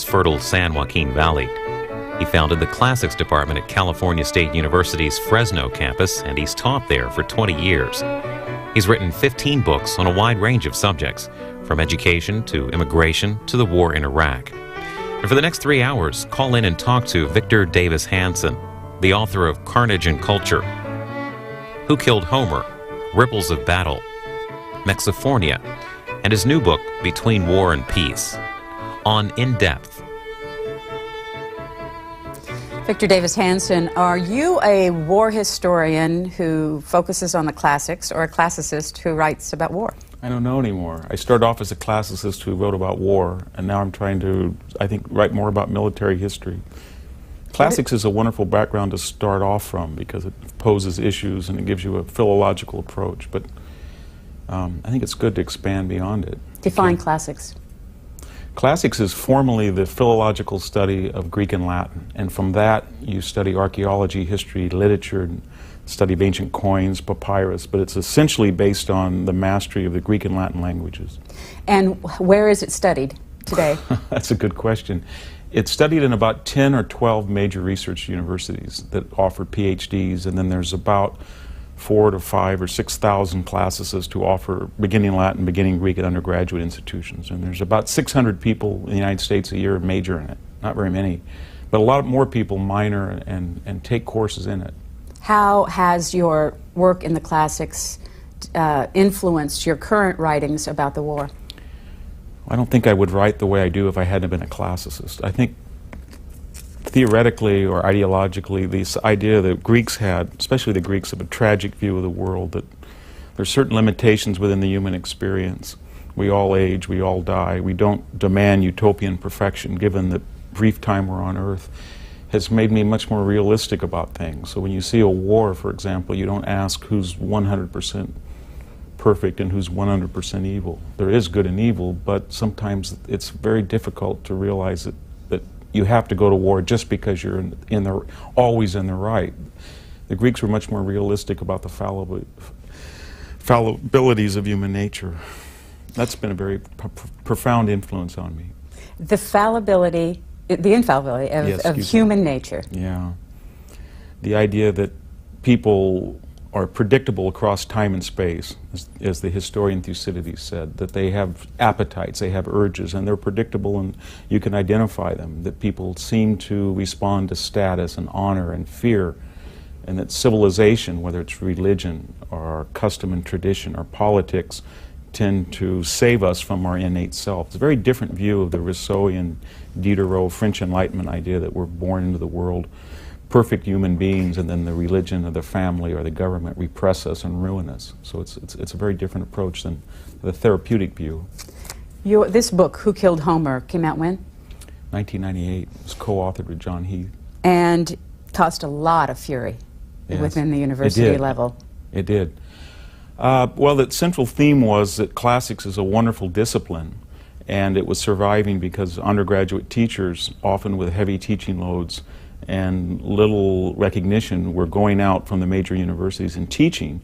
fertile San Joaquin Valley. He founded the Classics Department at California State University's Fresno campus, and he's taught there for 20 years. He's written 15 books on a wide range of subjects, from education to immigration to the war in Iraq. And for the next 3 hours, call in and talk to Victor Davis Hanson, the author of Carnage and Culture, Who Killed Homer, Ripples of Battle, Mexifornia, and his new book, Between War and Peace, on In Depth. Victor Davis Hanson, are you a war historian who focuses on the classics or a classicist who writes about war? I don't know anymore. I started off as a classicist who wrote about war, and now I'm trying to, I think, write more about military history. Classics is a wonderful background to start off from because it poses issues and it gives you a philological approach, but I think it's good to expand beyond it. Define classics. Classics is formally the philological study of Greek and Latin, and from that you study archaeology, history, literature, study of ancient coins, papyrus, but it's essentially based on the mastery of the Greek and Latin languages. And where is it studied today? That's a good question. It's studied in about 10 or 12 major research universities that offer PhDs, and then there's about 4,000 to 5,000 or 6,000 classicists who offer beginning Latin, beginning Greek at undergraduate institutions. And there's about 600 people in the United States a year major in it. Not very many, but a lot more people minor and take courses in it. How has your work in the classics influenced your current writings about the war? I don't think I would write the way I do if I hadn't been a classicist. I think theoretically or ideologically, this idea that Greeks had, especially the Greeks, have a tragic view of the world, that there's certain limitations within the human experience. We all age, we all die, we don't demand utopian perfection given the brief time we're on Earth, has made me much more realistic about things. So when you see a war, for example, you don't ask who's 100% perfect and who's 100% evil. There is good and evil, but sometimes it's very difficult to realize that you have to go to war just because you're always in the right. The Greeks were much more realistic about the fallibilities of human nature. That's been a very profound influence on me. The infallibility of human nature. Yeah. The idea that people are predictable across time and space, as the historian Thucydides said, that they have appetites, they have urges, and they're predictable and you can identify them, that people seem to respond to status and honor and fear, and that civilization, whether it's religion or custom and tradition or politics, tend to save us from our innate self. It's a very different view of the Rousseauian Diderot French Enlightenment idea that we're born into the world perfect human beings, and then the religion or the family or the government repress us and ruin us. So it's a very different approach than the therapeutic view. This book, Who Killed Homer, came out when? 1998. It was co-authored with John Heath. And caused a lot of fury within the university level. It did. Well, the central theme was that classics is a wonderful discipline, and it was surviving because undergraduate teachers, often with heavy teaching loads and little recognition, were going out from the major universities and teaching,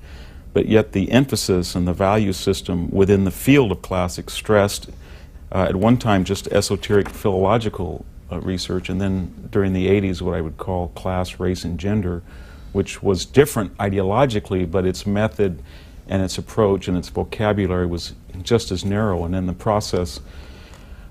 but yet the emphasis and the value system within the field of classics stressed at one time just esoteric philological research, and then during the 80s what I would call class, race, and gender, which was different ideologically, but its method and its approach and its vocabulary was just as narrow. And in the process,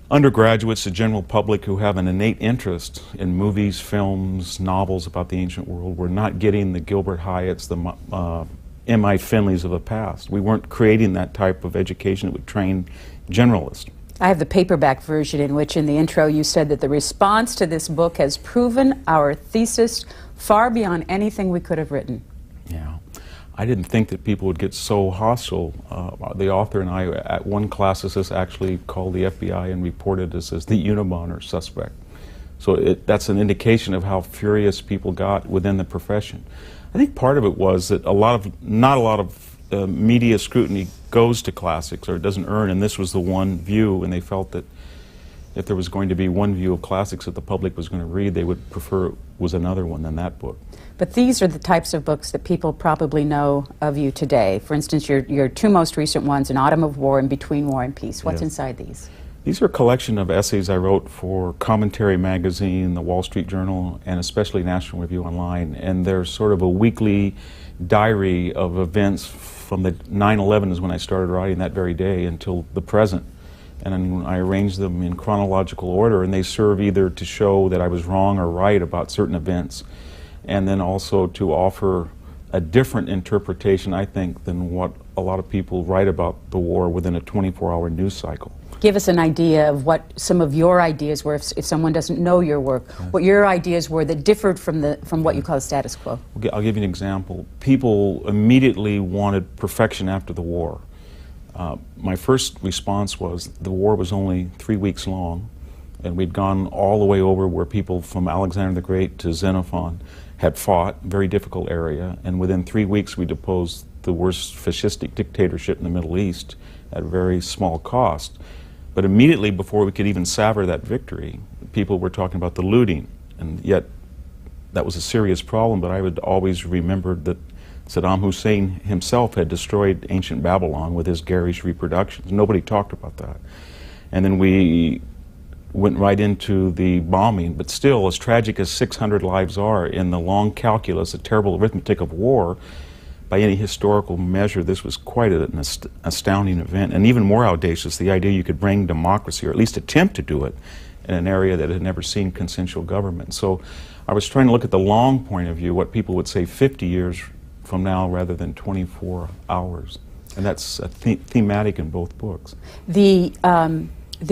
undergraduates, the general public who have an innate interest in movies, films, novels about the ancient world were not getting the Gilbert Hyatts, the M.I. Finleys of the past. We weren't creating that type of education that would train generalists. I have the paperback version in which in the intro you said that the response to this book has proven our thesis far beyond anything we could have written. Yeah. I didn't think that people would get so hostile. The author and I, at one classicist, actually called the FBI and reported us as the Unabomber suspect. So that's an indication of how furious people got within the profession. I think part of it was that not a lot of media scrutiny goes to classics, or it doesn't earn, and this was the one view, and they felt that if there was going to be one view of classics that the public was going to read, they would prefer it was another one than that book. But these are the types of books that people probably know of you today. For instance, your two most recent ones, In Autumn of War and Between War and Peace. What's inside these? These are a collection of essays I wrote for Commentary Magazine, the Wall Street Journal, and especially National Review Online. And they're sort of a weekly diary of events from the 9/11 is when I started writing that very day until the present. And then I arranged them in chronological order, and they serve either to show that I was wrong or right about certain events, and then also to offer a different interpretation, I think, than what a lot of people write about the war within a 24-hour news cycle. Give us an idea of what some of your ideas were, if someone doesn't know your work, what your ideas were that differed from what you call the status quo. I'll give you an example. People immediately wanted perfection after the war. My first response was the war was only 3 weeks long, and we'd gone all the way over where people from Alexander the Great to Xenophon had fought, very difficult area, and within 3 weeks we deposed the worst fascistic dictatorship in the Middle East at very small cost. But immediately before we could even savor that victory, people were talking about the looting, and yet that was a serious problem. But I would always remember that Saddam Hussein himself had destroyed ancient Babylon with his garish reproductions. Nobody talked about that. And then we went right into the bombing, but still, as tragic as 600 lives are, in the long calculus, the terrible arithmetic of war, by any historical measure, this was quite an astounding event, and even more audacious, the idea you could bring democracy, or at least attempt to do it, in an area that had never seen consensual government. So I was trying to look at the long point of view, what people would say 50 years from now rather than 24 hours. And that's thematic in both books. The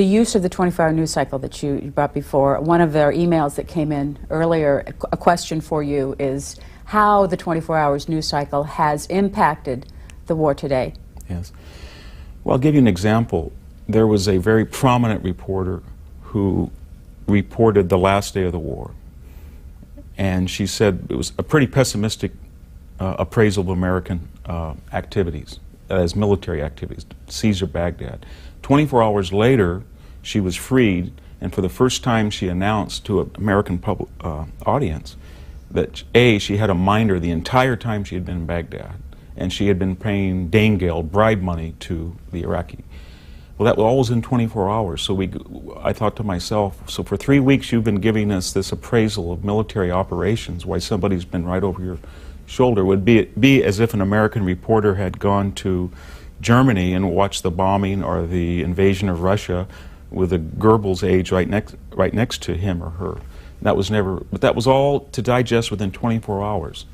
use of the 24-hour news cycle that you brought before, one of our emails that came in earlier, a question for you is how the 24 hours news cycle has impacted the war today. Yes. Well, I'll give you an example. There was a very prominent reporter who reported the last day of the war. And she said it was a pretty pessimistic appraisal of American activities, as military activities, Caesar Baghdad. 24 hours later, she was freed, and for the first time she announced to an American public audience that A, she had a minder the entire time she had been in Baghdad, and she had been paying Danegeld bribe money to the Iraqi. Well, that was all in 24 hours, so I thought to myself, so for 3 weeks you've been giving us this appraisal of military operations, why somebody's been right over your shoulder. It would be as if an American reporter had gone to Germany and watched the bombing or the invasion of Russia with a Goebbels age right next to him or her. That was never, but that was all to digest within 24 hours.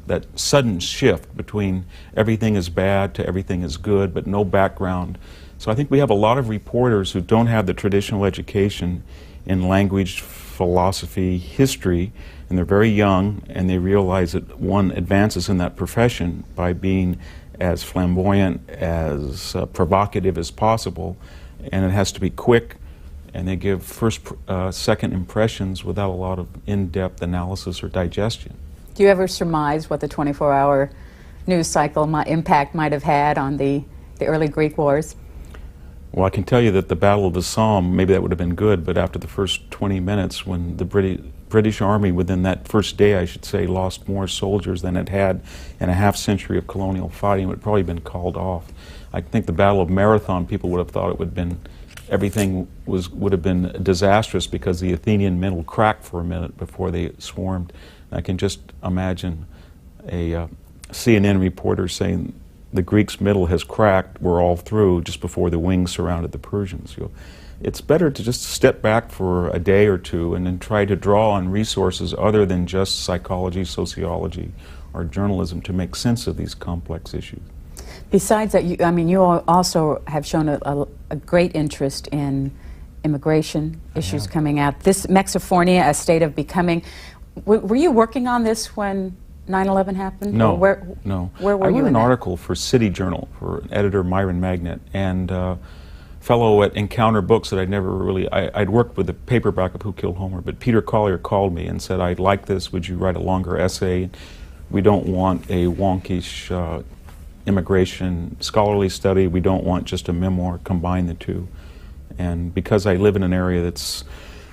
That sudden shift between everything is bad to everything is good, but no background. So I think we have a lot of reporters who don't have the traditional education in language, philosophy, history, and they're very young, and they realize that one advances in that profession by being as flamboyant, as provocative as possible, and it has to be quick, and they give first, second impressions without a lot of in-depth analysis or digestion. Do you ever surmise what the 24-hour news cycle impact might have had on the early Greek wars? Well, I can tell you that the Battle of the Somme, maybe that would have been good, but after the first 20 minutes, when the British Army, within that first day, I should say, lost more soldiers than it had in a half-century of colonial fighting, it would probably have been called off. I think the Battle of Marathon, people would have thought it would have been, everything would have been disastrous because the Athenian men will crack for a minute before they swarmed. And I can just imagine a CNN reporter saying, the Greeks' middle has cracked, we're all through, just before the wings surrounded the Persians. It's better to just step back for a day or two and then try to draw on resources other than just psychology, sociology, or journalism to make sense of these complex issues. Besides that, you also have shown a great interest in immigration issues coming out. This Mexiphonia, a state of becoming. Were you working on this when 9/11 happened? No, no. Where were you? I wrote an article for City Journal for editor Myron Magnet, and a fellow at Encounter Books that I'd never really, I'd worked with the paperback of Who Killed Homer, but Peter Collier called me and said, I'd like this, would you write a longer essay? We don't want a wonkish immigration scholarly study, we don't want just a memoir, combine the two. And because I live in an area that's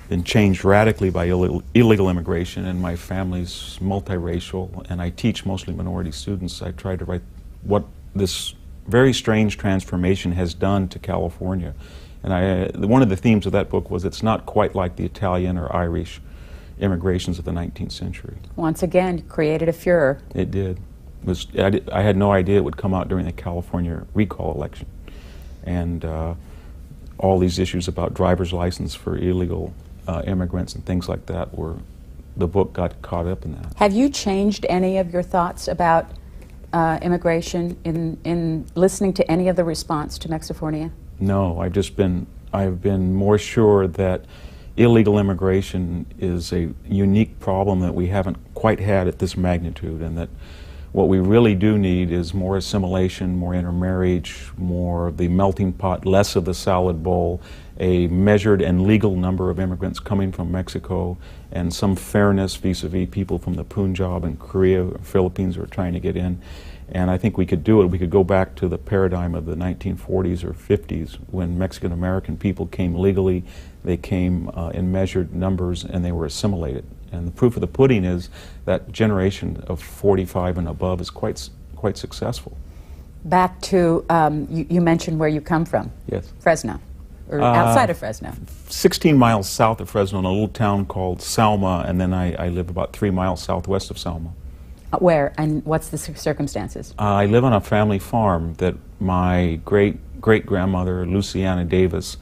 been changed radically by illegal immigration, and my family's multiracial, and I teach mostly minority students, I tried to write what this very strange transformation has done to California And one of the themes of that book was it's not quite like the Italian or Irish immigrations of the 19th century. Once again, you created a furor. It did. I had no idea it would come out during the California recall election. And all these issues about driver's license for illegal immigrants and things like that the book got caught up in that. Have you changed any of your thoughts about immigration in listening to any of the response to Mexifornia? No, I've been more sure that illegal immigration is a unique problem that we haven't quite had at this magnitude, and that what we really do need is more assimilation, more intermarriage, more of the melting pot, less of the salad bowl, a measured and legal number of immigrants coming from Mexico, and some fairness vis-a-vis people from the Punjab and Korea or Philippines who are trying to get in. And I think we could do it. We could go back to the paradigm of the 1940s or 50s when Mexican-American people came legally, they came in measured numbers, and they were assimilated. And the proof of the pudding is that generation of 45 and above is quite successful. Back to, you mentioned where you come from. Yes. Fresno, or outside of Fresno. 16 miles south of Fresno in a little town called Selma, and then I live about 3 miles southwest of Selma. Where, and what's the circumstances? I live on a family farm that my great-grandmother, Luciana Davis,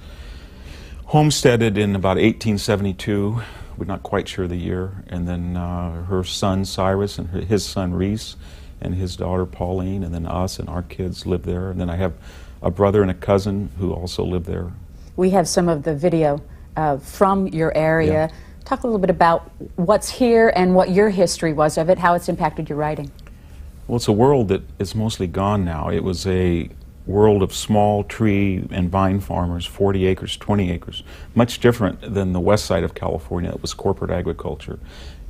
homesteaded in about 1872. We're not quite sure the year. And then her son Cyrus and his son Reese and his daughter Pauline, and then us and our kids live there. And then I have a brother and a cousin who also live there. We have some of the video from your area. Yeah. Talk a little bit about what's here and what your history was of it, how it's impacted your writing. Well, it's a world that is mostly gone now. It was a world of small tree and vine farmers, 40 acres, 20 acres, much different than the west side of California. It was corporate agriculture.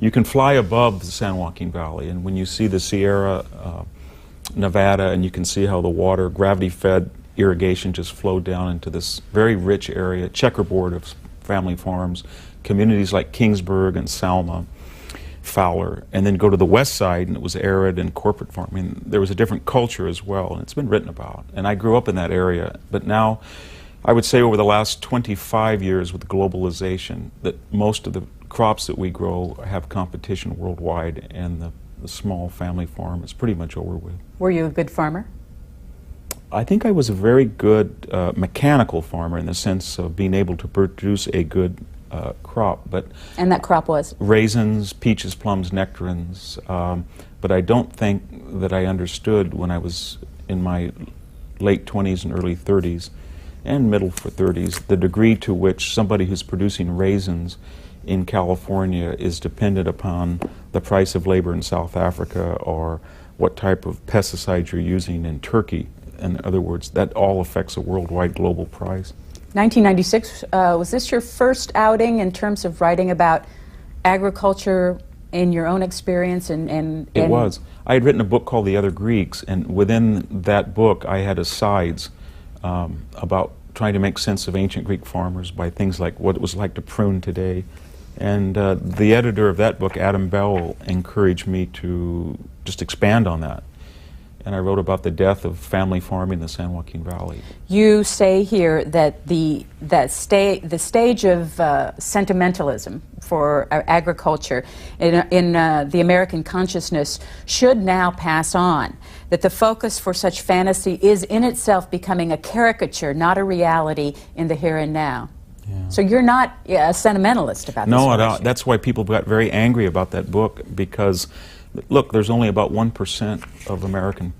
You can fly above the San Joaquin Valley, and when you see the Sierra Nevada, and you can see how the water, gravity-fed irrigation just flowed down into this very rich area, checkerboard of family farms, communities like Kingsburg and Selma, Fowler, and then go to the west side, and it was arid and corporate farming. There was a different culture as well, and it's been written about. And I grew up in that area, but now I would say over the last 25 years with globalization that most of the crops that we grow have competition worldwide, and the small family farm is pretty much over with. Were you a good farmer? I think I was a very good mechanical farmer in the sense of being able to produce a good crop. And that crop was? Raisins, peaches, plums, nectarines. But I don't think that I understood when I was in my late 20s and early 30s and middle for 30s the degree to which somebody who's producing raisins in California is dependent upon the price of labor in South Africa or what type of pesticides you're using in Turkey. In other words, that all affects a worldwide global price. 1996, was this your first outing in terms of writing about agriculture in your own experience? It was. I had written a book called The Other Greeks, and within that book I had asides about trying to make sense of ancient Greek farmers by things like what it was like to prune today. And the editor of that book, Adam Bell, encouraged me to just expand on that. And I wrote about the death of family farming in the San Joaquin Valley. You say here that the stage of sentimentalism for agriculture in the American consciousness should now pass on, that the focus for such fantasy is in itself becoming a caricature, not a reality in the here and now. Yeah. So you're not a sentimentalist about this? No, that's why people got very angry about that book, because look, there's only about 1% of American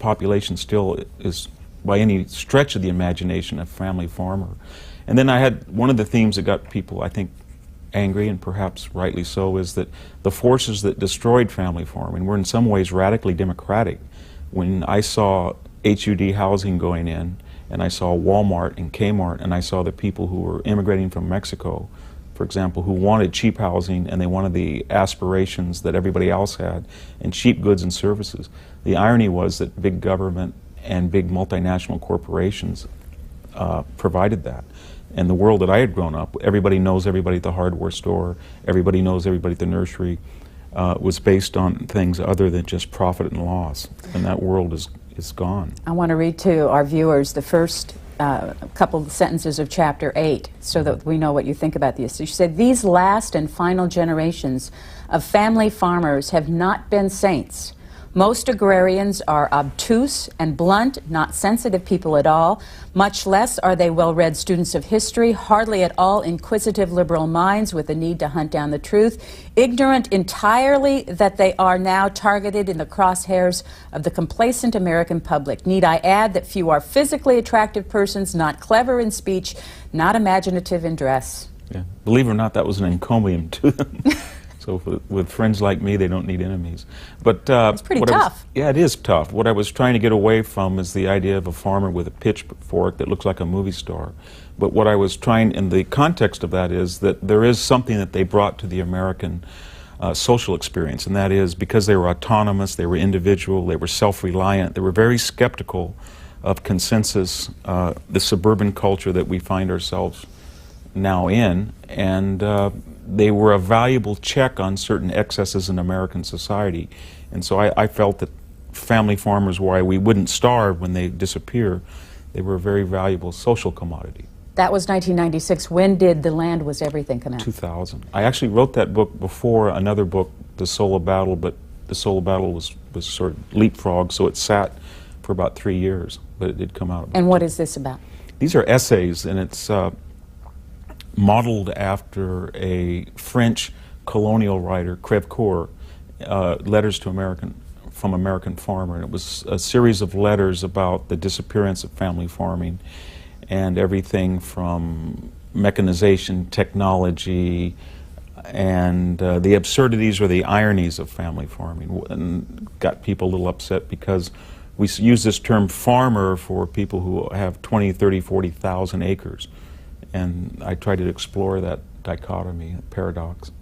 population still is, by any stretch of the imagination, a family farmer. And then I had one of the themes that got people, I think, angry, and perhaps rightly so, is that the forces that destroyed family farming were in some ways radically democratic. When I saw HUD housing going in, and I saw Walmart and Kmart, and I saw the people who were immigrating from Mexico, for example, who wanted cheap housing and they wanted the aspirations that everybody else had and cheap goods and services. The irony was that big government and big multinational corporations provided that. And the world that I had grown up, everybody knows everybody at the hardware store, everybody knows everybody at the nursery, was based on things other than just profit and loss. And that world is gone. I want to read to our viewers the first a couple of sentences of chapter 8 so that we know what you think about this. She said, "These last and final generations of family farmers have not been saints. Most agrarians are obtuse and blunt, not sensitive people at all. Much less are they well-read students of history, hardly at all inquisitive liberal minds with a need to hunt down the truth, ignorant entirely that they are now targeted in the crosshairs of the complacent American public. Need I add that few are physically attractive persons, not clever in speech, not imaginative in dress." Yeah. Believe it or not, that was an encomium to them. So with friends like me, they don't need enemies. But it's pretty tough. Yeah, it is tough. What I was trying to get away from is the idea of a farmer with a pitchfork that looks like a movie star. But what I was trying, in the context of that, is that there is something that they brought to the American social experience, and that is because they were autonomous, they were individual, they were self-reliant, they were very skeptical of consensus, the suburban culture that we find ourselves now in, and they were a valuable check on certain excesses in American society. And so I felt that family farmers, why we wouldn't starve when they disappear, they were a very valuable social commodity. That was 1996. When did The Land Was Everything come out? 2000. I actually wrote that book before another book, The Soul of Battle, but The Soul of Battle was sort of leapfrog, so it sat for about 3 years, but it did come out. And what is this about? These are essays, and it's modeled after a French colonial writer, Crèvecoeur, Letters to from American Farmer. And it was a series of letters about the disappearance of family farming and everything from mechanization, technology, and the absurdities or the ironies of family farming. And got people a little upset because we use this term farmer for people who have 20, 30, 40,000 acres. And I try to explore that dichotomy, paradox.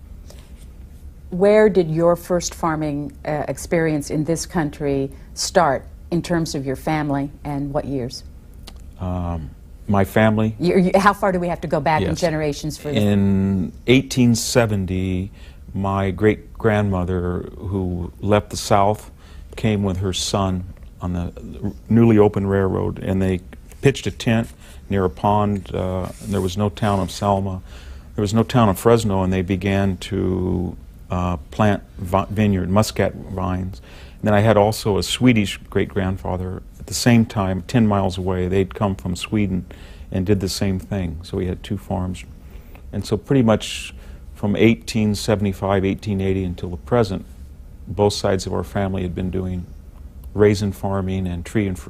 Where did your first farming experience in this country start in terms of your family, and what years? My family? How far do we have to go back in generations for this? In 1870, my great-grandmother, who left the South, came with her son on the newly opened railroad, and they pitched a tent near a pond. And there was no town of Selma. There was no town of Fresno, and they began to plant muscat vines. And then I had also a Swedish great-grandfather at the same time, 10 miles away. They'd come from Sweden and did the same thing. So we had 2 farms. And so pretty much from 1875, 1880 until the present, both sides of our family had been doing raisin farming and tree and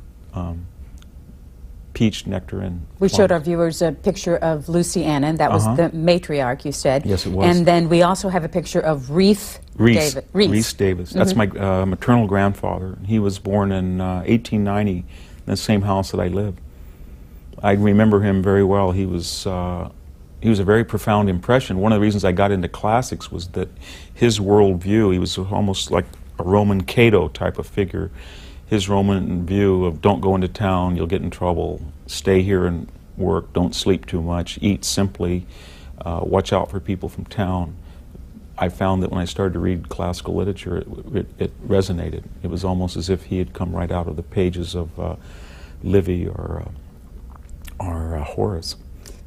peach, nectarine. We showed our viewers a picture of Lucy Annan. That was the matriarch, you said. Yes, it was. And then we also have a picture of Reese Davis. That's my maternal grandfather. He was born in 1890 in the same house that I lived. I remember him very well. He was a very profound impression. One of the reasons I got into classics was that his worldview, he was almost like a Roman Cato type of figure. His Roman view of don't go into town, you'll get in trouble, stay here and work, don't sleep too much, eat simply, watch out for people from town. I found that when I started to read classical literature, it resonated. It was almost as if he had come right out of the pages of Livy or Horace.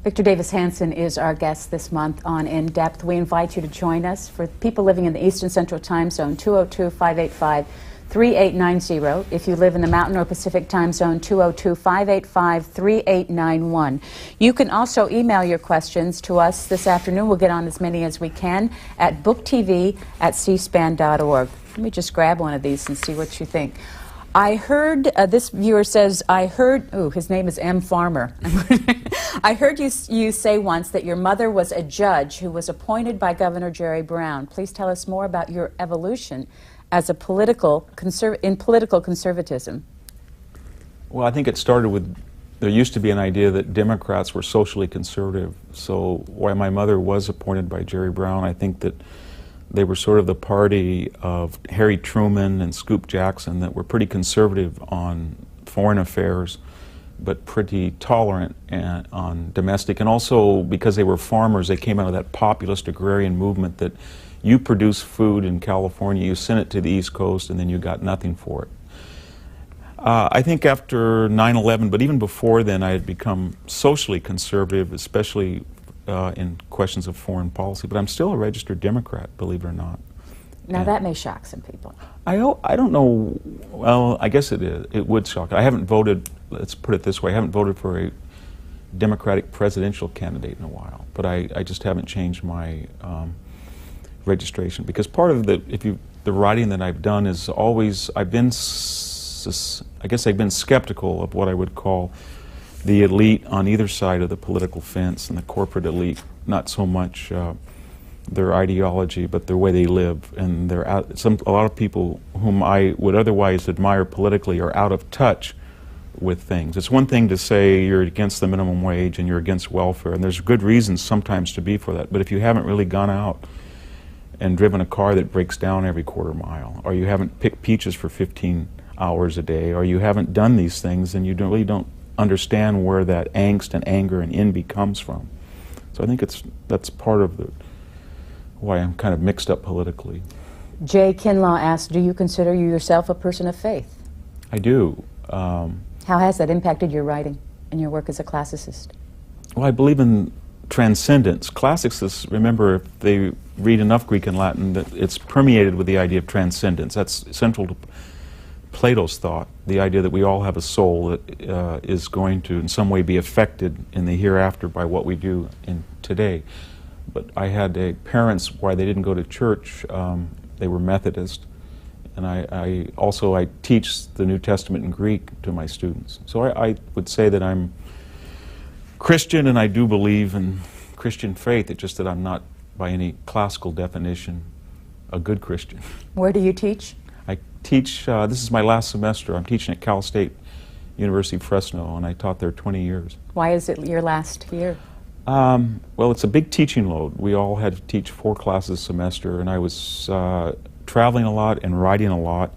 Victor Davis Hanson is our guest this month on In Depth. We invite you to join us. For people living in the Eastern Central Time Zone, 202-585-3890. If you live in the Mountain or Pacific Time Zone, 202-585-3891. You can also email your questions to us this afternoon. We'll get on as many as we can at booktv@cspan.org. Let me just grab one of these and see what you think. I heard, this viewer says, his name is M. Farmer. I heard you say once that your mother was a judge who was appointed by Governor Jerry Brown. Please tell us more about your evolution as a political conservatism. Well, I think it started with, there used to be an idea that Democrats were socially conservative. So while my mother was appointed by Jerry Brown, I think that they were sort of the party of Harry Truman and Scoop Jackson that were pretty conservative on foreign affairs, but pretty tolerant on domestic. And also, because they were farmers, they came out of that populist agrarian movement that you produce food in California, you send it to the East Coast, and then you got nothing for it. I think after 9/11, but even before then, I had become socially conservative, especially in questions of foreign policy. But I'm still a registered Democrat, believe it or not. Now that may shock some people. I don't know. Well, I guess it is. It would shock. I haven't voted. Let's put it this way: I haven't voted for a Democratic presidential candidate in a while. But I just haven't changed my registration, because part of the writing that I've done is always I guess I've been skeptical of what I would call the elite on either side of the political fence, and the corporate elite, not so much their ideology, but the way they live. And a lot of people whom I would otherwise admire politically are out of touch with things. It's one thing to say you're against the minimum wage and you're against welfare, and there's good reasons sometimes to be for that, but if you haven't really gone out and driven a car that breaks down every quarter mile, or you haven't picked peaches for 15 hours a day, or you haven't done these things, then you really don't understand where that angst and anger and envy comes from. So I think that's part of why I'm kind of mixed up politically. Jay Kinlaw asked, do you consider you yourself a person of faith? I do. How has that impacted your writing and your work as a classicist? Well, I believe in transcendence. Classicists, remember, if they read enough Greek and Latin, that it's permeated with the idea of transcendence. That's central to Plato's thought, the idea that we all have a soul that is going to in some way be affected in the hereafter by what we do in today. But I had parents, why they didn't go to church, they were Methodist, and I teach the New Testament in Greek to my students. So I would say that I'm Christian, and I do believe in Christian faith. It's just that I'm not, by any classical definition, a good Christian. Where do you teach? I teach, this is my last semester. I'm teaching at Cal State University Fresno, and I taught there 20 years. Why is it your last year? Well, it's a big teaching load. We all had to teach 4 classes a semester, and I was traveling a lot and writing a lot,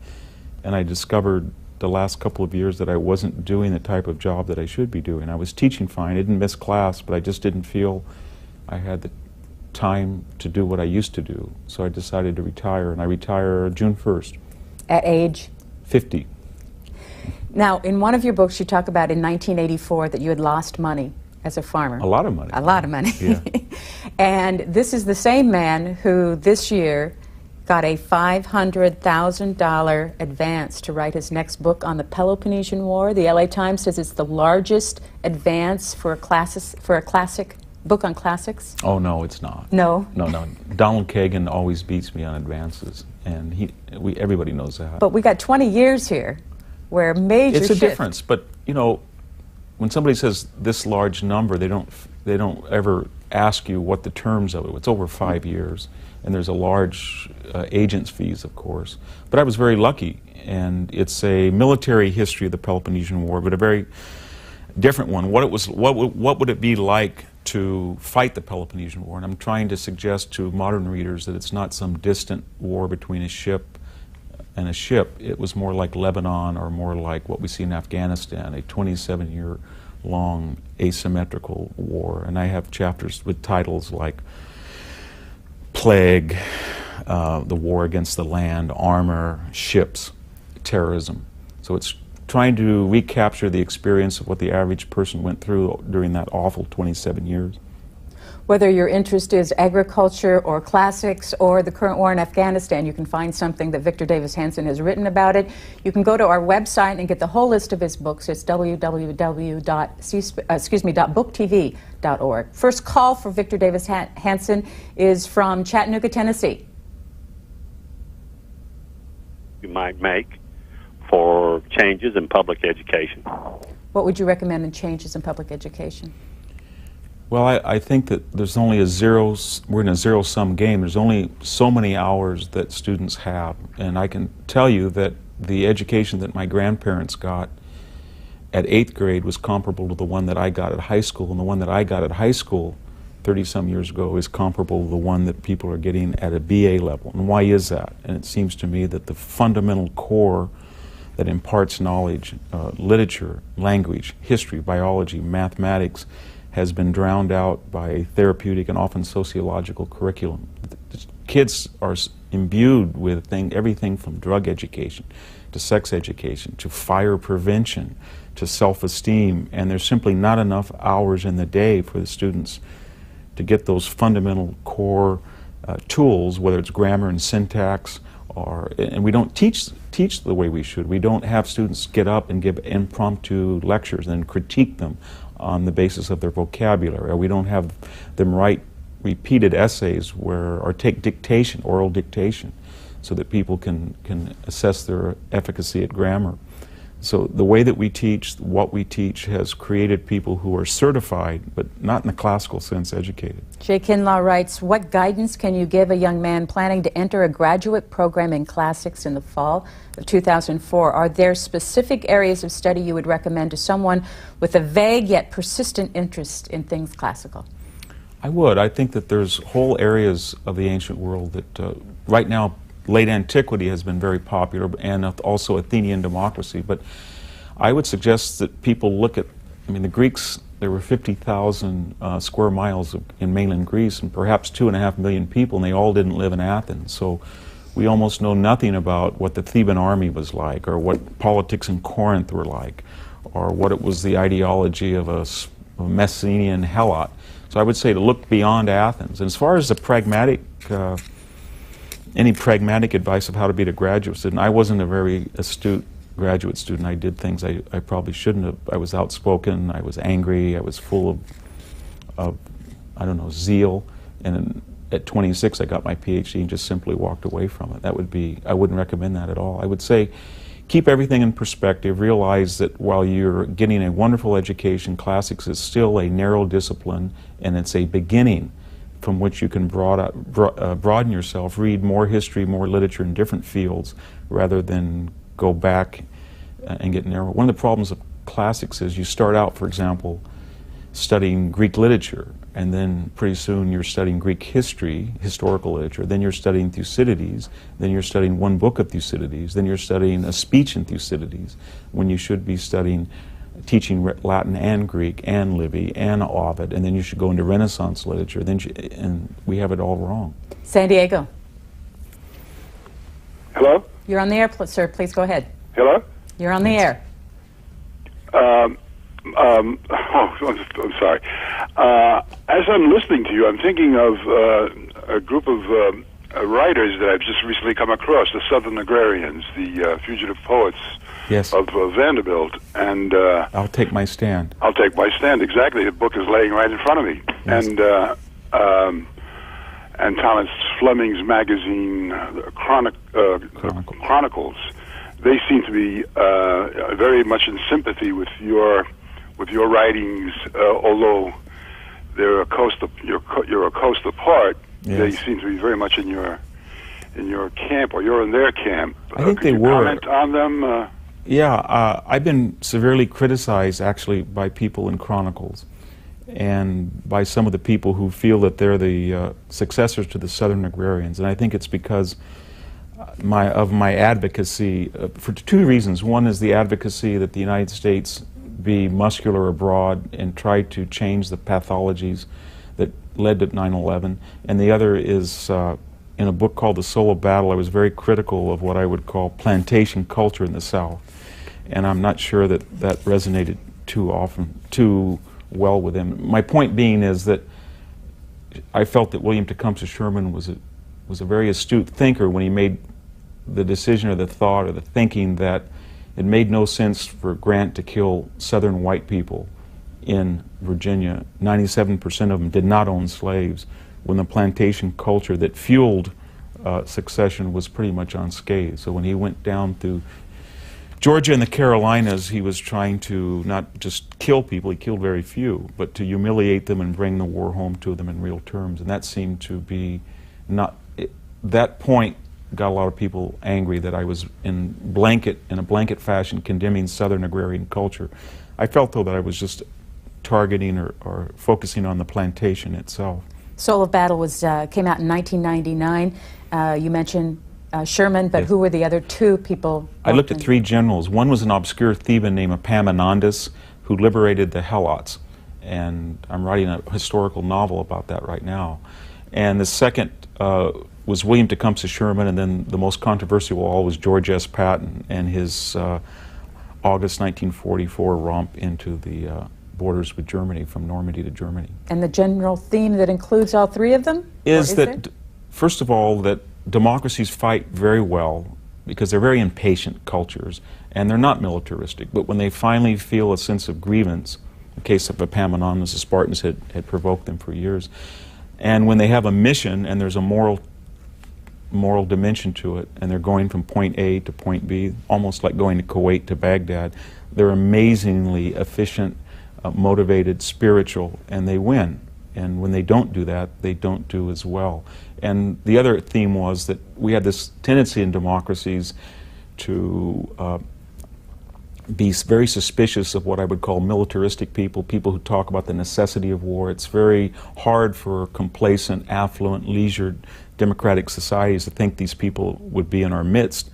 and I discovered the last couple of years that I wasn't doing the type of job that I should be doing. I was teaching fine, I didn't miss class, but I just didn't feel I had the time to do what I used to do. So I decided to retire, and I retire June 1st. At age? 50. Now, in one of your books you talk about in 1984 that you had lost money as a farmer. A lot of money. A lot of money. Yeah. And this is the same man who this year got a $500,000 advance to write his next book on the Peloponnesian War. The LA Times says it's the largest advance for a classic book on classics. Oh, no, it's not. No? No. Donald Kagan always beats me on advances, and everybody knows that. But we got 20 years here where major It's a shift. difference, but you know, when somebody says this large number, they don't ever ask you what the terms of it. It's over 5 years, and there's a large agent's fees, of course. But I was very lucky, and it's a military history of the Peloponnesian War, but a very different one. What would it be like to fight the Peloponnesian War? And I'm trying to suggest to modern readers that it's not some distant war between a ship and a ship. It was more like Lebanon, or more like what we see in Afghanistan, a 27-year-long asymmetrical war. And I have chapters with titles like Plague, the War Against the Land, Armor, Ships, Terrorism. So it's trying to recapture the experience of what the average person went through during that awful 27 years. Whether your interest is agriculture or classics or the current war in Afghanistan, you can find something that Victor Davis Hanson has written about it. You can go to our website and get the whole list of his books. It's www.booktv.org. First call for Victor Davis Hanson is from Chattanooga, Tennessee. You might make for changes in public education. What would you recommend in changes in public education? Well, I think that there's only we're in a zero-sum game. There's only so many hours that students have. And I can tell you that the education that my grandparents got at 8th grade was comparable to the one that I got at high school. And the one that I got at high school 30-some years ago is comparable to the one that people are getting at a BA level. And why is that? And it seems to me that the fundamental core that imparts knowledge, literature, language, history, biology, mathematics, has been drowned out by a therapeutic and often sociological curriculum. Kids are imbued with everything from drug education to sex education to fire prevention to self-esteem, and there's simply not enough hours in the day for the students to get those fundamental core tools, whether it's grammar and syntax, and we don't teach the way we should. We don't have students get up and give impromptu lectures and critique them on the basis of their vocabulary, or we don't have them write repeated essays or take dictation, oral dictation, so that people can assess their efficacy at grammar. So the way that we teach, what we teach, has created people who are certified, but not in the classical sense educated. Jay Kinlaw writes, what guidance can you give a young man planning to enter a graduate program in classics in the fall of 2004? Are there specific areas of study you would recommend to someone with a vague yet persistent interest in things classical? I would. I think that there's whole areas of the ancient world that right now late antiquity has been very popular, and also Athenian democracy. But I would suggest that people look at, I mean, the Greeks, there were 50,000 square miles in mainland Greece, and perhaps 2.5 million people, and they all didn't live in Athens. So we almost know nothing about what the Theban army was like, or what politics in Corinth were like, or what it was the ideology of a Messenian helot. So I would say to look beyond Athens. And as far as the pragmatic any pragmatic advice of how to be a graduate student, I wasn't a very astute graduate student. I did things I probably shouldn't have. I was outspoken, I was angry, I was full of I don't know, zeal, and at 26 I got my PhD and just simply walked away from it. That would be, I wouldn't recommend that at all. I would say keep everything in perspective, realize that while you're getting a wonderful education, classics is still a narrow discipline, and it's a beginning from which you can broaden yourself, read more history, more literature in different fields, rather than go back and get narrow. One of the problems of classics is you start out, for example, studying Greek literature, and then pretty soon you're studying Greek history, historical literature, then you're studying Thucydides, then you're studying one book of Thucydides, then you're studying a speech in Thucydides, when you should be studying teaching Latin and Greek and Livy and Ovid, and then you should go into Renaissance literature, and we have it all wrong. San Diego. Hello? You're on the air, sir. Please go ahead. Hello? You're on the air. I'm sorry. As I'm listening to you, I'm thinking of a group of writers that I've just recently come across, the Southern Agrarians, the fugitive poets. Yes. Of Vanderbilt, and I'll Take My Stand. I'll Take My Stand. Exactly, the book is laying right in front of me. Yes. And Thomas Fleming's magazine, Chronicles. They seem to be very much in sympathy with your writings, although they're you're a coast apart. Yes. They seem to be very much in your camp, or you're in their camp. I think they were. Comment on them. Yeah, I've been severely criticized, actually, by people in Chronicles and by some of the people who feel that they're the successors to the Southern Agrarians. And I think it's because of my advocacy for two reasons. One is the advocacy that the United States be muscular abroad and try to change the pathologies that led to 9/11. And the other is in a book called The Soul of Battle, I was very critical of what I would call plantation culture in the South. And I'm not sure that that resonated too well with him. My point being is that I felt that William Tecumseh Sherman was a very astute thinker when he made the decision or the thought or the thinking that it made no sense for Grant to kill Southern white people in Virginia. 97% of them did not own slaves, when the plantation culture that fueled secession was pretty much unscathed. So when he went down through Georgia and the Carolinas, he was trying to not just kill people, he killed very few, but to humiliate them and bring the war home to them in real terms. And that seemed to be that point got a lot of people angry that I was in a blanket fashion condemning Southern agrarian culture. I felt, though, that I was just targeting or focusing on the plantation itself. Soul of Battle came out in 1999. You mentioned Sherman, but yes. Who were the other two people? I looked at three generals. One was an obscure Theban named Epaminondas, who liberated the Helots, and I'm writing a historical novel about that right now. And the second was was William Tecumseh Sherman, and then the most controversial of all was George S. Patton and his August 1944 romp into the borders with Germany, from Normandy to Germany. And the general theme that includes all three of them? Is that, first of all, that democracies fight very well because they're very impatient cultures, and they're not militaristic, but when they finally feel a sense of grievance, in the case of Epaminondas, the Spartans had provoked them for years, and when they have a mission and there's a moral dimension to it, and they're going from point A to point B, almost like going to Kuwait to Baghdad, they're amazingly efficient, motivated, spiritual, and they win. And when they don't do that, they don't do as well. And the other theme was that we had this tendency in democracies to be very suspicious of what I would call militaristic people, people who talk about the necessity of war. It's very hard for complacent, affluent, leisured, democratic societies to think these people would be in our midst,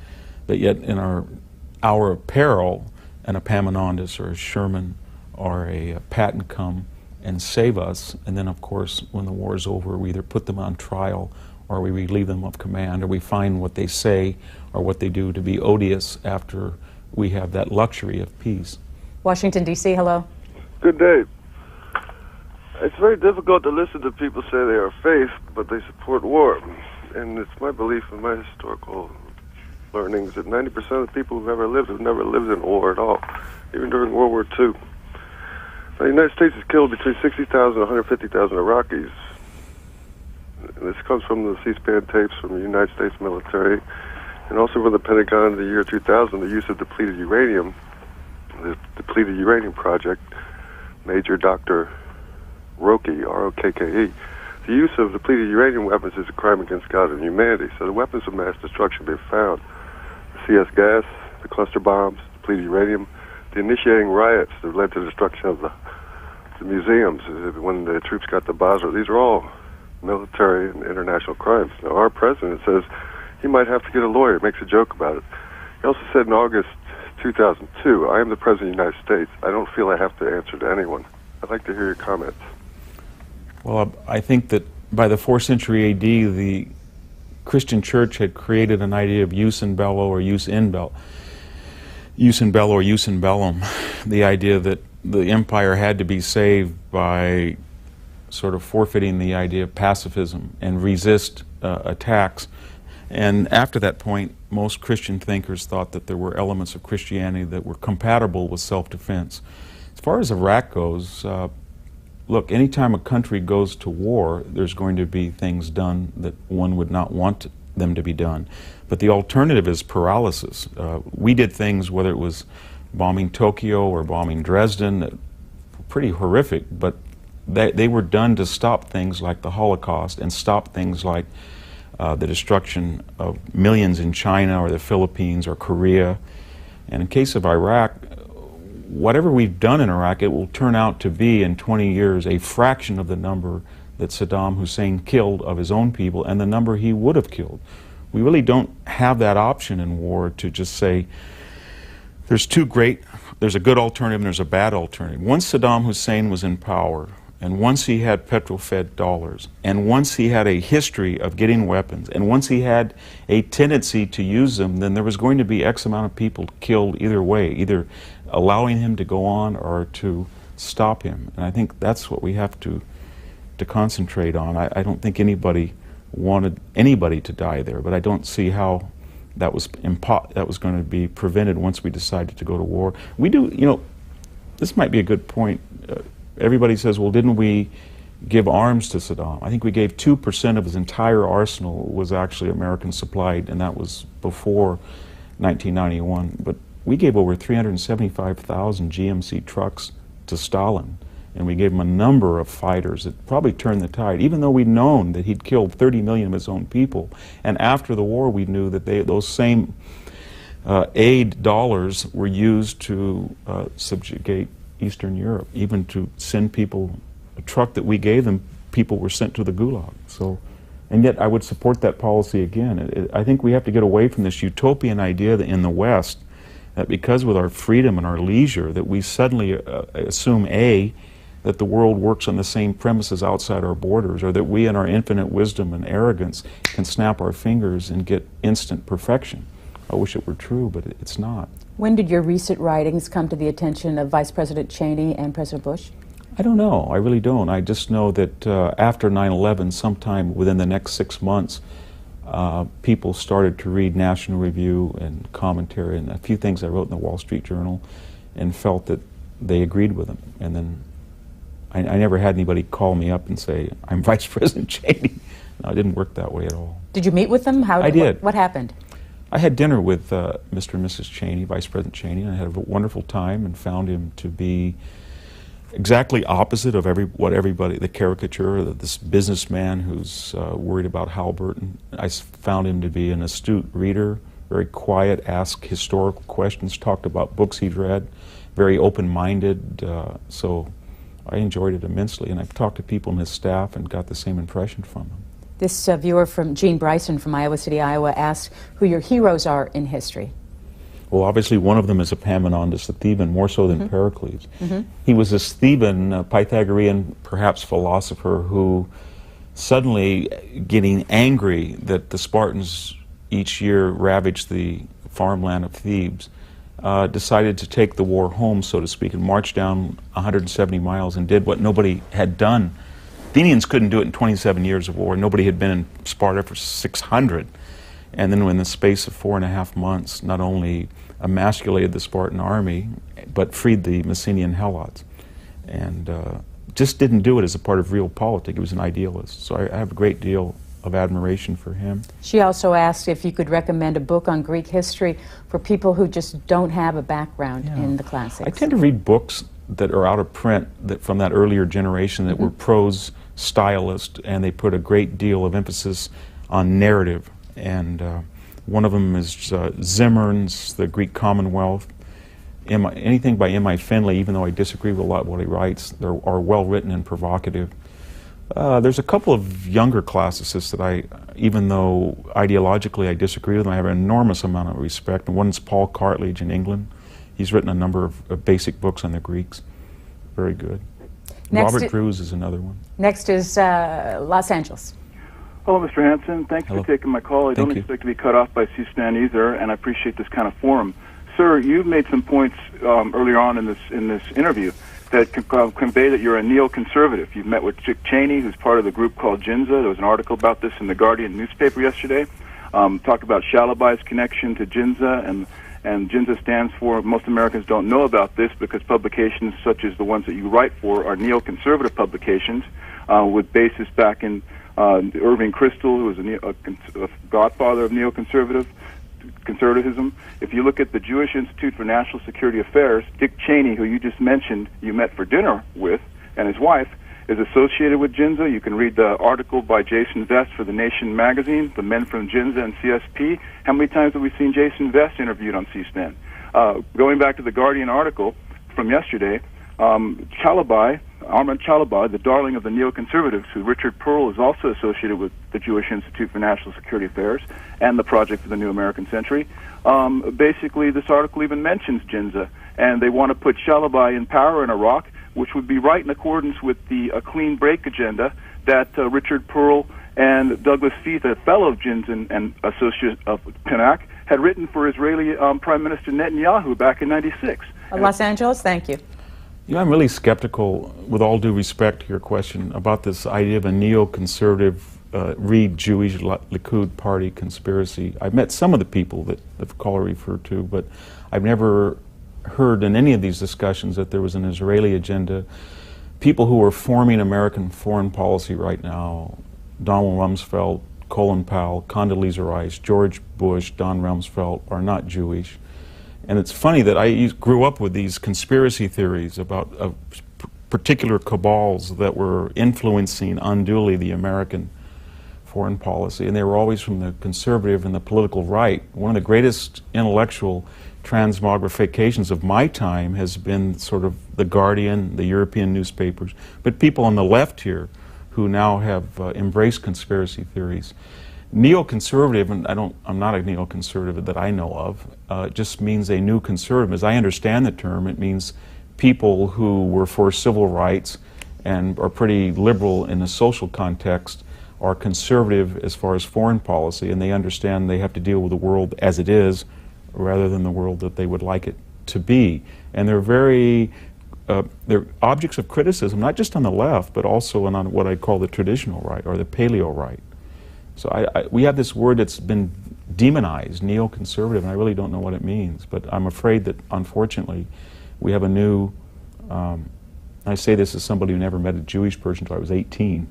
but yet in our hour of peril, an Epaminondas or a Sherman or a Patton come and save us, and then of course when the war is over we either put them on trial or we relieve them of command, or we find what they say or what they do to be odious after we have that luxury of peace. Washington, D.C., hello. Good day. It's very difficult to listen to people say they are faith, but they support war. And it's my belief in my historical learnings that 90% of the people who've ever lived have never lived in war at all, even during World War II. The United States has killed between 60,000 and 150,000 Iraqis. And this comes from the C-SPAN tapes from the United States military, and also from the Pentagon in the year 2000, the use of depleted uranium, the depleted uranium project, Major Dr. Rokke, R-O-K-K-E. The use of depleted uranium weapons is a crime against God and humanity, so the weapons of mass destruction have been found. The CS gas, the cluster bombs, depleted uranium, the initiating riots that led to the destruction of the museums when the troops got to Basra. These are all military and international crimes. Now, our president says he might have to get a lawyer, makes a joke about it. He also said in August 2002, I am the President of the United States. I don't feel I have to answer to anyone. I'd like to hear your comments. Well, I think that by the 4th century AD, the Christian church had created an idea of jus in bello or jus in bello. Jus in bello or jus in bellum, the idea that the empire had to be saved by sort of forfeiting the idea of pacifism and resist attacks. And after that point, most Christian thinkers thought that there were elements of Christianity that were compatible with self-defense. As far as Iraq goes, look, anytime a country goes to war, there's going to be things done that one would not want them to be done. But the alternative is paralysis. We did things, whether it was bombing Tokyo or bombing Dresden, pretty horrific, but they were done to stop things like the Holocaust and stop things like the destruction of millions in China or the Philippines or Korea. And in case of Iraq, whatever we've done in Iraq, it will turn out to be in 20 years a fraction of the number that Saddam Hussein killed of his own people and the number he would have killed. We really don't have that option in war to just say there's a good alternative and there's a bad alternative. Once Saddam Hussein was in power, and once he had petrol-fed dollars, and once he had a history of getting weapons, and once he had a tendency to use them, then there was going to be X amount of people killed either way, either allowing him to go on or to stop him. And I think that's what we have to concentrate on. I don't think anybody wanted anybody to die there, but I don't see how that was going to be prevented once we decided to go to war. We do, you know, this might be a good point. Everybody says, well, didn't we give arms to Saddam? I think we gave 2% of his entire arsenal was actually American supplied, and that was before 1991. But we gave over 375,000 GMC trucks to Stalin, and we gave him a number of fighters that probably turned the tide, even though we'd known that he'd killed 30 million of his own people. And after the war, we knew that those same aid dollars were used to subjugate Eastern Europe, even to send people a truck that we gave them, people were sent to the Gulag. So, and yet I would support that policy again. I think we have to get away from this utopian idea that in the West, that because with our freedom and our leisure, that we suddenly assume A, that the world works on the same premises outside our borders, or that we in our infinite wisdom and arrogance can snap our fingers and get instant perfection. I wish it were true, but it's not. When did your recent writings come to the attention of Vice President Cheney and President Bush? I don't know. I really don't. I just know that after 9/11, sometime within the next 6 months, people started to read National Review and commentary and a few things I wrote in the Wall Street Journal, and felt that they agreed with them. And then I never had anybody call me up and say, "I'm Vice President Cheney." No, it didn't work that way at all. Did you meet with them? I did. What happened? I had dinner with Mr. and Mrs. Cheney, Vice President Cheney, and I had a wonderful time and found him to be exactly opposite of what everybody, the caricature, this businessman who's worried about Halliburton. I found him to be an astute reader, very quiet, asked historical questions, talked about books he'd read, very open-minded, so I enjoyed it immensely. And I've talked to people in his staff and got the same impression from him. This viewer from Gene Bryson from Iowa City, Iowa, asked who your heroes are in history. Well, obviously one of them is Epaminondas the Theban, more so than Pericles. He was this Theban, Pythagorean, perhaps philosopher, who suddenly, getting angry that the Spartans each year ravaged the farmland of Thebes, decided to take the war home, so to speak, and marched down 170 miles and did what nobody had done. Athenians couldn't do it in 27 years of war. Nobody had been in Sparta for 600. And then in the space of 4.5 months, not only emasculated the Spartan army, but freed the Messenian Helots. And just didn't do it as a part of real politics. He was an idealist. So I have a great deal of admiration for him. She also asked if you could recommend a book on Greek history for people who just don't have a background in the classics. I tend to read books that are out of print from that earlier generation that were prose stylist, and they put a great deal of emphasis on narrative. And one of them is Zimmern's The Greek Commonwealth. Anything by M.I. Finley, even though I disagree with a lot of what he writes, they are well written and provocative. There's a couple of younger classicists that even though ideologically I disagree with them, I have an enormous amount of respect. And one's Paul Cartledge in England. He's written a number of basic books on the Greeks. Very good. Robert Drews is another one. Next is Los Angeles. Hello, Mr. Hanson. Thanks for taking my call. I don't expect to be cut off by C-SPAN either, and I appreciate this kind of forum. Sir, you've made some points earlier on in this interview that convey that you're a neoconservative. You've met with Dick Cheney, who's part of the group called Ginza. There was an article about this in the Guardian newspaper yesterday. Talked about Shalabai's connection to Ginza, and Ginza stands for, most Americans don't know about this because publications such as the ones that you write for are neoconservative publications with basis back in Irving Kristol, who was a godfather of neoconservatism. If you look at the Jewish Institute for National Security Affairs, Dick Cheney, who you just mentioned you met for dinner with, and his wife, is associated with Ginza. You can read the article by Jason Vest for The Nation magazine, The Men from Ginza and CSP. How many times have we seen Jason Vest interviewed on C-SPAN? Going back to the Guardian article from yesterday, Armand Chalabai, the darling of the neoconservatives, who Richard Pearl is also associated with the Jewish Institute for National Security Affairs and the Project for the New American Century. Basically, this article even mentions Ginza, and they want to put Chalabai in power in Iraq, which would be right in accordance with the clean break agenda that Richard Pearl and Douglas Feith, a fellow of Ginza and associate of Pinnock, had written for Israeli Prime Minister Netanyahu back in '96. Los Angeles, thank you. You know, I'm really skeptical, with all due respect to your question, about this idea of a neoconservative, read Jewish Likud party conspiracy. I've met some of the people that the caller referred to, but I've never heard in any of these discussions that there was an Israeli agenda. People who are forming American foreign policy right now, Donald Rumsfeld, Colin Powell, Condoleezza Rice, George Bush, Don Rumsfeld, are not Jewish. And it's funny that I grew up with these conspiracy theories about particular cabals that were influencing unduly the American foreign policy, and they were always from the conservative and the political right. One of the greatest intellectual transmogrifications of my time has been sort of the Guardian, the European newspapers, but people on the left here who now have embraced conspiracy theories. Neoconservative, and I'm not a neoconservative that I know of, just means a new conservative. As I understand the term, it means people who were for civil rights and are pretty liberal in the social context, are conservative as far as foreign policy, and they understand they have to deal with the world as it is rather than the world that they would like it to be. And they're objects of criticism, not just on the left, but also on what I call the traditional right or the paleo right. So we have this word that's been demonized, neoconservative, and I really don't know what it means. But I'm afraid that, unfortunately, we have a new, I say this as somebody who never met a Jewish person until I was 18,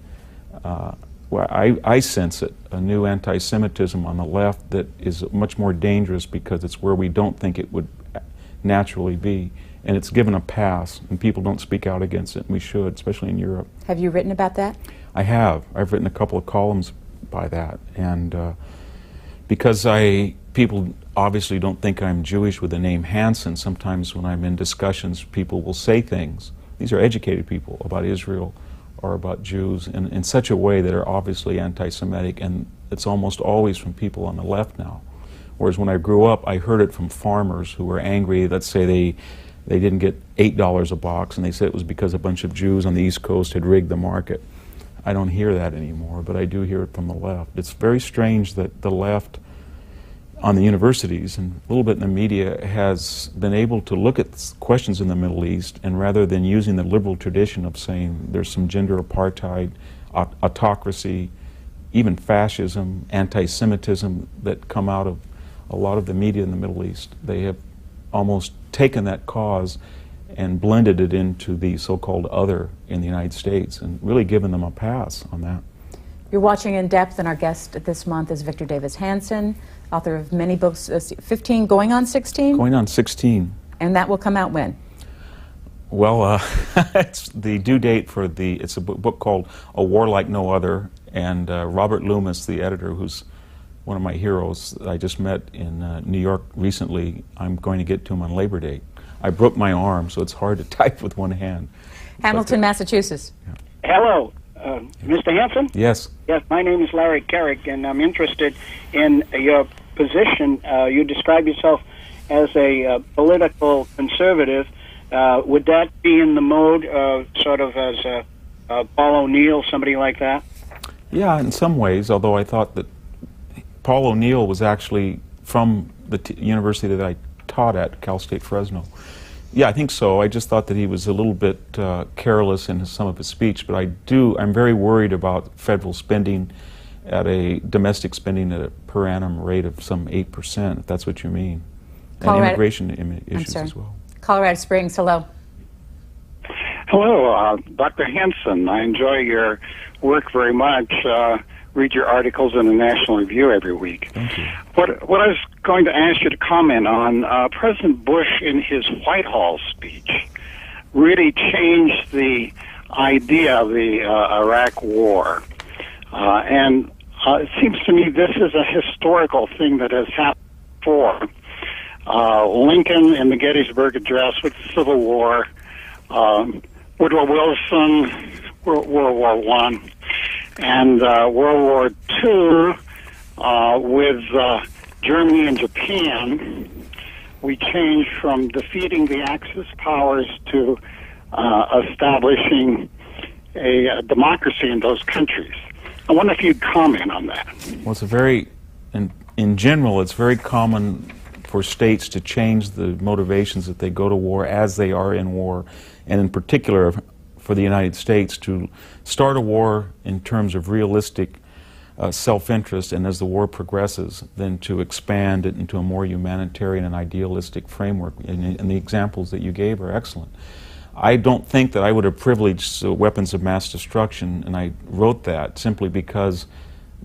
where I sense it, a new anti-Semitism on the left that is much more dangerous because it's where we don't think it would naturally be. And it's given a pass, and people don't speak out against it, and we should, especially in Europe. Have you written about that? I have. I've written a couple of columns by that. And because people obviously don't think I'm Jewish with the name Hanson, sometimes when I'm in discussions, people will say things. These are educated people about Israel or about Jews in such a way that are obviously anti-Semitic, and it's almost always from people on the left now. Whereas when I grew up, I heard it from farmers who were angry. Let's say they didn't get $8 a box, and they said it was because a bunch of Jews on the East Coast had rigged the market. I don't hear that anymore, but I do hear it from the left. It's very strange that the left on the universities and a little bit in the media has been able to look at questions in the Middle East, and rather than using the liberal tradition of saying there's some gender apartheid, autocracy, even fascism, anti-Semitism that come out of a lot of the media in the Middle East, they have almost taken that cause and blended it into the so-called other in the United States and really given them a pass on that. You're watching In Depth, and our guest this month is Victor Davis Hanson, author of many books, 15, going on 16? Going on 16. And that will come out when? Well, it's the due date for it's a book called A War Like No Other, and Robert Loomis, the editor, who's one of my heroes that I just met in New York recently, I'm going to get to him on Labor Day. I broke my arm, so it's hard to type with one hand. Hamilton, Massachusetts. Yeah. Hello, Mr. Hanson? Yes. Yes, my name is Larry Carrick, and I'm interested in your position. You describe yourself as a political conservative. Would that be in the mode sort of as Paul O'Neill, somebody like that? Yeah, in some ways, although I thought that Paul O'Neill was actually from the university that I taught at, Cal State Fresno. Yeah, I think so. I just thought that he was a little bit careless in some of his speech, but I'm very worried about federal spending at a domestic spending at a per annum rate of some 8%, if that's what you mean. And immigration issues as well. Colorado Springs, hello. Hello, Dr. Hanson. I enjoy your work very much. Read your articles in the National Review every week. Thank you. What I was going to ask you to comment on, President Bush in his Whitehall speech really changed the idea of the Iraq War. And it seems to me this is a historical thing that has happened before. Lincoln in the Gettysburg Address with the Civil War, Woodrow Wilson, World War I, and World War II with Germany and Japan. We changed from defeating the Axis powers to establishing a democracy in those countries. I wonder if you'd comment on that. Well, it's a very, in general, it's very common for states to change the motivations that they go to war as they are in war, and in particular for the United States to start a war in terms of realistic self-interest, and as the war progresses, then to expand it into a more humanitarian and idealistic framework. And the examples that you gave are excellent. I don't think that I would have privileged weapons of mass destruction, and I wrote that simply because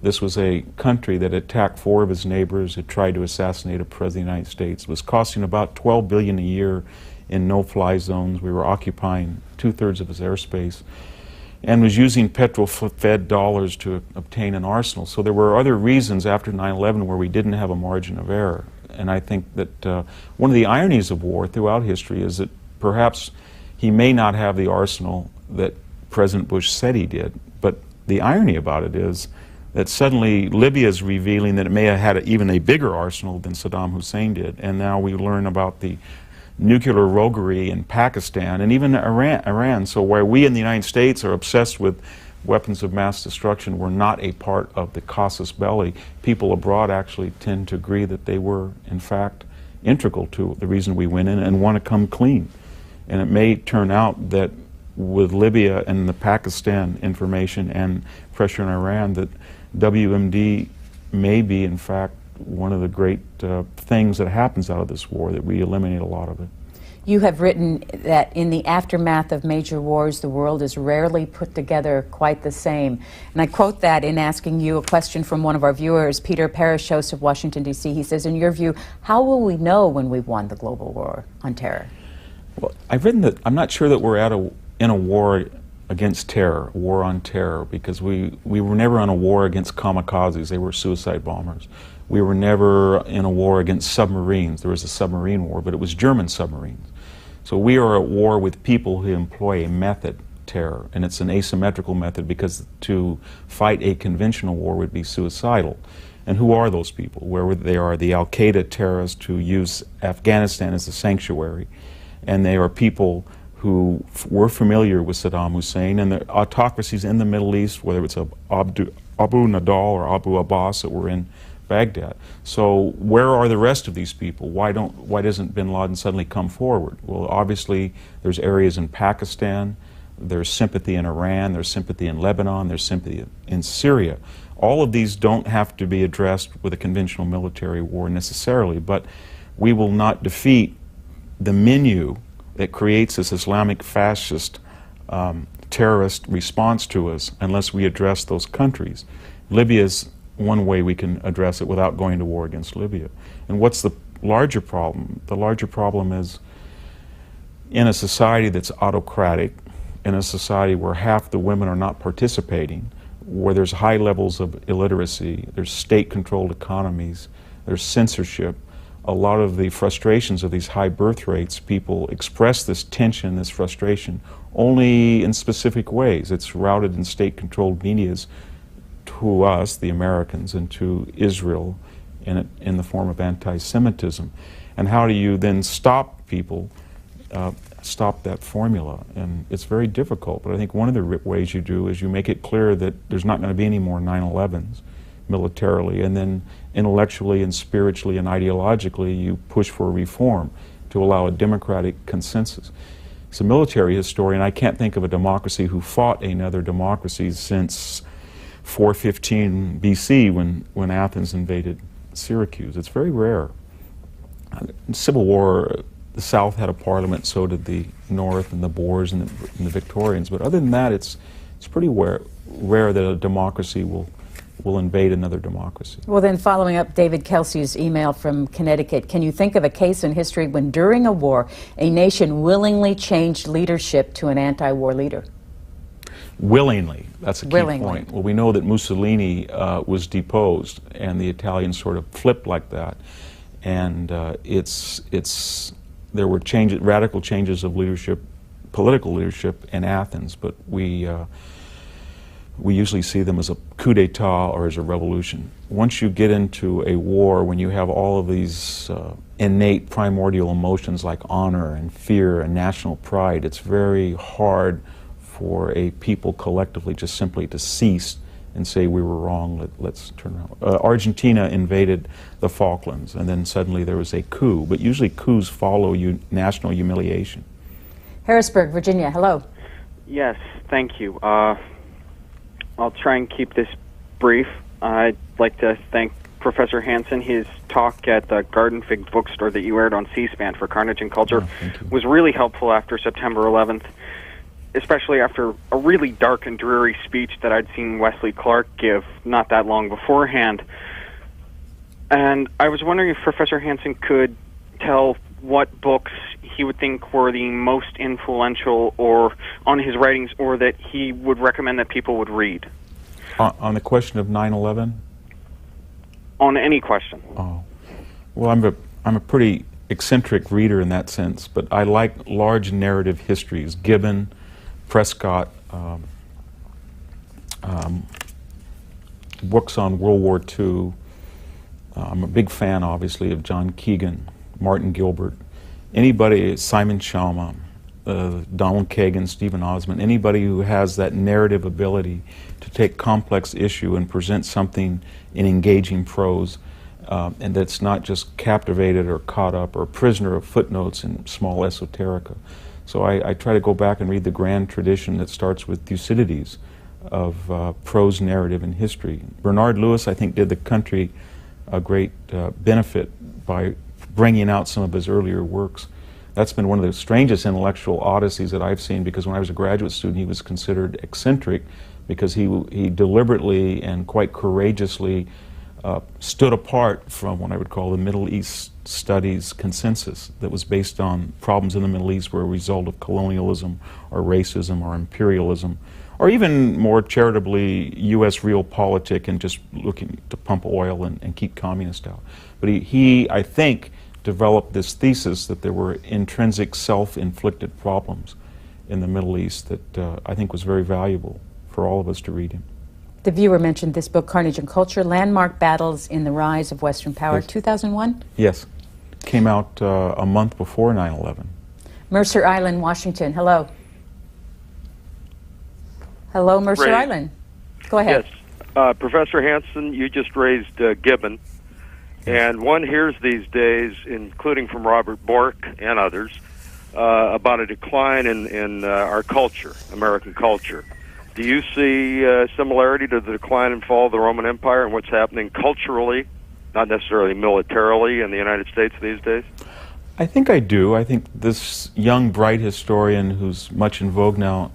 this was a country that attacked 4 of its neighbors, had tried to assassinate a president of the United States. It was costing about $12 billion a year in no-fly zones. We were occupying 2/3 of its airspace, and was using petrol-fed dollars to obtain an arsenal. So there were other reasons after 9/11 where we didn't have a margin of error. And I think that one of the ironies of war throughout history is that perhaps he may not have the arsenal that President Bush said he did, but the irony about it is that suddenly Libya is revealing that it may have had even a bigger arsenal than Saddam Hussein did, and now we learn about the nuclear roguery in Pakistan and even Iran. So where we in the United States are obsessed with weapons of mass destruction were not a part of the casus belli, people abroad actually tend to agree that they were, in fact, integral to the reason we went in and want to come clean. And it may turn out that with Libya and the Pakistan information and pressure in Iran, that WMD may be, in fact, one of the great things that happens out of this war, that we eliminate a lot of it. You have written that in the aftermath of major wars, the world is rarely put together quite the same. And I quote that in asking you a question from one of our viewers, Peter Parrish, host of Washington, D.C. He says, in your view, how will we know when we've won the global war on terror? Well, I've written that I'm not sure that we're in a war against terror, a war on terror, because we were never on a war against kamikazes. They were suicide bombers. We were never in a war against submarines. There was a submarine war, but it was German submarines. So we are at war with people who employ a method, terror, and it's an asymmetrical method because to fight a conventional war would be suicidal. And who are those people? Where they are the Al-Qaeda terrorists who use Afghanistan as a sanctuary, and they are people who were familiar with Saddam Hussein and the autocracies in the Middle East, whether it's Abu Nadal or Abu Abbas that were in Baghdad. So where are the rest of these people? Why doesn't bin Laden suddenly come forward? Well, obviously there's areas in Pakistan, there's sympathy in Iran, there's sympathy in Lebanon, there's sympathy in Syria. All of these don't have to be addressed with a conventional military war necessarily, but we will not defeat the menu that creates this Islamic fascist terrorist response to us unless we address those countries. Libya is one way we can address it without going to war against Libya. And what's the larger problem? The larger problem is in a society that's autocratic, in a society where half the women are not participating, where there's high levels of illiteracy, there's state-controlled economies, there's censorship, a lot of the frustrations of these high birth rates, people express this tension, this frustration, only in specific ways. It's routed in state-controlled medias to us, the Americans, and to Israel in the form of anti-Semitism. And how do you then stop people, stop that formula? And it's very difficult, but I think one of the ways you do is you make it clear that there's not going to be any more 9/11s militarily, and then intellectually and spiritually and ideologically you push for reform to allow a democratic consensus. As a military historian, I can't think of a democracy who fought another democracy since 415 BC when Athens invaded Syracuse. It's very rare. In Civil War, the South had a parliament, so did the North and the Boers and the Victorians, but other than that, it's pretty rare that a democracy will invade another democracy. Well, then, following up David Kelsey's email from Connecticut, can you think of a case in history when during a war a nation willingly changed leadership to an anti-war leader? Willingly, that's a key Willingly. point. Well, we know that Mussolini was deposed, and the Italians sort of flipped like that, and there were radical changes of leadership, political leadership in Athens, but we usually see them as a coup d'etat or as a revolution. Once you get into a war, when you have all of these innate primordial emotions like honor and fear and national pride, it's very hard for a people collectively just simply to cease and say we were wrong, let's turn around. Argentina invaded the Falklands, and then suddenly there was a coup, but usually coups follow national humiliation. Harrisburg, Virginia, hello. Yes, thank you. I'll try and keep this brief. I'd like to thank Professor Hanson. His talk at the Garden Fig bookstore that you aired on C-SPAN for Carnage and Culture was really helpful after September 11th, especially after a really dark and dreary speech that I'd seen Wesley Clark give not that long beforehand. And I was wondering if Professor Hanson could tell what books he would think were the most influential or on his writings, or that he would recommend that people would read. On the question of 9/11? On any question. Oh. Well, I'm a pretty eccentric reader in that sense, but I like large narrative histories. Gibbon, Prescott, books on World War II. I'm a big fan, obviously, of John Keegan, Martin Gilbert, anybody, Simon Schama, Donald Kagan, Stephen Osmond, anybody who has that narrative ability to take complex issue and present something in engaging prose, and that's not just captivated or caught up or prisoner of footnotes and small esoterica. So I try to go back and read the grand tradition that starts with Thucydides of prose narrative in history. Bernard Lewis, I think, did the country a great benefit by bringing out some of his earlier works. That's been one of the strangest intellectual odysseys that I've seen, because when I was a graduate student he was considered eccentric because he deliberately and quite courageously stood apart from what I would call the Middle East studies consensus that was based on problems in the Middle East were a result of colonialism or racism or imperialism, or even more charitably U.S. realpolitik and just looking to pump oil and keep communists out. But he, I think, developed this thesis that there were intrinsic self-inflicted problems in the Middle East that I think was very valuable for all of us to read him. The viewer mentioned this book, Carnage and Culture, Landmark Battles in the Rise of Western Power, yes. 2001? Yes. Came out a month before 9/11. Mercer Island, Washington. Hello. Hello, Mercer Island. Go ahead. Yes. Professor Hanson, you just raised Gibbon. And one hears these days, including from Robert Bork and others, about a decline in our culture, American culture. Do you see similarity to the decline and fall of the Roman Empire and what's happening culturally, not necessarily militarily, in the United States these days? I think I do. I think this young, bright historian who's much in vogue now,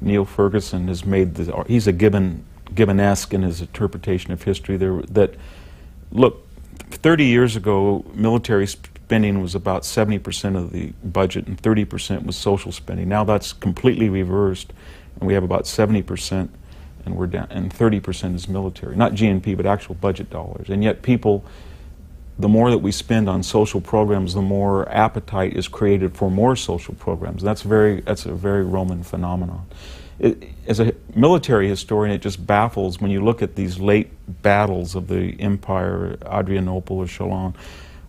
Neil Ferguson, has made this. He's a Gibbonesque in his interpretation of history. Look, 30 years ago, military spending was about 70% of the budget, and 30% was social spending. Now that's completely reversed, and we have about 70%, and we're down, and 30% is military. Not GNP, but actual budget dollars. And yet people, the more that we spend on social programs, the more appetite is created for more social programs. That's a very Roman phenomenon. As a military historian, it just baffles when you look at these late battles of the empire, Adrianople or Chalon,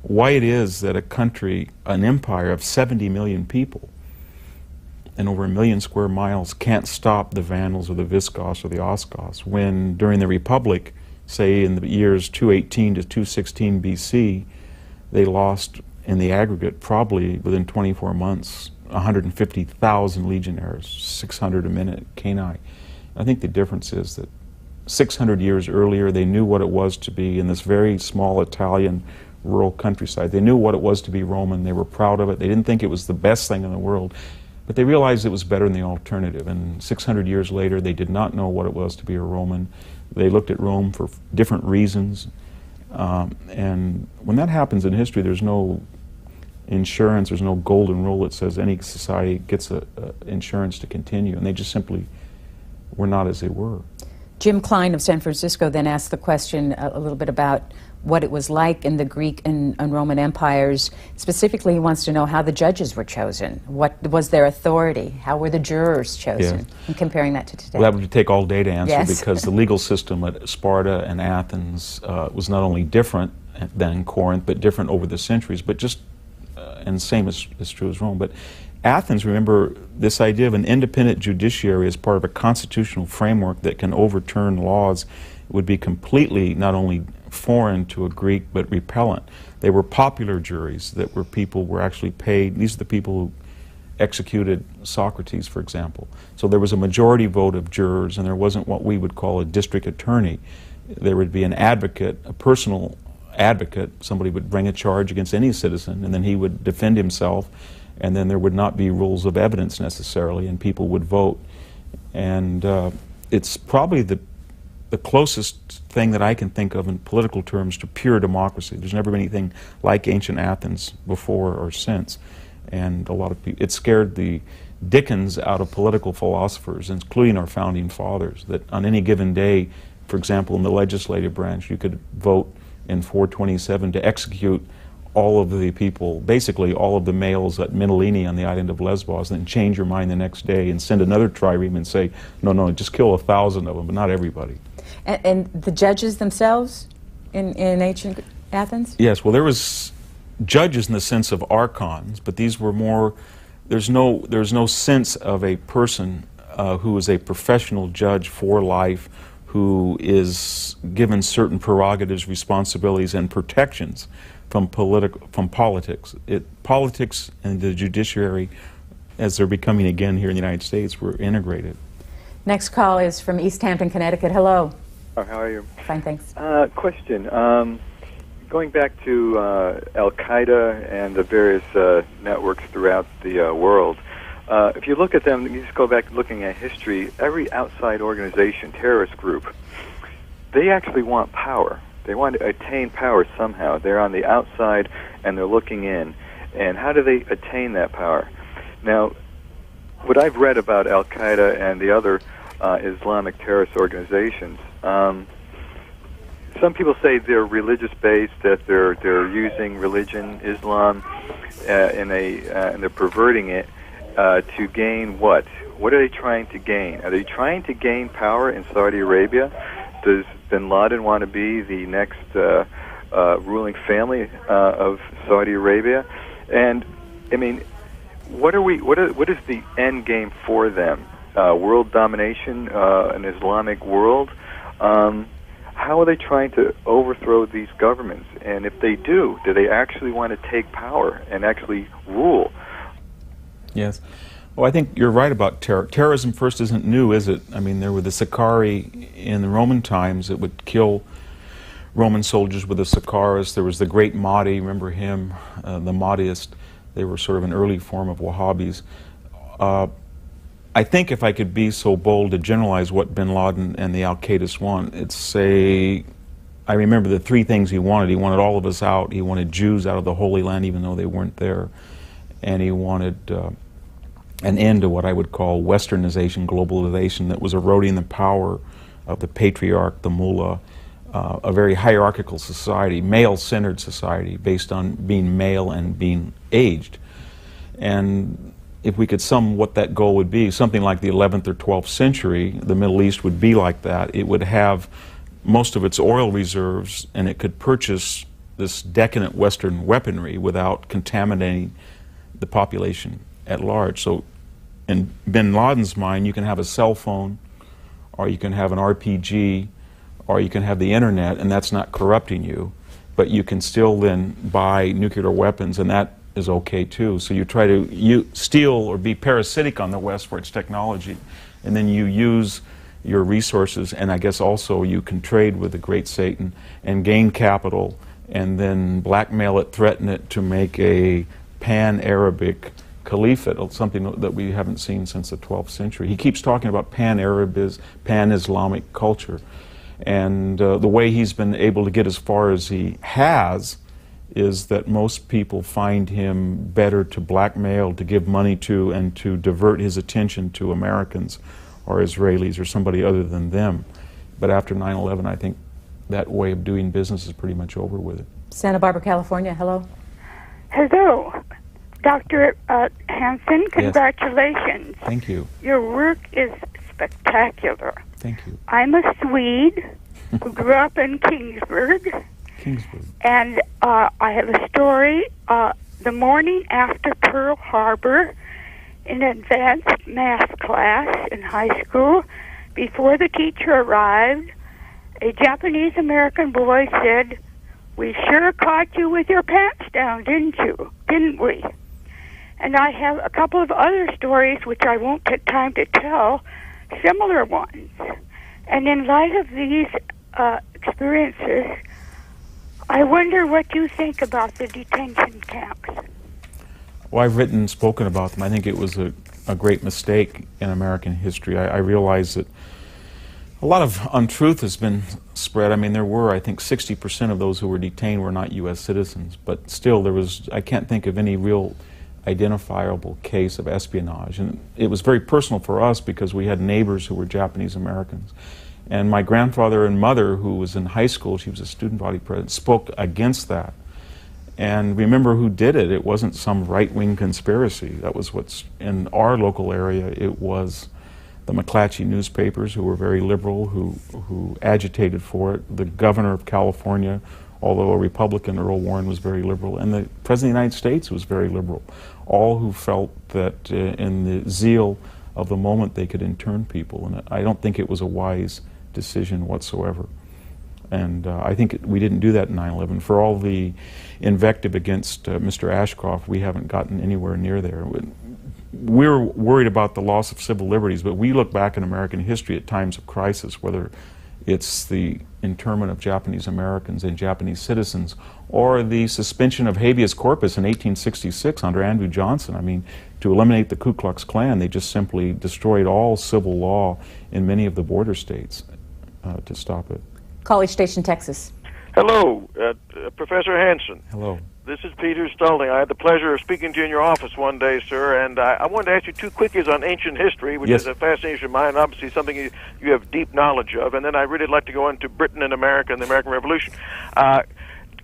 why it is that a country, an empire of 70 million people and over 1 million square miles can't stop the Vandals or the Visigoths or the Ostrogoths, when during the Republic, say in the years 218 to 216 BC, they lost in the aggregate probably within 24 months 150,000 legionaries, 600 a minute cani. I think the difference is that 600 years earlier they knew what it was to be in this very small Italian rural countryside. They knew what it was to be Roman. They were proud of it. They didn't think it was the best thing in the world, but they realized it was better than the alternative. And 600 years later they did not know what it was to be a Roman. They looked at Rome for different reasons. And when that happens in history, there's no insurance, there's no golden rule that says any society gets insurance to continue, and they just simply were not as they were. Jim Klein of San Francisco then asked the question a little bit about what it was like in the Greek and Roman empires. Specifically, he wants to know how the judges were chosen. What was their authority? How were the jurors chosen? Yeah. And comparing that to today. Well, that would take all day to answer, yes. Because the legal system at Sparta and Athens was not only different than Corinth, but different over the centuries, but just and same is true as Rome. But Athens, remember, this idea of an independent judiciary as part of a constitutional framework that can overturn laws would be completely not only foreign to a Greek, but repellent. They were popular juries that were people were actually paid. These are the people who executed Socrates, for example. So there was a majority vote of jurors, and there wasn't what we would call a district attorney. There would be an advocate, a personal advocate. Somebody would bring a charge against any citizen, and then he would defend himself, and then there would not be rules of evidence necessarily, and people would vote. And it's probably the closest thing that I can think of in political terms to pure democracy. There's never been anything like ancient Athens before or since, and a lot of people, it scared the Dickens out of political philosophers, including our founding fathers, that on any given day, for example, in the legislative branch, you could vote in 427 to execute all of the people, basically all of the males at Mytilene on the island of Lesbos, and then change your mind the next day and send another trireme and say, no, just kill 1,000 of them, but not everybody. And the judges themselves in ancient Athens? Yes, well, there was judges in the sense of archons, but these were more, there's no sense of a person who is a professional judge for life, who is given certain prerogatives, responsibilities, and protections from politics. Politics and the judiciary, as they're becoming again here in the United States, were integrated. Next call is from East Hampton, Connecticut. Hello. How are you? Fine, thanks. Question. Going back to Al-Qaeda and the various networks throughout the world, if you look at them, you just go back looking at history, every outside organization, terrorist group, they actually want power. They want to attain power somehow. They're on the outside and they're looking in. And how do they attain that power? Now, what I've read about Al-Qaeda and the other Islamic terrorist organizations, some people say they're religious-based, that they're using religion, Islam, and they're perverting it to gain what? What are they trying to gain? Are they trying to gain power in Saudi Arabia? Does bin Laden want to be the next ruling family of Saudi Arabia? And I mean, what is the end game for them? World domination, an Islamic world? How are they trying to overthrow these governments? And if they do they actually want to take power and actually rule? Yes. Well, I think you're right about terror. Terrorism first isn't new, is it? I mean, there were the Sicarii in the Roman times that would kill Roman soldiers with the Sicaris. There was the great Mahdi, remember him, the Mahdiist. They were sort of an early form of Wahhabis. I think if I could be so bold to generalize what bin Laden and the Al-Qaeda want, it's say, I remember the three things he wanted. He wanted all of us out. He wanted Jews out of the Holy Land, even though they weren't there. And he wanted an end to what I would call westernization, globalization, that was eroding the power of the patriarch, the mullah, a very hierarchical society, male-centered society, based on being male and being aged. And if we could sum what that goal would be, something like the 11th or 12th century, the Middle East would be like that. It would have most of its oil reserves, and it could purchase this decadent Western weaponry without contaminating the population at large. So in bin Laden's mind, you can have a cell phone, or you can have an RPG, or you can have the internet, and that's not corrupting you, but you can still then buy nuclear weapons, and that is okay too. So you try to steal or be parasitic on the West for its technology, and then you use your resources, and I guess also you can trade with the great Satan and gain capital, and then blackmail it, threaten it to make a pan-Arabic caliphate, something that we haven't seen since the 12th century. He keeps talking about pan-Arabism, pan-Islamic culture, and the way he's been able to get as far as he has is that most people find him better to blackmail, to give money to, and to divert his attention to Americans or Israelis or somebody other than them. But after 9/11, I think that way of doing business is pretty much over with it. Santa Barbara, California, hello. Hello, Dr. Hanson, congratulations. Yes. Thank you. Your work is spectacular. Thank you. I'm a Swede who grew up in Kingsburg. And I have a story. The morning after Pearl Harbor, in advanced math class in high school, before the teacher arrived, a Japanese-American boy said, "We sure caught you with your pants down, didn't we?" And I have a couple of other stories which I won't take time to tell, similar ones. And in light of these experiences, I wonder what you think about the detention camps. Well, I've written and spoken about them. I think it was a great mistake in American history. I realize that a lot of untruth has been spread. I mean, there were, I think, 60% of those who were detained were not U.S. citizens, but still there was, I can't think of any real identifiable case of espionage. And it was very personal for us because we had neighbors who were Japanese Americans. And my grandfather and mother, who was in high school, she was a student body president, spoke against that. And remember who did it. It wasn't some right-wing conspiracy. That was what's in our local area. It was the McClatchy newspapers, who were very liberal, who agitated for it. The governor of California although a Republican, Earl Warren was very liberal, and the President of the United States was very liberal, all who felt that in the zeal of the moment they could intern people. And I don't think it was a wise decision whatsoever. And I think we didn't do that in 9/11. For all the invective against Mr. Ashcroft, we haven't gotten anywhere near there. We're worried about the loss of civil liberties, but we look back in American history at times of crisis, whether it's the internment of Japanese Americans and Japanese citizens, or the suspension of habeas corpus in 1866 under Andrew Johnson. I mean, to eliminate the Ku Klux Klan, they just simply destroyed all civil law in many of the border states to stop it. College Station, Texas. Hello, Professor Hanson. Hello. This is Peter Stulding. I had the pleasure of speaking to you in your office one day, sir, and I wanted to ask you two quickies on ancient history, which is a fascination of mine, obviously something you have deep knowledge of, and then I really like to go into Britain and America and the American Revolution.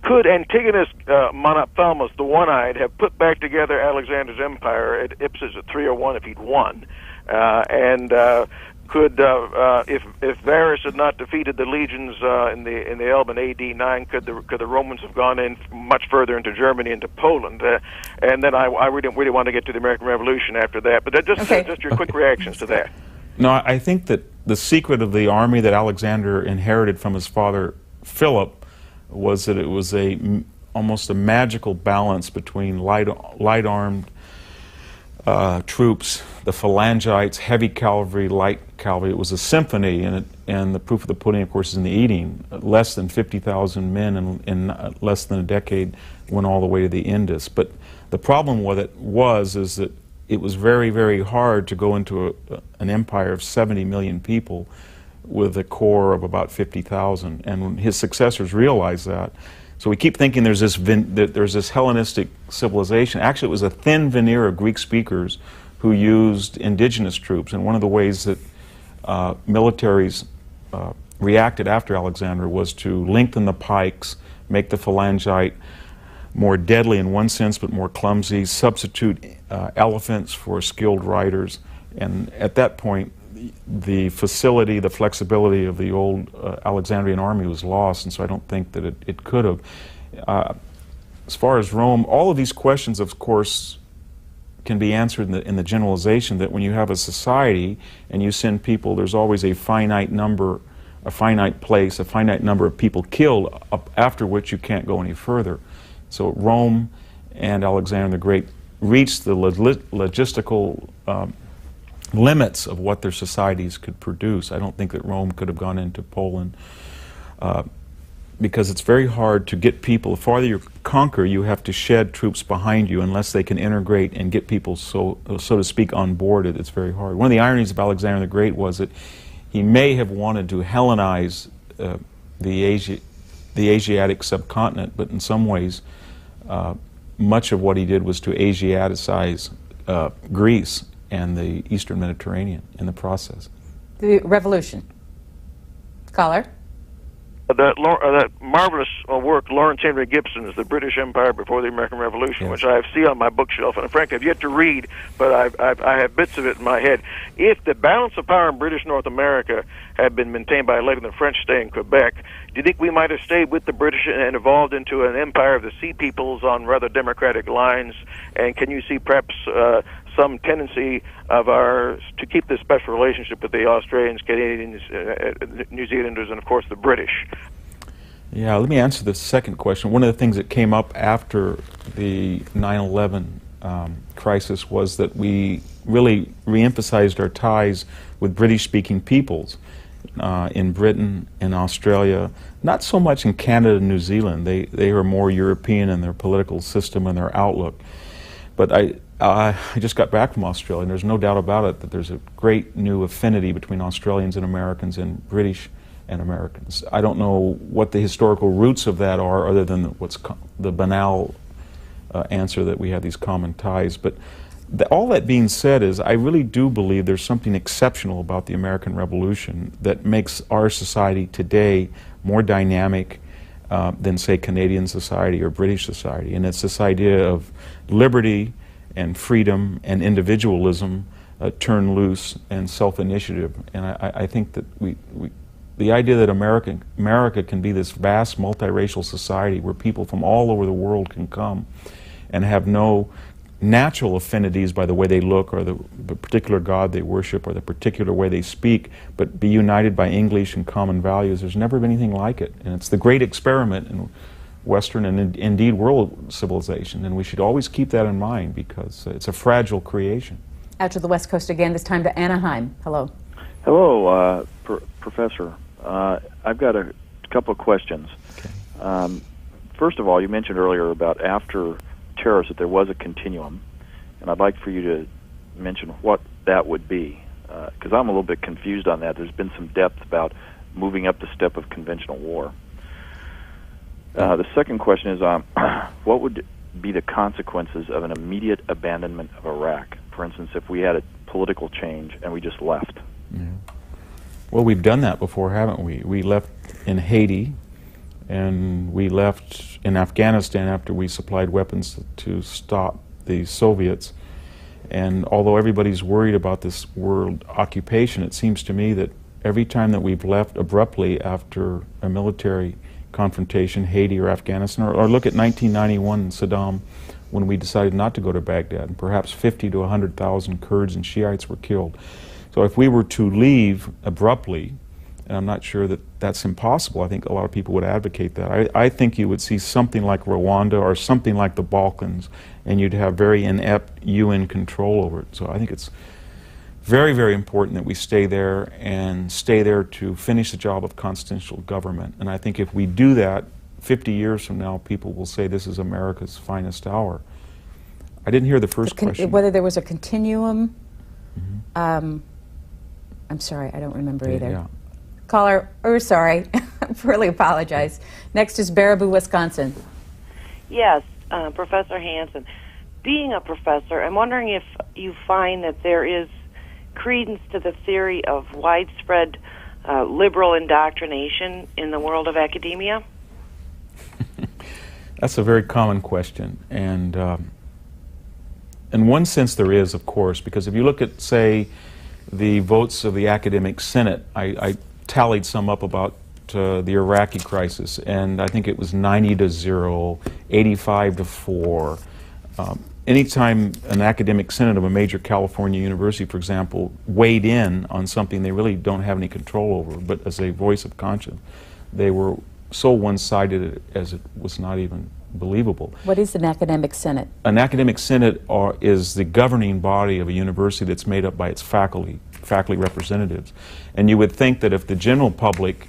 Could Antigonus Monophthalmus, the One-Eyed, have put back together Alexander's empire at Ipsus at 301 if he'd won? Could, if Varus had not defeated the legions in the Elbe in AD 9, could the Romans have gone in much further into Germany, into Poland? And then I really want to get to the American Revolution after that. But just your quick reactions to that. No, I think that the secret of the army that Alexander inherited from his father Philip was that it was almost a magical balance between light-armed troops, the phalangites, heavy cavalry, light cavalry. It was a symphony, and the proof of the pudding, of course, is in the eating. Less than 50,000 men in less than a decade went all the way to the Indus. But the problem with it is that it was very, very hard to go into an empire of 70 million people with a core of about 50,000, and his successors realized that. So we keep thinking there's this Hellenistic civilization. Actually, it was a thin veneer of Greek speakers who used indigenous troops. And one of the ways that militaries reacted after Alexander was to lengthen the pikes, make the phalangite more deadly in one sense but more clumsy, substitute elephants for skilled riders. And at that point, the facility, the flexibility of the old Alexandrian army was lost, and so I don't think that it could have. As far as Rome, all of these questions, of course, can be answered in the generalization that when you have a society and you send people, there's always a finite number, a finite place, a finite number of people killed, after which you can't go any further. So Rome and Alexander the Great reached the logistical limits of what their societies could produce. I don't think that Rome could have gone into Poland because it's very hard to get people. The farther you conquer, you have to shed troops behind you unless they can integrate and get people, so to speak, on board. It's very hard. One of the ironies of Alexander the Great was that he may have wanted to Hellenize the Asiatic subcontinent, but in some ways, much of what he did was to Asiaticize Greece and the Eastern Mediterranean in the process. The Revolution. Caller? That marvelous work, Lawrence Henry Gibson's The British Empire Before the American Revolution, which I see on my bookshelf, and frankly I've yet to read, but I have bits of it in my head. If the balance of power in British North America had been maintained by letting the French stay in Quebec, do you think we might have stayed with the British and evolved into an empire of the Sea Peoples on rather democratic lines? And can you see perhaps some tendency of ours to keep this special relationship with the Australians, Canadians, New Zealanders, and of course the British? Yeah, let me answer the second question. One of the things that came up after the 9/11 crisis was that we really re-emphasized our ties with British-speaking peoples in Britain and Australia, not so much in Canada and New Zealand. They are more European in their political system and their outlook. But I just got back from Australia, and there's no doubt about it that there's a great new affinity between Australians and Americans and British and Americans. I don't know what the historical roots of that are, other than what's the banal answer that we have these common ties. But all that being said is, I really do believe there's something exceptional about the American Revolution that makes our society today more dynamic than, say, Canadian society or British society. And it's this idea of liberty and freedom and individualism turned loose, and self-initiative. And I think that the idea that America can be this vast multiracial society where people from all over the world can come and have no natural affinities by the way they look or the particular God they worship or the particular way they speak, but be united by English and common values. There's never been anything like it. And it's the great experiment in Western and indeed world civilization. And we should always keep that in mind because it's a fragile creation. Out to the West Coast again, this time to Anaheim. Hello. Hello, Professor. I've got a couple of questions. Okay. First of all, you mentioned earlier about after terrorists that there was a continuum, and I'd like for you to mention what that would be, because I'm a little bit confused on that. There's been some depth about moving up the step of conventional war. The second question is, what would be the consequences of an immediate abandonment of Iraq? For instance, if we had a political change and we just left. Yeah. Well, we've done that before, haven't we? We left in Haiti, and we left in Afghanistan after we supplied weapons to stop the Soviets. And although everybody's worried about this world occupation, it seems to me that every time that we've left abruptly after a military confrontation, Haiti or Afghanistan, or look at 1991 Saddam, when we decided not to go to Baghdad, and perhaps 50 to 100,000 Kurds and Shiites were killed. So if we were to leave abruptly, and I'm not sure that that's impossible, I think a lot of people would advocate that. I think you would see something like Rwanda or something like the Balkans, and you'd have very inept UN control over it. So I think it's very, very important that we stay there and stay there to finish the job of constitutional government. And I think if we do that, 50 years from now, people will say this is America's finest hour. I didn't hear the first question. Whether there was a continuum. I'm sorry, I don't remember either. Yeah. Caller, sorry, I really apologize. Next is Baraboo, Wisconsin. Yes, Professor Hanson. Being a professor, I'm wondering if you find that there is credence to the theory of widespread liberal indoctrination in the world of academia? That's a very common question, and in one sense there is, of course, because if you look at, say, the votes of the academic senate, I tallied some up about the Iraqi crisis, and I think it was 90-0, 85-4. Anytime an academic senate of a major California university, for example, weighed in on something they really don't have any control over, but as a voice of conscience, they were so one-sided as it was not even believable. What is an academic senate? An academic senate is the governing body of a university that's made up by its faculty representatives. And you would think that if the general public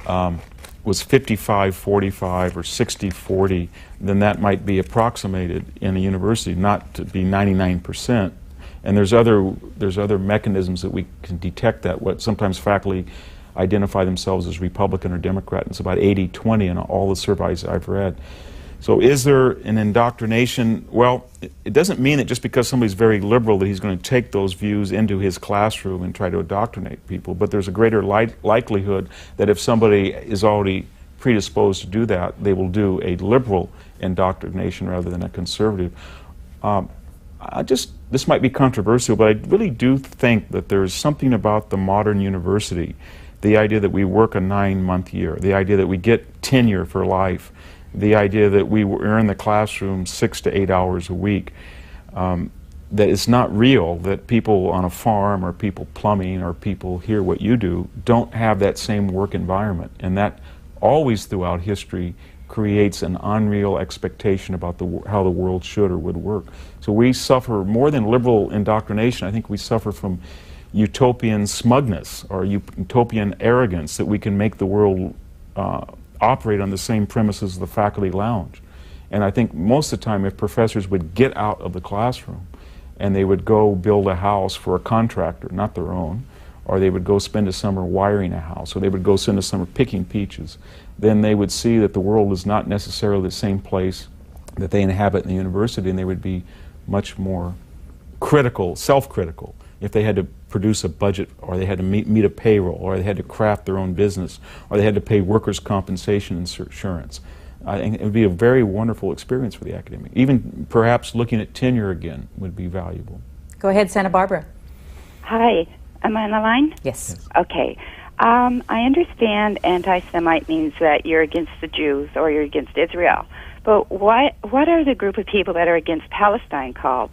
was 55-45 or 60-40, then that might be approximated in a university, not to be 99%. And there's other mechanisms that we can detect that. What sometimes faculty identify themselves as Republican or Democrat, and it's about 80-20 in all the surveys I've read. So is there an indoctrination? Well, it doesn't mean that just because somebody's very liberal that he's going to take those views into his classroom and try to indoctrinate people, but there's a greater likelihood that if somebody is already predisposed to do that, they will do a liberal indoctrination rather than a conservative. This might be controversial, but I really do think that there's something about the modern university, the idea that we work a 9-month year, the idea that we get tenure for life, the idea that we are in the classroom 6 to 8 hours a week, that it's not real, that people on a farm or people plumbing or people here what you do don't have that same work environment. And that always throughout history creates an unreal expectation about how the world should or would work. So we suffer more than liberal indoctrination. I think we suffer from utopian smugness or utopian arrogance that we can make the world operate on the same premises as the faculty lounge. And I think most of the time if professors would get out of the classroom and they would go build a house for a contractor, not their own, or they would go spend a summer wiring a house, or they would go spend a summer picking peaches, then they would see that the world is not necessarily the same place that they inhabit in the university, and they would be much more critical, self-critical, if they had to produce a budget, or they had to meet a payroll, or they had to craft their own business, or they had to pay workers' compensation insurance. I think it would be a very wonderful experience for the academic. Even perhaps looking at tenure again would be valuable. Go ahead, Santa Barbara. Hi, am I on the line? Yes. Okay. I understand anti-Semite means that you're against the Jews or you're against Israel. But what are the group of people that are against Palestine called?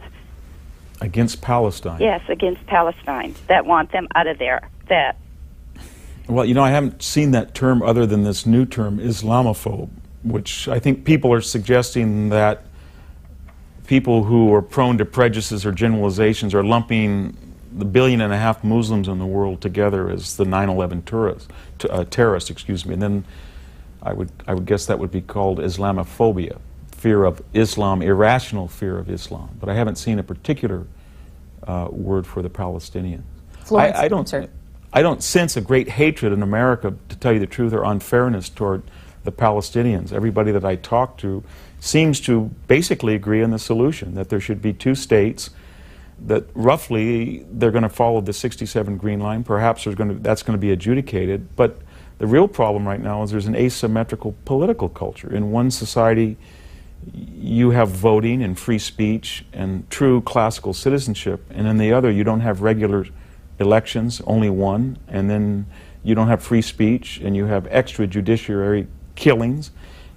Against Palestine? Yes, against Palestine, that want them out of there. That. Well, you know, I haven't seen that term other than this new term, Islamophobe, which I think people are suggesting that people who are prone to prejudices or generalizations are lumping the 1.5 billion Muslims in the world together as the 9/11 terrorists, excuse me. And then I would guess that would be called Islamophobia, fear of Islam, irrational fear of Islam. But I haven't seen a particular word for the Palestinians. I don't sense a great hatred in America, to tell you the truth, or unfairness toward the Palestinians. Everybody that I talk to seems to basically agree on the solution, that there should be 2 states, that roughly they're going to follow the 67 Green Line. Perhaps that's going to be adjudicated. But the real problem right now is there's an asymmetrical political culture. In one society, you have voting and free speech and true classical citizenship, and in the other, you don't have regular elections, only one, and then you don't have free speech, and you have extrajudiciary killings.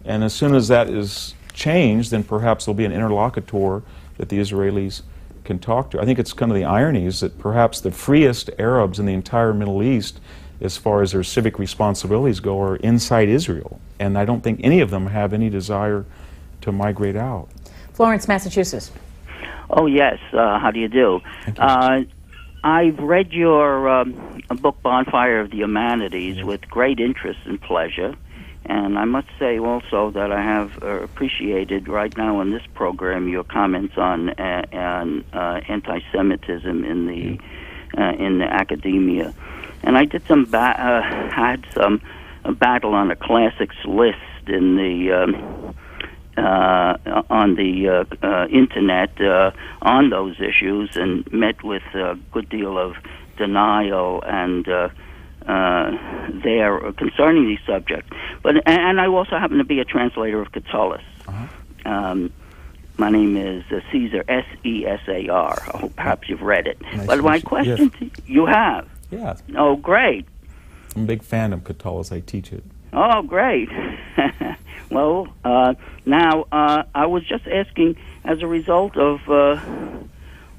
And as soon as that is changed, then perhaps there'll be an interlocutor that the Israelis can talk to. I think it's kind of the irony is that perhaps the freest Arabs in the entire Middle East, as far as their civic responsibilities go, are inside Israel. And I don't think any of them have any desire to migrate out. Florence, Massachusetts. Oh, yes. How do you do? I've read your book, Bonfire of the Humanities, with great interest and pleasure. And I must say also that I have appreciated right now in this program your comments on anti-Semitism in the academia. And I did had some battle on a classics list in the on the internet on those issues, and met with a good deal of denial and there concerning these subjects. And I also happen to be a translator of Catullus. My name is Caesar, S-E-S-A-R. I hope perhaps you've read it. Nice. But my question to you have? Yeah. Oh, great. I'm a big fan of Catullus. I teach it. Oh, great. Well, now, I was just asking, as a result of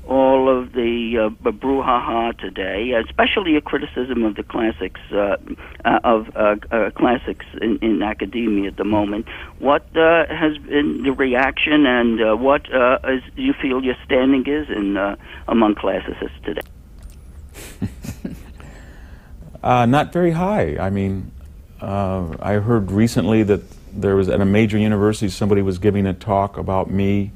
all of the brouhaha today, especially a criticism of the classics, classics in academia at the moment, what has been the reaction, and what do you feel your standing is in among classicists today? Not very high. I mean, I heard recently that there was at a major university somebody was giving a talk about me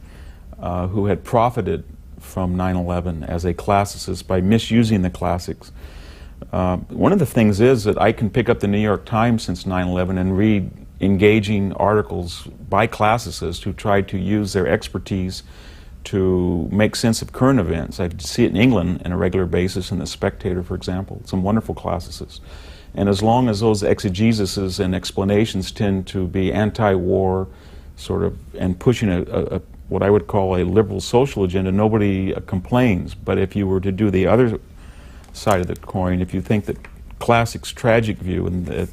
who had profited from 9/11 as a classicist by misusing the classics. One of the things is that I can pick up the New York Times since 9/11 and read engaging articles by classicists who tried to use their expertise to make sense of current events. I see it in England on a regular basis, in The Spectator, for example. Some wonderful classicists. And as long as those exegeses and explanations tend to be anti-war, sort of, and pushing a what I would call a liberal social agenda, nobody complains. But if you were to do the other side of the coin, if you think that classics' tragic view, and that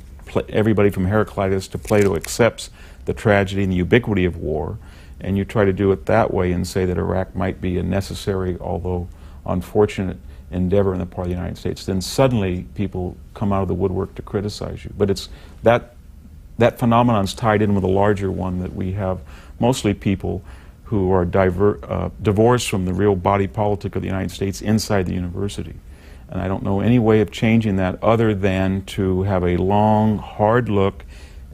everybody from Heraclitus to Plato accepts the tragedy and the ubiquity of war, and you try to do it that way and say that Iraq might be a necessary, although unfortunate, endeavor on the part of the United States, then suddenly people come out of the woodwork to criticize you. But it's that phenomenon's tied in with a larger one, that we have mostly people who are divorced from the real body politic of the United States inside the university. And I don't know any way of changing that other than to have a long, hard look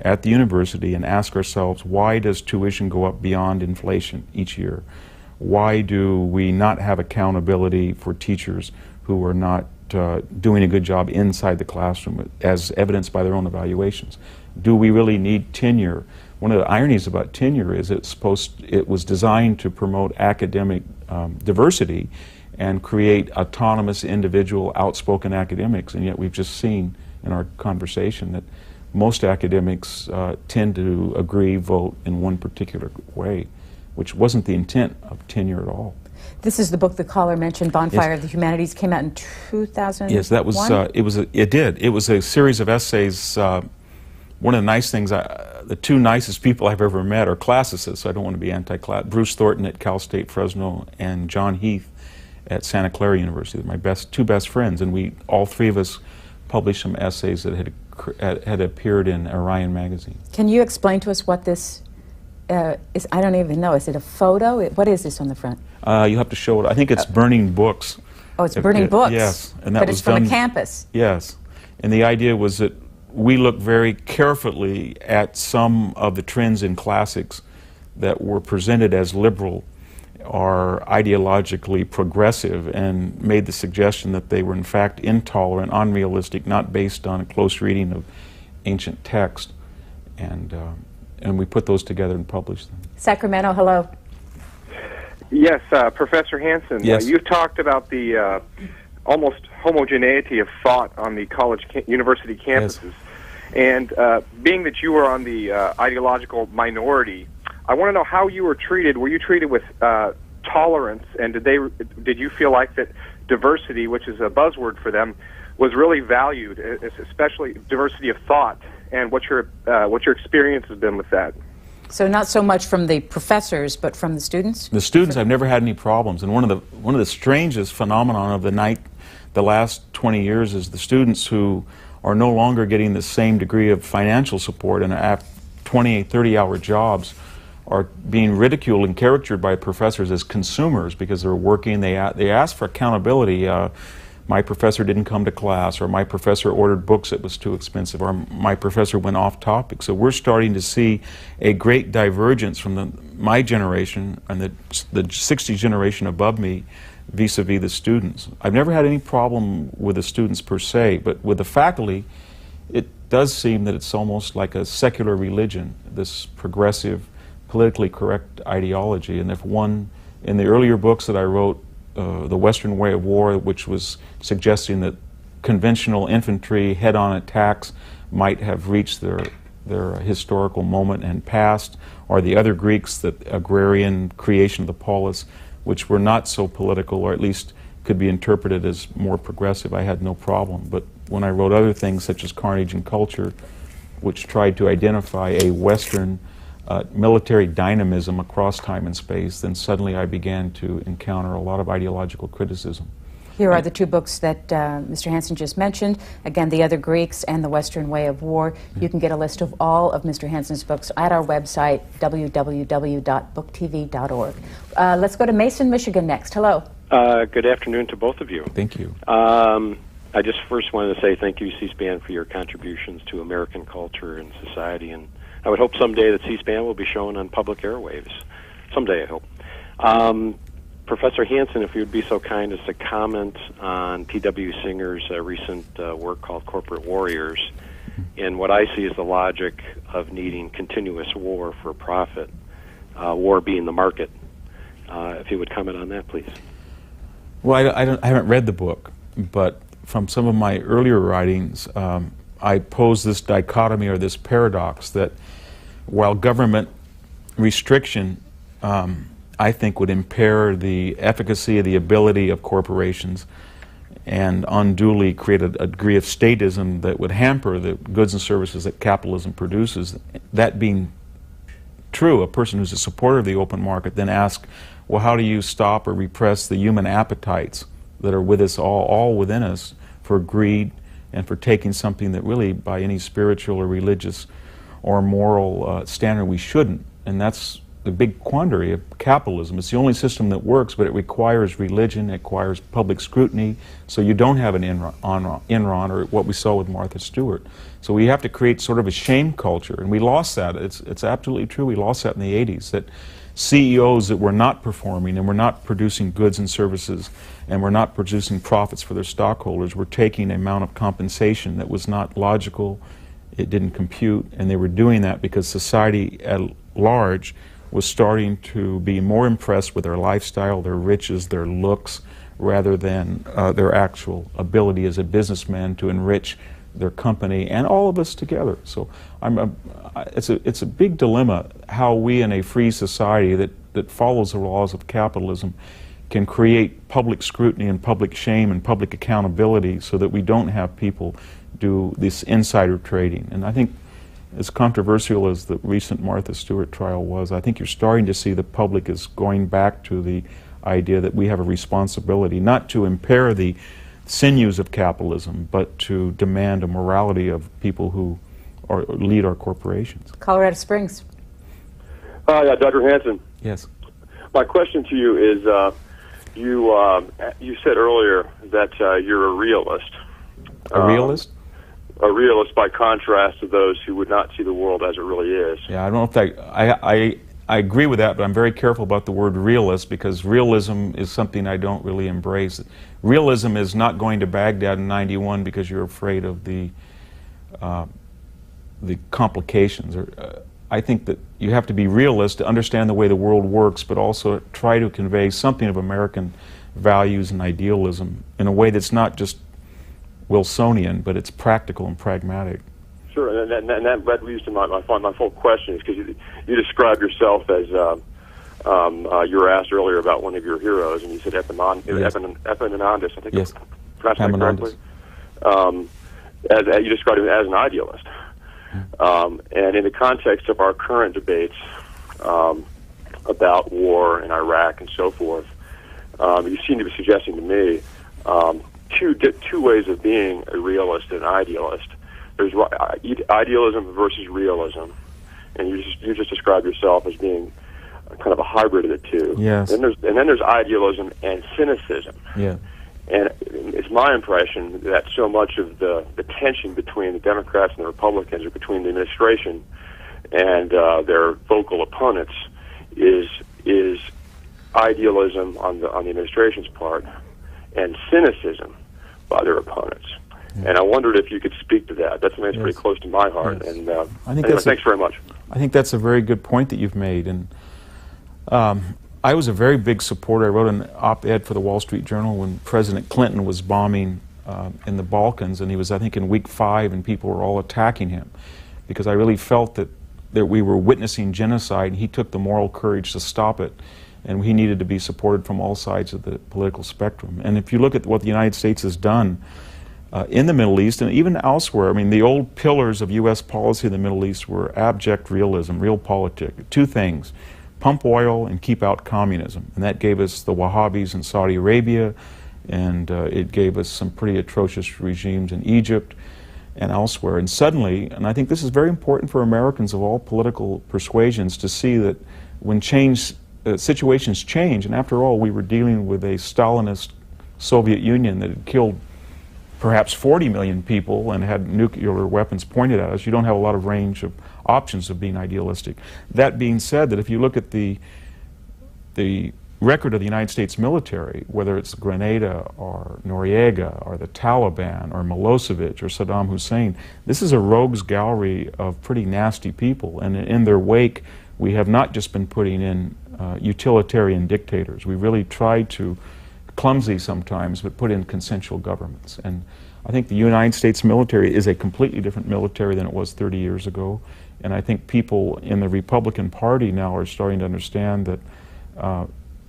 at the university and ask ourselves, why does tuition go up beyond inflation each year? Why do we not have accountability for teachers who are not doing a good job inside the classroom, as evidenced by their own evaluations? Do we really need tenure? One of the ironies about tenure is it was designed to promote academic diversity and create autonomous, individual, outspoken academics, and yet we've just seen in our conversation that most academics tend to agree, vote in one particular way, which wasn't the intent of tenure at all. This is the book the caller mentioned, Bonfire of the Humanities, came out in 2001? Yes, that was, it was a series of essays. One of the nice things, the two nicest people I've ever met are classicists, so I don't want to be anti-class. Bruce Thornton at Cal State Fresno and John Heath at Santa Clara University. They're my two best friends, and all three of us published some essays that had appeared in Orion magazine. Can you explain to us what this is? I don't even know. Is it a photo? What is this on the front? You have to show it. I think it's Burning Books. Oh, it's Burning Books? Yes. And that but was it's from done, a campus? Yes. And the idea was that we looked very carefully at some of the trends in classics that were presented as liberal or ideologically progressive, and made the suggestion that they were in fact intolerant, unrealistic, not based on a close reading of ancient text. And we put those together and published them. Sacramento, hello. Yes, Professor Hanson. Yes. You've talked about the almost homogeneity of thought on the university campuses. Yes. And being that you were on the ideological minority, I want to know how you were treated. Were you treated with tolerance, and did you feel like that diversity, which is a buzzword for them, was really valued, especially diversity of thought, and what your experience has been with that? So not so much from the professors, but from the students? The students, I've never had any problems, and one of the strangest phenomenon of the last 20 years is the students who are no longer getting the same degree of financial support and have 28, 30-hour jobs are being ridiculed and caricatured by professors as consumers because they're working. They ask for accountability. My professor didn't come to class, or my professor ordered books that was too expensive, or my professor went off topic. So we're starting to see a great divergence from my generation and the 60s generation above me vis-a-vis the students. I've never had any problem with the students per se, but with the faculty, it does seem that it's almost like a secular religion, this progressive, politically correct ideology. And if one, in the earlier books that I wrote, The Western Way of War, which was suggesting that conventional infantry head-on attacks might have reached their historical moment and passed, or the other Greeks, that agrarian creation of the polis, which were not so political, or at least could be interpreted as more progressive, I had no problem. But when I wrote other things such as Carnage and Culture, which tried to identify a Western military dynamism across time and space, then suddenly I began to encounter a lot of ideological criticism. Here are the two books that Mr. Hanson just mentioned. Again, The Other Greeks and The Western Way of War. You can get a list of all of Mr. Hanson's books at our website, www.booktv.org. Let's go to Mason, Michigan next. Hello. Good afternoon to both of you. Thank you. I just first wanted to say thank you, C-SPAN, for your contributions to American culture and society, and I would hope someday that C-SPAN will be shown on public airwaves. Someday, I hope. Professor Hanson, if you would be so kind as to comment on P.W. Singer's recent work called Corporate Warriors, and what I see as the logic of needing continuous war for profit, war being the market. If you would comment on that, please. Well, I haven't read the book, but from some of my earlier writings, I pose this dichotomy or this paradox that while government restriction I think would impair the efficacy of the ability of corporations and unduly create a degree of statism that would hamper the goods and services that capitalism produces. That being true, a person who's a supporter of the open market then asks, well, how do you stop or repress the human appetites that are with us all within us, for greed and for taking something that really by any spiritual or religious or moral standard we shouldn't? And that's the big quandary of capitalism. It's the only system that works, but it requires religion, it requires public scrutiny, so you don't have an Enron or what we saw with Martha Stewart. So we have to create sort of a shame culture, and we lost that. It's absolutely true. We lost that in the 80s, that CEOs that were not performing and were not producing goods and services and were not producing profits for their stockholders were taking an amount of compensation that was not logical, it didn't compute, and they were doing that because society at large was starting to be more impressed with their lifestyle, their riches, their looks, rather than their actual ability as a businessman to enrich their company and all of us together. So it's a big dilemma how we in a free society that follows the laws of capitalism can create public scrutiny and public shame and public accountability so that we don't have people do this insider trading. And I think, as controversial as the recent Martha Stewart trial was, I think you're starting to see the public is going back to the idea that we have a responsibility not to impair the sinews of capitalism, but to demand a morality of people who lead our corporations. Colorado Springs. Hi, Dr. Hanson. Yes. My question to you is, you said earlier that you're a realist. A realist? A realist by contrast to those who would not see the world as it really is. Yeah, I don't know if I agree with that, but I'm very careful about the word realist because realism is something I don't really embrace. Realism is not going to Baghdad in '91 because you're afraid of the complications. I think that you have to be realist to understand the way the world works, but also try to convey something of American values and idealism in a way that's not just Wilsonian, but it's practical and pragmatic. Sure, and that leads to my full question, is because you described yourself as, you were asked earlier about one of your heroes, and you said Epaminondas, I think. Yes, Epaminondas. You described him as an idealist. And in the context of our current debates about war in Iraq and so forth, you seem to be suggesting to me two ways of being a realist and idealist. There's idealism versus realism, and you just described yourself as being kind of a hybrid of the two. Yes. And then there's idealism and cynicism. Yeah. And it's my impression that so much of the tension between the Democrats and the Republicans, or between the administration and their vocal opponents, is idealism on the administration's part and cynicism by their opponents. Yeah. And I wondered if you could speak to that. That's something that's pretty close to my heart. Yes. And I think anyway, thanks very much. I think that's a very good point that you've made. And I was a very big supporter. I wrote an op-ed for the Wall Street Journal when President Clinton was bombing in the Balkans, and he was, I think, in week 5, and people were all attacking him because I really felt that we were witnessing genocide, and he took the moral courage to stop it, and he needed to be supported from all sides of the political spectrum. And if you look at what the United States has done in the Middle East and even elsewhere, I mean, the old pillars of U.S. policy in the Middle East were abject realism, realpolitik. Two things: pump oil and keep out communism. And that gave us the Wahhabis in Saudi Arabia, and it gave us some pretty atrocious regimes in Egypt and elsewhere. And suddenly, and I think this is very important for Americans of all political persuasions to see that when situations change, and after all, we were dealing with a Stalinist Soviet Union that had killed perhaps 40 million people and had nuclear weapons pointed at us. You don't have a lot of range of options of being idealistic. That being said, that if you look at the record of the United States military, whether it's Grenada or Noriega or the Taliban or Milosevic or Saddam Hussein, this is a rogues gallery of pretty nasty people, and in their wake we have not just been putting in utilitarian dictators. We really tried to, clumsy sometimes, but put in consensual governments. And I think the United States military is a completely different military than it was 30 years ago. And I think people in the Republican Party now are starting to understand that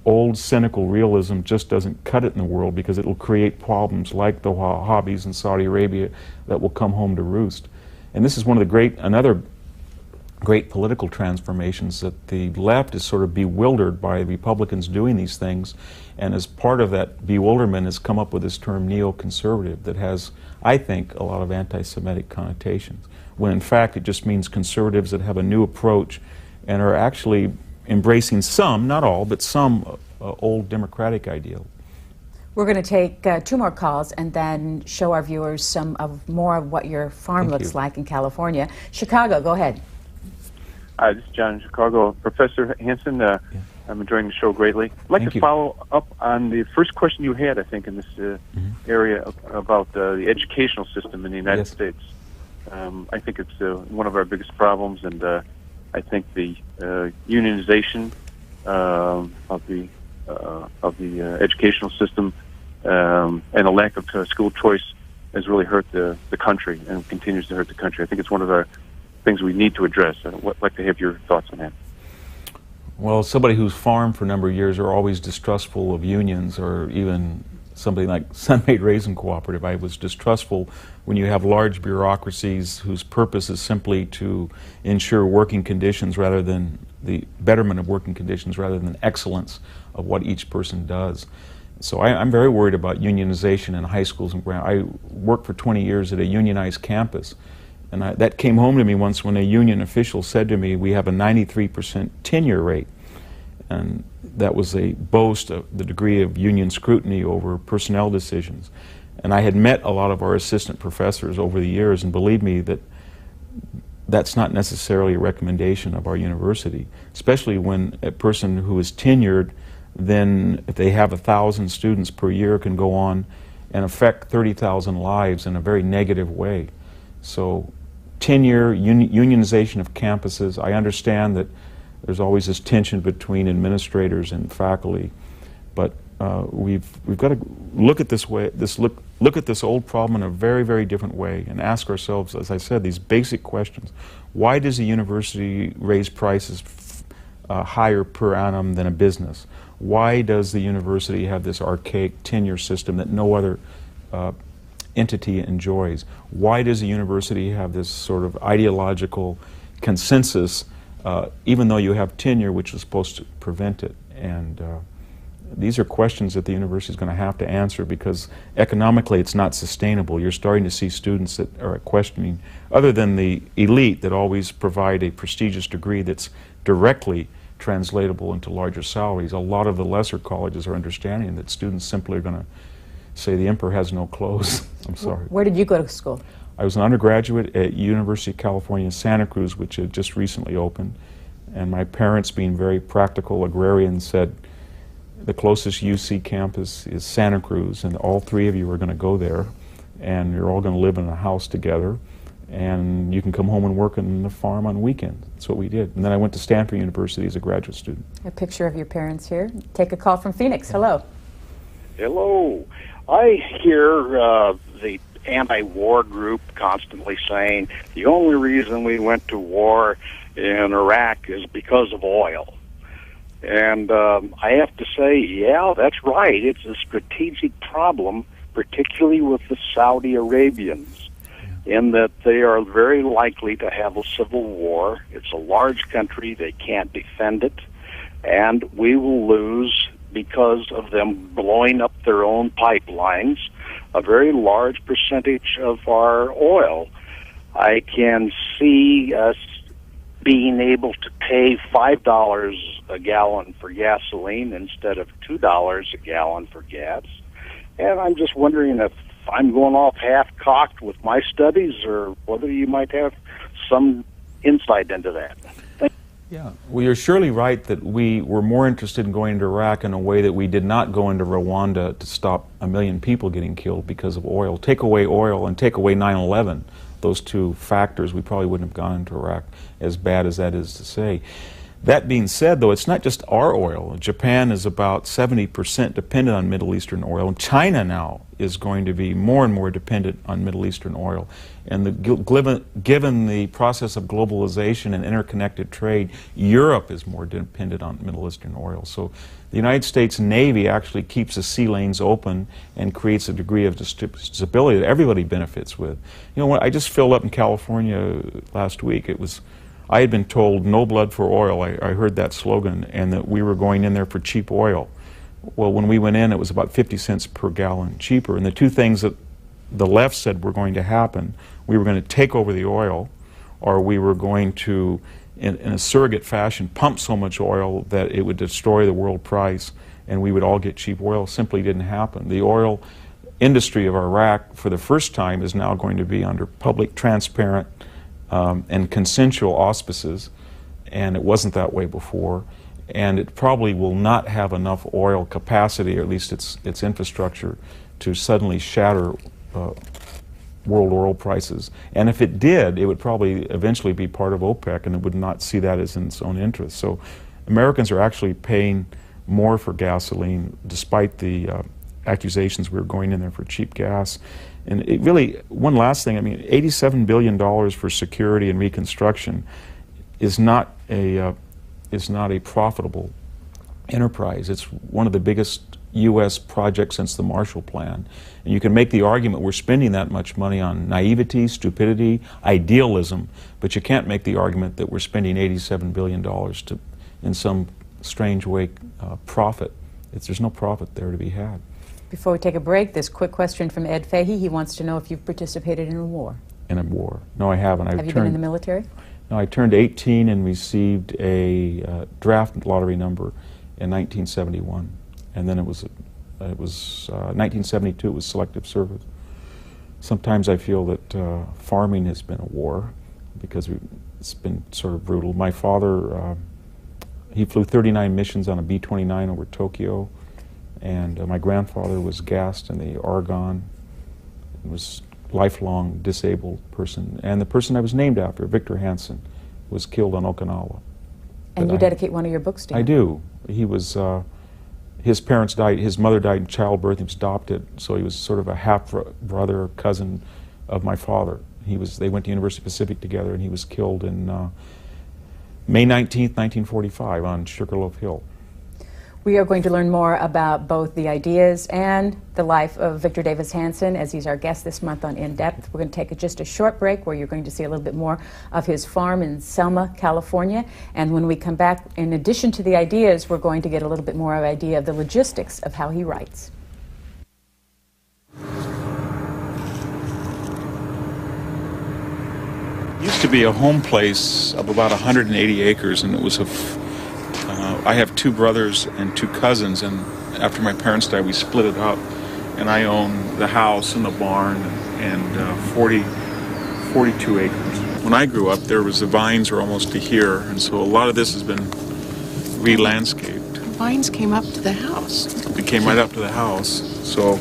old cynical realism just doesn't cut it in the world, because it will create problems like the Wahhabis in Saudi Arabia that will come home to roost. And this is one of the another great political transformations, that the left is sort of bewildered by Republicans doing these things, and as part of that bewilderment has come up with this term neoconservative that has, I think, a lot of anti-Semitic connotations, when in fact it just means conservatives that have a new approach and are actually embracing some, not all, but some old democratic ideals. We're going to take 2 more calls and then show our viewers some more of what your farm looks like in California. Chicago, go ahead. Hi, this is John in Chicago. Professor Hanson, I'm enjoying the show greatly. I'd like to follow up on the first question you had, I think, in this area about the educational system in the United States. I think it's one of our biggest problems, and I think the unionization of the educational system and the lack of school choice has really hurt the country and continues to hurt the country. I think it's one of our things we need to address. I'd like to have your thoughts on that. Well, somebody who's farmed for a number of years are always distrustful of unions, or even somebody like Sun-Made Raisin Cooperative. I was distrustful when you have large bureaucracies whose purpose is simply to ensure working conditions rather than the betterment of working conditions rather than excellence of what each person does. So I'm very worried about unionization in high schools and I worked for 20 years at a unionized campus. And that came home to me once when a union official said to me, we have a 93% tenure rate. And that was a boast of the degree of union scrutiny over personnel decisions. And I had met a lot of our assistant professors over the years, and believe me that that's not necessarily a recommendation of our university, especially when a person who is tenured, then if they have 1,000 students per year, can go on and affect 30,000 lives in a very negative way. So tenure, unionization of campuses, I understand that there's always this tension between administrators and faculty, but we've got to look at this way, look at this old problem in a very, very different way and ask ourselves, as I said, these basic questions. Why does a university raise prices higher per annum than a business? Why does the university have this archaic tenure system that no other entity enjoys? Why does a university have this sort of ideological consensus even though you have tenure which is supposed to prevent it? And these are questions that the university is going to have to answer, because economically it's not sustainable. You're starting to see students that are questioning, other than the elite that always provide a prestigious degree that's directly translatable into larger salaries. A lot of the lesser colleges are understanding that students simply are going to say the emperor has no clothes. I'm sorry. Where did you go to school? I was an undergraduate at University of California in Santa Cruz, which had just recently opened. And my parents, being very practical agrarians, said the closest UC campus is Santa Cruz, and all three of you are going to go there, and you're all going to live in a house together, and you can come home and work on the farm on weekends. That's what we did. And then I went to Stanford University as a graduate student. A picture of your parents here. Take a call from Phoenix. Hello. Hello. I hear the anti-war group constantly saying the only reason we went to war in Iraq is because of oil. And I have to say, yeah, that's right. It's a strategic problem, particularly with the Saudi Arabians, in that they are very likely to have a civil war. It's a large country. They can't defend it. And we will lose, because of them blowing up their own pipelines, a very large percentage of our oil. I can see us being able to pay $5 a gallon for gasoline instead of $2 a gallon for gas. And I'm just wondering if I'm going off half-cocked with my studies, or whether you might have some insight into that. Yeah, well, you're surely right that we were more interested in going into Iraq in a way that we did not go into Rwanda to stop 1 million people getting killed because of oil. Take away oil and take away 9/11, those two factors, we probably wouldn't have gone into Iraq, as bad as that is to say. That being said, though, it's not just our oil. Japan is about 70% dependent on Middle Eastern oil, and China now is going to be more and more dependent on Middle Eastern oil. And given the process of globalization and interconnected trade, Europe is more dependent on Middle Eastern oil. So the United States Navy actually keeps the sea lanes open and creates a degree of stability that everybody benefits with. You know, when I just filled up in California last week, I had been told no blood for oil. I heard that slogan, and that we were going in there for cheap oil. Well, when we went in, it was about 50 cents per gallon cheaper. And the two things that the left said were going to happen, we were going to take over the oil, or we were going to, in a surrogate fashion, pump so much oil that it would destroy the world price and we would all get cheap oil. Simply didn't happen. The oil industry of Iraq, for the first time, is now going to be under public, transparent, and consensual auspices, and it wasn't that way before. And it probably will not have enough oil capacity, or at least its infrastructure, to suddenly shatter world oil prices. And if it did, it would probably eventually be part of OPEC, and it would not see that as in its own interest. So Americans are actually paying more for gasoline, despite the accusations we were going in there for cheap gas. And it really, one last thing, I mean, $87 billion for security and reconstruction is not a is not a profitable enterprise. It's one of the biggest U.S. projects since the Marshall Plan. And you can make the argument we're spending that much money on naivety, stupidity, idealism, but you can't make the argument that we're spending $87 billion to, in some strange way, profit. There's no profit there to be had. Before we take a break, this quick question from Ed Fahey. He wants to know if you've participated in a war. In a war? No, I haven't. Have you been in the military? No, I turned 18 and received a draft lottery number in 1971, and then it was 1972. It was selective service. Sometimes I feel that farming has been a war because it's been sort of brutal. My father, he flew 39 missions on a B-29 over Tokyo, and my grandfather was gassed in the Argonne. He was lifelong disabled person, and the person I was named after, Victor Hanson, was killed on Okinawa. And you dedicate one of your books to him. I do. He was, his parents died, his mother died in childbirth, he was adopted, so he was sort of a half-brother, cousin of my father. They went to University of Pacific together, and he was killed in May 19th, 1945 on Sugarloaf Hill. We are going to learn more about both the ideas and the life of Victor Davis Hanson as he's our guest this month on In Depth. We're going to take just a short break where you're going to see a little bit more of his farm in Selma, California. And when we come back, in addition to the ideas, we're going to get a little bit more of an idea of the logistics of how he writes. It used to be a home place of about 180 acres, and it was I have two brothers and two cousins, and after my parents died, we split it up, and I own the house and the barn and 42 acres. When I grew up, the vines were almost to here, and so a lot of this has been re-landscaped. Vines came up to the house. It came right up to the house, so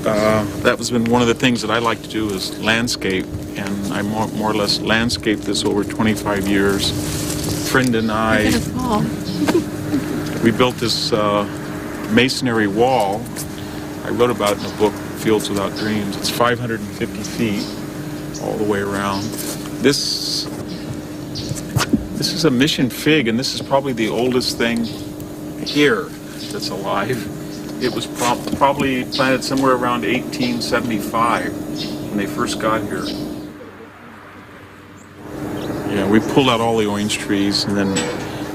that has been one of the things that I like to do is landscape, and I more or less landscaped this over 25 years. A friend and I, we built this masonry wall. I wrote about it in a book, Fields Without Dreams. It's 550 feet all the way around. This is a mission fig, and this is probably the oldest thing here that's alive. It was probably planted somewhere around 1875 when they first got here. Yeah, we pulled out all the orange trees, and then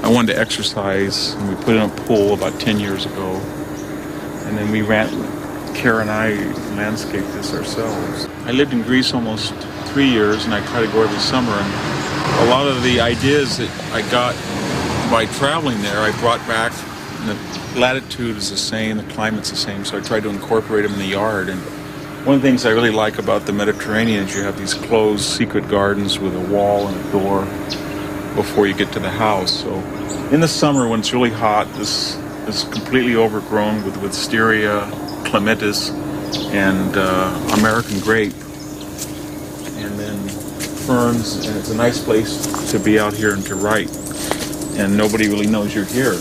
I wanted to exercise, and we put in a pool about 10 years ago. And then Kara and I landscaped this ourselves. I lived in Greece almost 3 years, and I try to go every summer. And a lot of the ideas that I got by traveling there, I brought back. And the latitude is the same, the climate's the same, so I tried to incorporate them in the yard. And one of the things I really like about the Mediterranean is you have these closed, secret gardens with a wall and a door before you get to the house. So in the summer, when it's really hot, this is completely overgrown with wisteria, clematis, and American grape, and then ferns, and it's a nice place to be out here and to write, and nobody really knows you're here.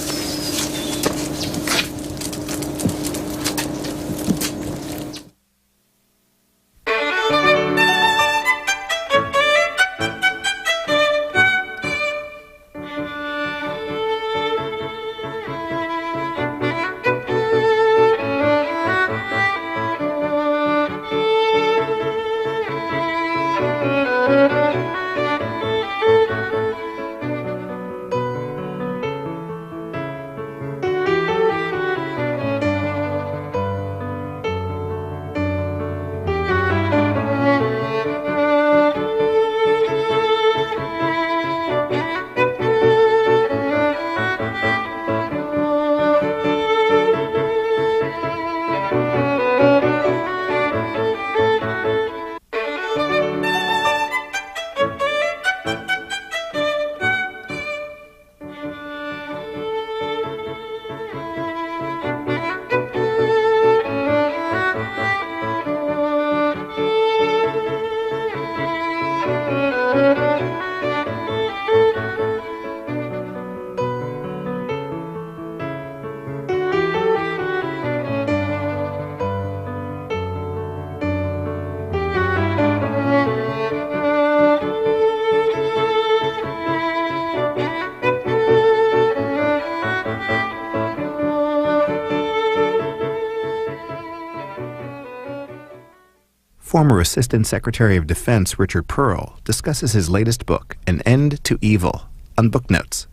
Former Assistant Secretary of Defense Richard Pearl discusses his latest book, An End to Evil, on Book Notes.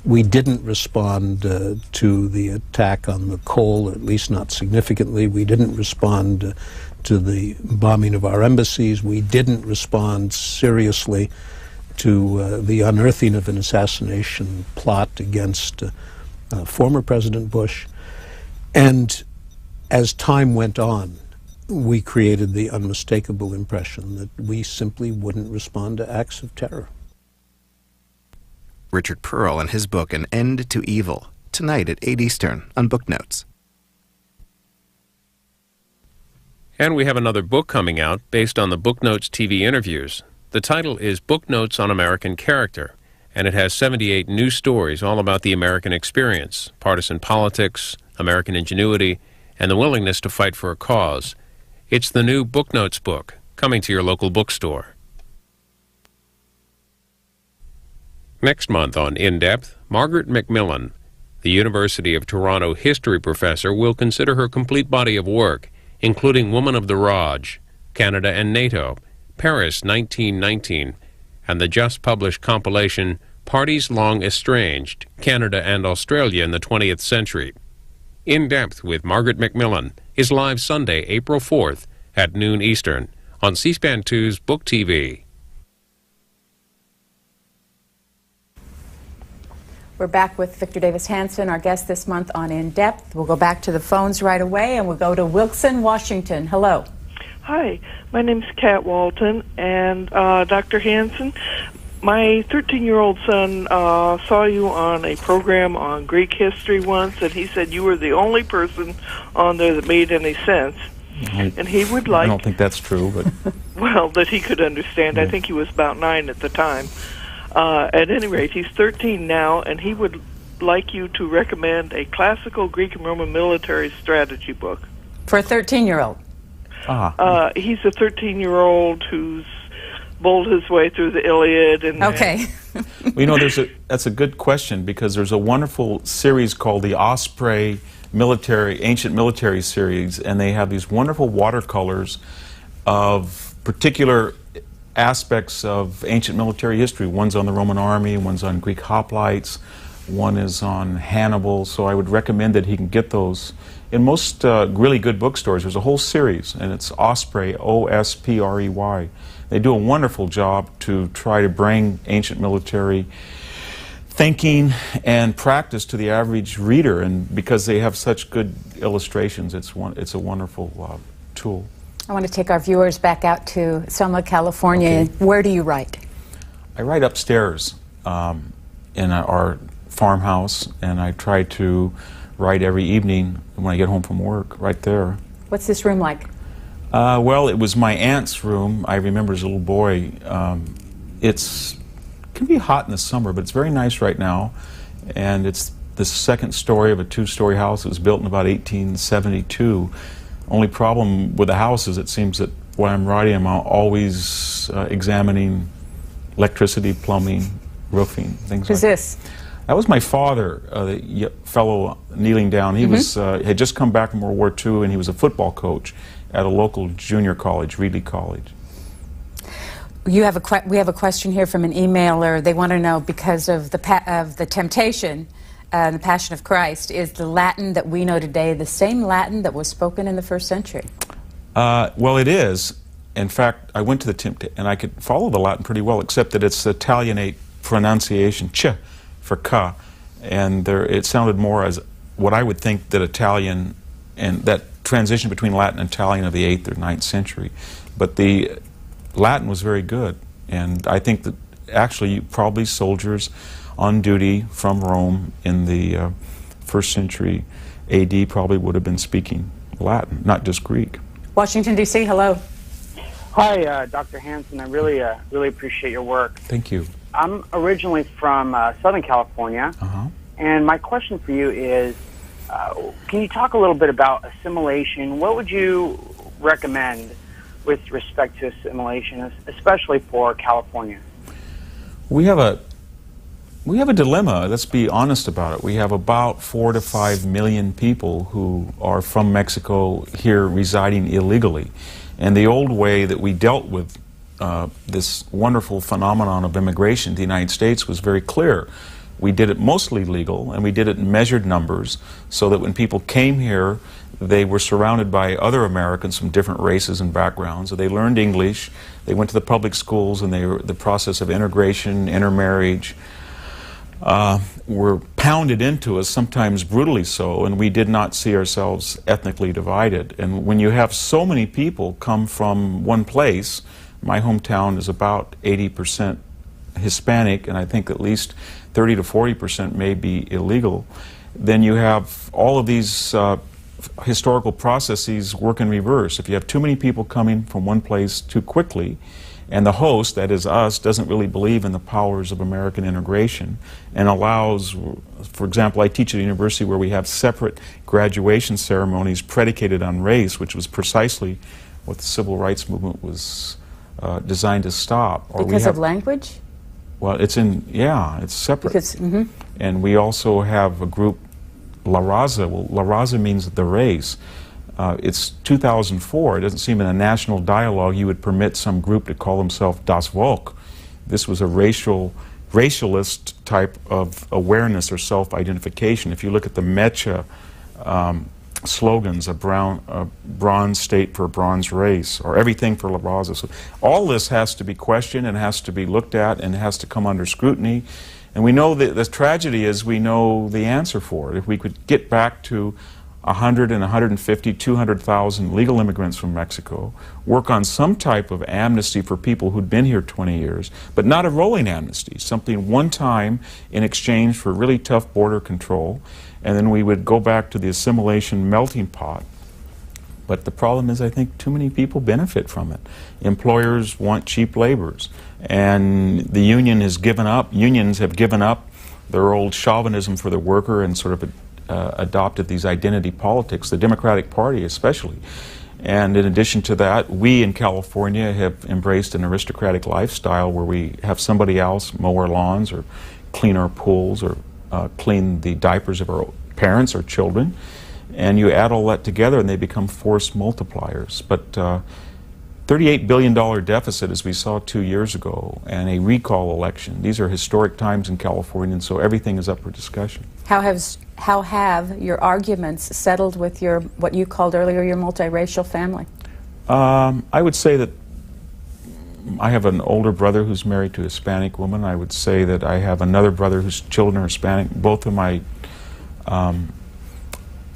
We didn't respond to the attack on the Cole, at least not significantly. We didn't respond to the bombing of our embassies. We didn't respond seriously to the unearthing of an assassination plot against former President Bush. And as time went on, we created the unmistakable impression that we simply wouldn't respond to acts of terror. Richard Pearl and his book, An End to Evil, tonight at 8 Eastern on Book Notes. And we have another book coming out based on the Book Notes TV interviews. The title is Book Notes on American Character, and it has 78 new stories all about the American experience, partisan politics, American ingenuity, and the willingness to fight for a cause. It's the new Book Notes book, coming to your local bookstore. Next month on In Depth, Margaret Macmillan, the University of Toronto history professor, will consider her complete body of work, including Woman of the Raj, Canada and NATO, Paris 1919, and the just-published compilation Parties Long Estranged, Canada and Australia in the 20th Century. In Depth with Margaret Macmillan is live Sunday, April 4th at noon Eastern on C-SPAN 2's Book TV. We're back with Victor Davis Hanson, our guest this month on In Depth. We'll go back to the phones right away, and we'll go to Wilson, Washington. Hello. Hi, my name's Kat Walton, and Dr. Hanson, my 13-year-old son saw you on a program on Greek history once, and he said you were the only person on there that made any sense. And he would like... I don't think that's true, but... well, that he could understand. Yeah. I think he was about 9 at the time. At any rate, he's 13 now, and he would like you to recommend a classical Greek and Roman military strategy book. For a 13-year-old? He's a 13-year-old who's bowled his way through the Iliad. And okay. Well, you know, that's a good question, because there's a wonderful series called the Osprey Ancient Military Series, and they have these wonderful watercolors of particular aspects of ancient military history. One's on the Roman army, one's on Greek hoplites, one is on Hannibal, so I would recommend that he can get those. In most really good bookstores, there's a whole series, and it's Osprey, O-S-P-R-E-Y. They do a wonderful job to try to bring ancient military thinking and practice to the average reader, and because they have such good illustrations, it's a wonderful tool. I want to take our viewers back out to Selma, California. Okay. Where do you write? I write upstairs in our farmhouse, and I try to write every evening when I get home from work, right there. What's this room like? Well, it was my aunt's room. I remember as a little boy. It can be hot in the summer, but it's very nice right now. And it's the second story of a two-story house. It was built in about 1872. Only problem with the house is it seems that while I'm writing, I'm always examining electricity, plumbing, roofing, things Who's like this? That was my father, the fellow kneeling down. He was had just come back from World War II, and he was a football coach at a local junior college, Reedley College. We have a question here from an emailer. They want to know, because of the temptation, the Passion of Christ, is the Latin that we know today the same Latin that was spoken in the first century? Well, it is. In fact, I went to the Temptation, and I could follow the Latin pretty well, except that it's Italianate pronunciation, ch for ca, and it sounded more as what I would think that Italian, and that transition between Latin and Italian of the 8th or 9th century. But the Latin was very good, and I think that actually probably soldiers on duty from Rome in the 1st century AD probably would have been speaking Latin, not just Greek. Washington, D.C., hello. Hi, Dr. Hanson. I really appreciate your work. Thank you. I'm originally from Southern California, and my question for you is, can you talk a little bit about assimilation? What would you recommend with respect to assimilation, especially for California? We have a dilemma. Let's be honest about it. We have about 4 to 5 million people who are from Mexico here residing illegally. And the old way that we dealt with this wonderful phenomenon of immigration to the United States was very clear. We did it mostly legal, and we did it in measured numbers, so that when people came here, they were surrounded by other Americans from different races and backgrounds. So they learned English, they went to the public schools, and the process of integration, intermarriage, were pounded into us, sometimes brutally so, and we did not see ourselves ethnically divided. And when you have so many people come from one place, my hometown is about 80% Hispanic, and I think at least 30 to 40% may be illegal, then you have all of these historical processes work in reverse. If you have too many people coming from one place too quickly, and the host, that is us, doesn't really believe in the powers of American integration and allows, for example, I teach at a university where we have separate graduation ceremonies predicated on race, which was precisely what the civil rights movement was designed to stop. Or because of language? Well, it's it's separate. Because, And we also have a group, La Raza. Well, La Raza means the race. It's 2004. It doesn't seem in a national dialogue you would permit some group to call themselves Das Volk. This was a racialist type of awareness or self-identification. If you look at the Mecha slogans, a bronze state for a bronze race, or everything for La Raza. So all this has to be questioned and has to be looked at and has to come under scrutiny. And we know that the tragedy is we know the answer for it. If we could get back to 100 and 150, 200,000 legal immigrants from Mexico, work on some type of amnesty for people who'd been here 20 years, but not a rolling amnesty, something one time in exchange for really tough border control, and then we would go back to the assimilation melting pot. But the problem is I think too many people benefit from it. Employers want cheap laborers, and the unions have given up their old chauvinism for the worker and sort of adopted these identity politics, the Democratic Party especially. And in addition to that, we in California have embraced an aristocratic lifestyle where we have somebody else mow our lawns or clean our pools or clean the diapers of our parents or children. And you add all that together and they become force multipliers. But $38 billion deficit, as we saw 2 years ago, and a recall election. These are historic times in California, and so everything is up for discussion. How have your arguments settled with your, what you called earlier, your multiracial family? I would say that I have an older brother who's married to a Hispanic woman. I would say that I have another brother whose children are Hispanic. Both of my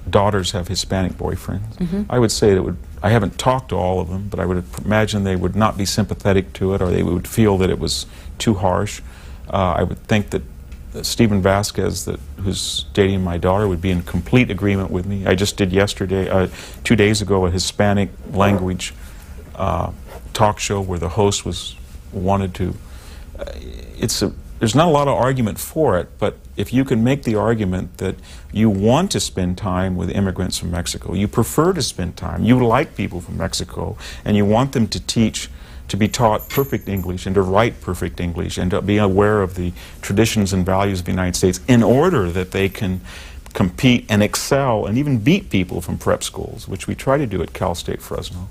daughters have Hispanic boyfriends. I would say that I haven't talked to all of them, but I would imagine they would not be sympathetic to it, or they would feel that it was too harsh. I would think that Stephen Vasquez, who's dating my daughter, would be in complete agreement with me. I just did yesterday, 2 days ago, a Hispanic language talk show where the host wanted to. There's not a lot of argument for it, but if you can make the argument that you want to spend time with immigrants from Mexico, you prefer to spend time, you like people from Mexico, and you want them to be taught perfect English and to write perfect English and to be aware of the traditions and values of the United States in order that they can compete and excel and even beat people from prep schools, which we try to do at Cal State Fresno,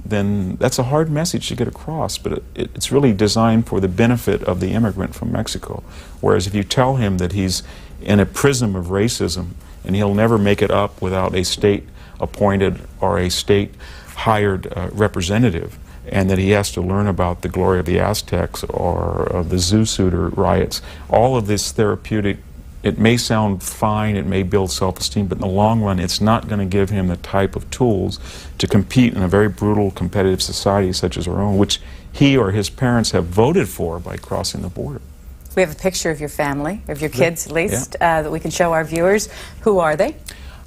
then that's a hard message to get across, but it's really designed for the benefit of the immigrant from Mexico. Whereas if you tell him that he's in a prism of racism and he'll never make it up without a state-appointed or a state-hired representative, and that he has to learn about the glory of the Aztecs or of the Zoo Suitor riots, all of this therapeutic, it may sound fine, it may build self-esteem, but in the long run it's not going to give him the type of tools to compete in a very brutal competitive society such as our own, which he or his parents have voted for by crossing the border. We have a picture of your family, of your kids at least, that we can show our viewers. Who are they?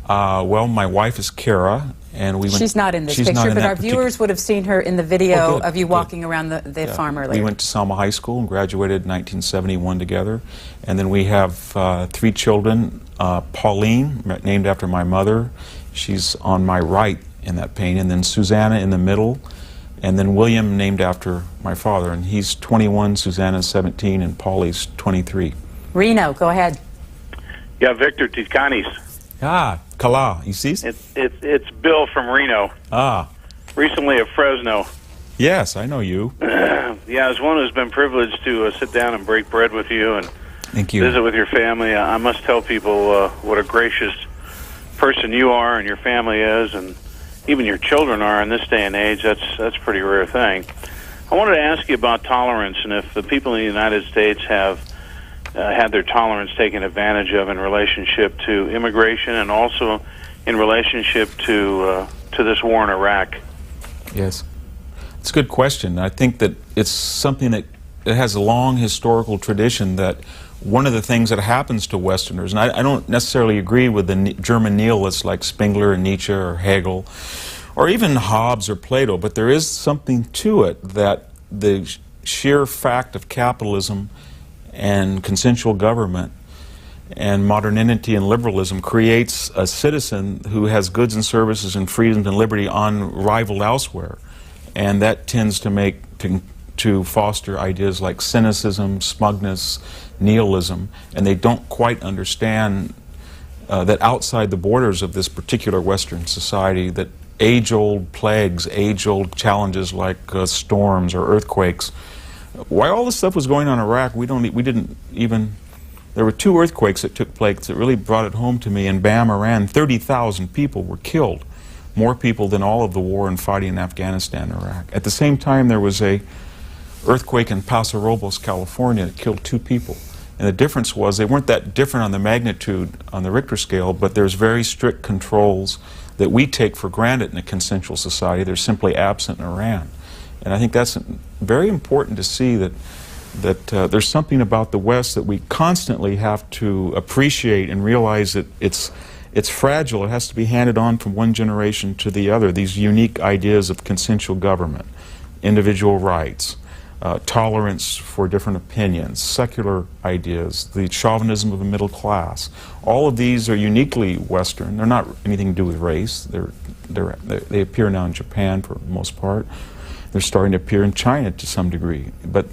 Well, my wife is Kara, and we went. She's not in this picture, but our viewers would have seen her in the video of you walking around the farm earlier. We went to Selma High School and graduated in 1971 together. And then we have 3 children. Pauline, named after my mother, she's on my right in that painting. And then Susanna in the middle. And then William, named after my father. And he's 21, Susanna's 17, and Paulie's 23. Reno, go ahead. Yeah, Victor Tiscanis. Ah, Kala, you see? It's Bill from Reno. Ah. recently at Fresno. Yes, I know you. Yeah, as one who's been privileged to sit down and break bread with you and Thank you. visit with your family, I must tell people what a gracious person you are and your family is, and even your children are in this day and age. That's a pretty rare thing. I wanted to ask you about tolerance, and if the people in the United States have had their tolerance taken advantage of in relationship to immigration and also in relationship to this war in Iraq. Yes. It's a good question. I think that it's something that it has a long historical tradition, that one of the things that happens to Westerners, and I don't necessarily agree with the German nihilists like Spengler and Nietzsche or Hegel, or even Hobbes or Plato, but there is something to it that the sheer fact of capitalism and consensual government and modernity and liberalism creates a citizen who has goods and services and freedoms and liberty unrivaled elsewhere. And that tends to foster ideas like cynicism, smugness, nihilism, and they don't quite understand that outside the borders of this particular Western society, that age-old plagues, age-old challenges like storms or earthquakes. Why all this stuff was going on in Iraq, we didn't even. There were 2 earthquakes that took place that really brought it home to me. In Bam, Iran, 30,000 people were killed, more people than all of the war and fighting in Afghanistan and Iraq. At the same time, there was a earthquake in Paso Robles, California, that killed 2 people. And the difference was they weren't that different on the magnitude on the Richter scale, but there's very strict controls that we take for granted in a consensual society. They're simply absent in Iran. And I think that's very important to see that there's something about the West that we constantly have to appreciate and realize that it's fragile. It has to be handed on from one generation to the other. These unique ideas of consensual government, individual rights, tolerance for different opinions, secular ideas, the chauvinism of the middle class. All of these are uniquely Western. They're not anything to do with race. They appear now in Japan for the most part. They're starting to appear in China to some degree. But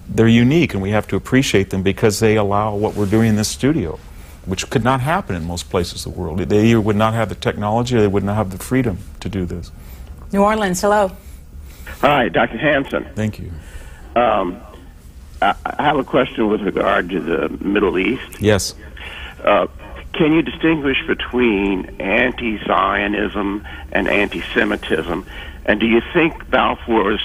they're unique, and we have to appreciate them because they allow what we're doing in this studio, which could not happen in most places in the world. They either would not have the technology or they would not have the freedom to do this. New Orleans, hello. Hi, Dr. Hanson. Thank you. I have a question with regard to the Middle East. Yes. Can you distinguish between anti-Zionism and anti-Semitism? And do you think Balfour's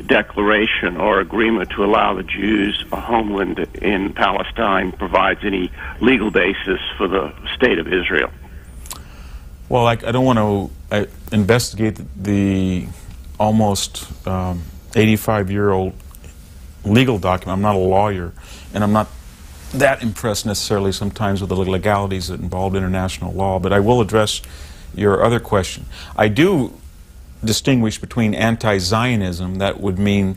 declaration or agreement to allow the Jews a homeland in Palestine provides any legal basis for the state of Israel? Well, I don't want to investigate the almost 85-year-old legal document. I'm not a lawyer, and I'm not that impressed necessarily sometimes with the legalities that involve international law, but I will address your other question. I do distinguish between anti-Zionism, that would mean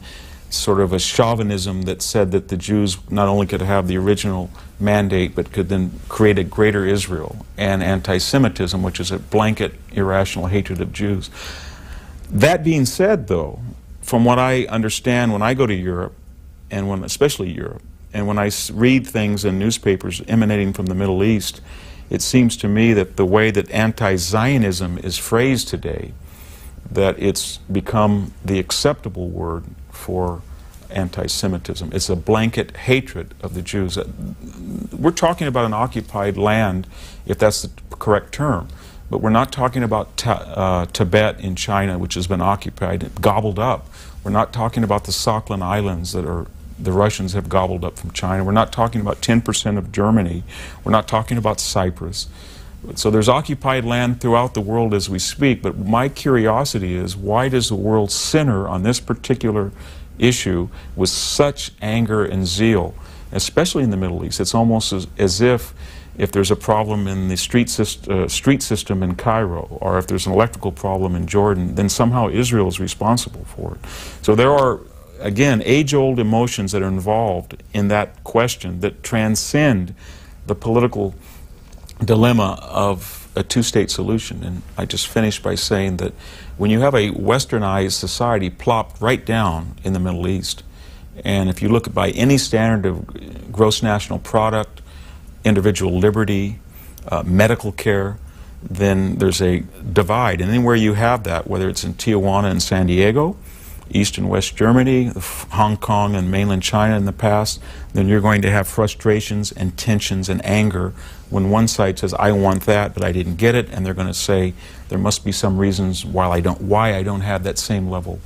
sort of a chauvinism that said that the Jews not only could have the original mandate but could then create a greater Israel, and anti-Semitism, which is a blanket irrational hatred of Jews. That being said, though, from what I understand when I go to Europe, and especially Europe, and when I read things in newspapers emanating from the Middle East, it seems to me that the way that anti-Zionism is phrased today, that it's become the acceptable word for anti-Semitism. It's a blanket hatred of the Jews. We're talking about an occupied land, if that's the correct term, but we're not talking about Tibet in China, which has been occupied, gobbled up. We're not talking about the Sakhalin Islands that the Russians have gobbled up from China. We're not talking about 10% of Germany. We're not talking about Cyprus. So there's occupied land throughout the world as we speak, but my curiosity is, why does the world sinner on this particular issue with such anger and zeal, especially in the Middle East? It's almost as if there's a problem in the street system in Cairo, or if there's an electrical problem in Jordan, then somehow Israel is responsible for it. So there are, again, age-old emotions that are involved in that question that transcend the political dilemma of a two-state solution. And I just finished by saying that when you have a westernized society plopped right down in the Middle East, and if you look by any standard of gross national product, individual liberty, medical care, then there's a divide. And anywhere you have that, whether it's in Tijuana and San Diego, East and West Germany, Hong Kong and mainland China in the past, then you're going to have frustrations and tensions and anger when one side says, I want that, but I didn't get it, and they're going to say, there must be some reasons why I don't have that same level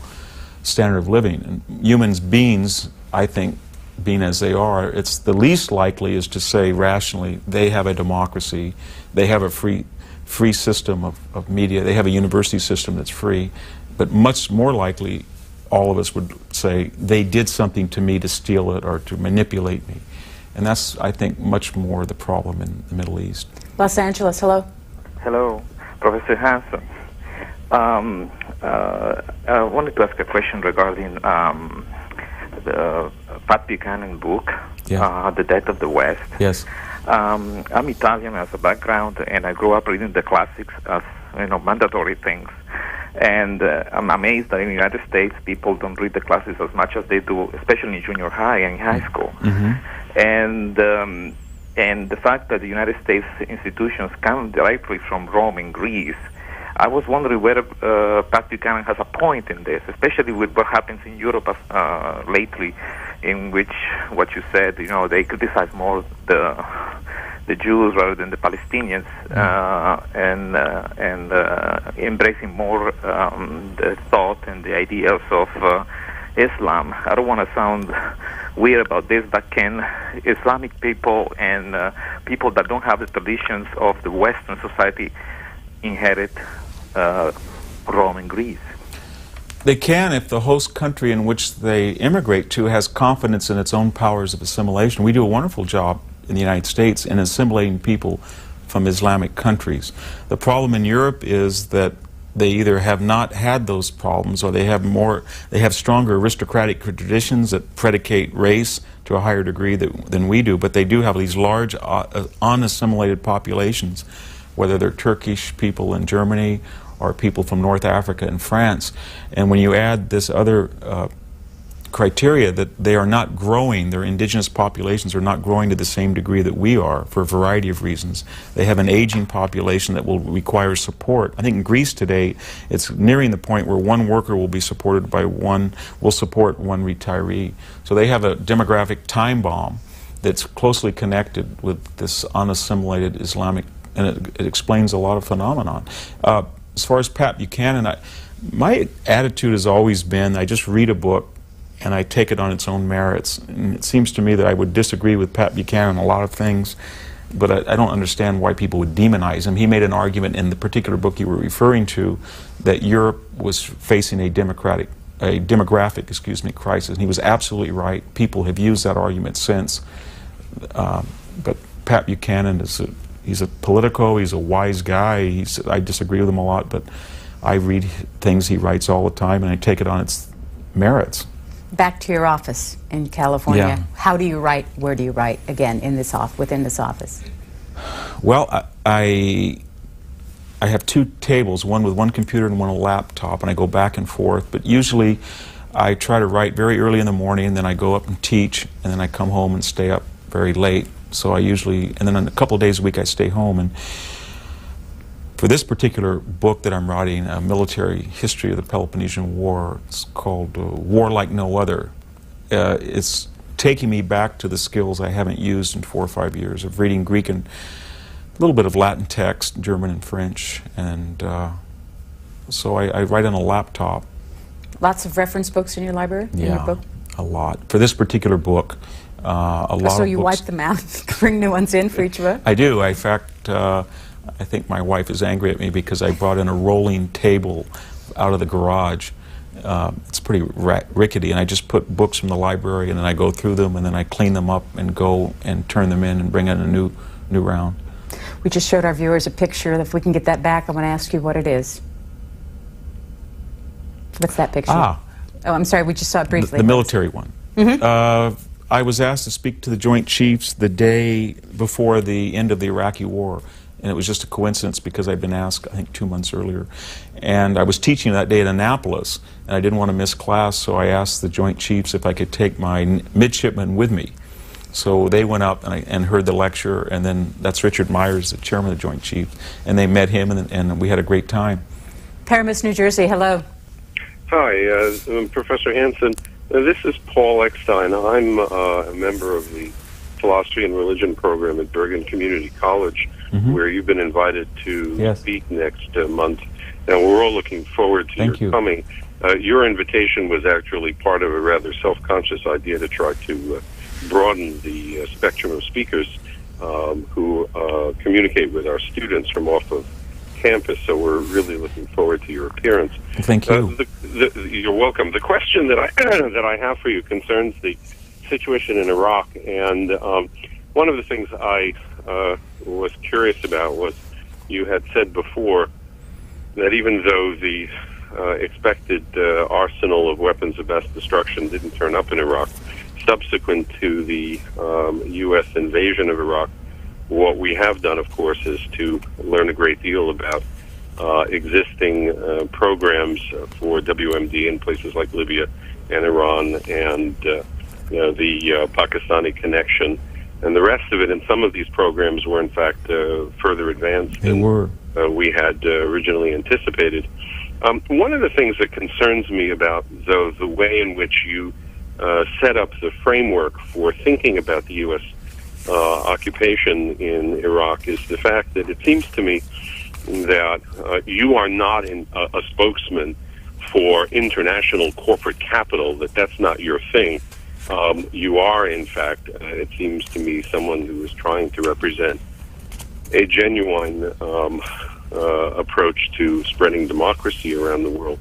standard of living. And humans beings, I think, being as they are, it's the least likely is to say rationally, they have a democracy, they have a free system of media, they have a university system that's free, but much more likely all of us would say they did something to me to steal it or to manipulate me. And that's, I think, much more the problem in the Middle East. Los Angeles, hello. Hello, Professor Hanson. I wanted to ask a question regarding the Pat Buchanan book, The Death of the West. Yes. I'm Italian as a background, and I grew up reading the classics as mandatory things. And I'm amazed that in the United States, people don't read the classics as much as they do, especially in junior high and in high school. And the fact that the United States institutions come directly from Rome and Greece, I was wondering whether Pat Buchanan has a point in this, especially with what happens in Europe lately, in which what you said, they criticize more the Jews rather than the Palestinians, and embracing more the thought and the ideals of Islam. I don't want to sound weird about this, but can Islamic people and people that don't have the traditions of the Western society inherit Rome and Greece? They can if the host country in which they immigrate to has confidence in its own powers of assimilation. We do a wonderful job in the United States in assimilating people from Islamic countries. The problem in Europe is that they either have not had those problems or they have stronger aristocratic traditions that predicate race to a higher degree than we do, but they do have these large unassimilated populations, whether they're Turkish people in Germany or people from North Africa and France. And when you add this other criteria that they are not growing, their indigenous populations are not growing to the same degree that we are for a variety of reasons. They have an aging population that will require support. I think in Greece today, it's nearing the point where one worker will be supported by will support one retiree. So they have a demographic time bomb that's closely connected with this unassimilated Islamic, and it explains a lot of phenomenon. As far as Pat Buchanan, my attitude has always been, I just read a book and I take it on its own merits. And it seems to me that I would disagree with Pat Buchanan on a lot of things, but I don't understand why people would demonize him. He made an argument in the particular book you were referring to that Europe was facing a demographic crisis, and he was absolutely right. People have used that argument since. But Pat Buchanan he's a politico, he's a wise guy. I disagree with him a lot, but I read things he writes all the time, and I take it on its merits. Back to your office in California. Yeah. How do you write? Where do you write? Again, within this office. Well, I have two tables, one with one computer and one on a laptop, and I go back and forth. But usually, I try to write very early in the morning, and then I go up and teach, and then I come home and stay up very late. So and then on a couple of days a week, I stay home. And for this particular book that I'm writing, a military history of the Peloponnesian War, it's called War Like No Other. It's taking me back to the skills I haven't used in 4 or 5 years of reading Greek and a little bit of Latin text, German and French, and so I write on a laptop. Lots of reference books in your library? Yeah, in your book? a lot. For this particular book, a lot of books. So you wipe them out, bring new ones in for each book? I do. In fact, I think my wife is angry at me because I brought in a rolling table out of the garage. It's pretty rickety, and I just put books from the library, and then I go through them, and then I clean them up and go and turn them in and bring in a new round. We just showed our viewers a picture. If we can get that back, I want to ask you what it is. What's that picture? Oh, I'm sorry, we just saw it briefly. The military one. Mm-hmm. I was asked to speak to the Joint Chiefs the day before the end of the Iraqi war. And it was just a coincidence because I'd been asked, I think, 2 months earlier. And I was teaching that day at Annapolis, and I didn't want to miss class, so I asked the Joint Chiefs if I could take my midshipmen with me. So they went up and heard the lecture, and then that's Richard Myers, the chairman of the Joint Chiefs, and they met him, and we had a great time. Paramus, New Jersey, hello. Hi, Professor Hanson. This is Paul Eckstein. I'm a member of the Philosophy and Religion program at Bergen Community College, where you've been invited to speak next month. And we're all looking forward to your coming. Your invitation was actually part of a rather self-conscious idea to try to broaden the spectrum of speakers who communicate with our students from off of campus. So we're really looking forward to your appearance. Thank you. You're welcome. The question that I have for you concerns the situation in Iraq, and one of the things I was curious about was you had said before that even though the expected arsenal of weapons of mass destruction didn't turn up in Iraq, subsequent to the U.S. invasion of Iraq, what we have done, of course, is to learn a great deal about existing programs for WMD in places like Libya and Iran and the Pakistani connection and the rest of it. And some of these programs were, in fact, further advanced than we had originally anticipated. One of the things that concerns me about the way in which you set up the framework for thinking about the U.S. Occupation in Iraq is the fact that it seems to me that you are not a spokesman for international corporate capital, that's not your thing. You are, in fact, it seems to me, someone who is trying to represent a genuine approach to spreading democracy around the world.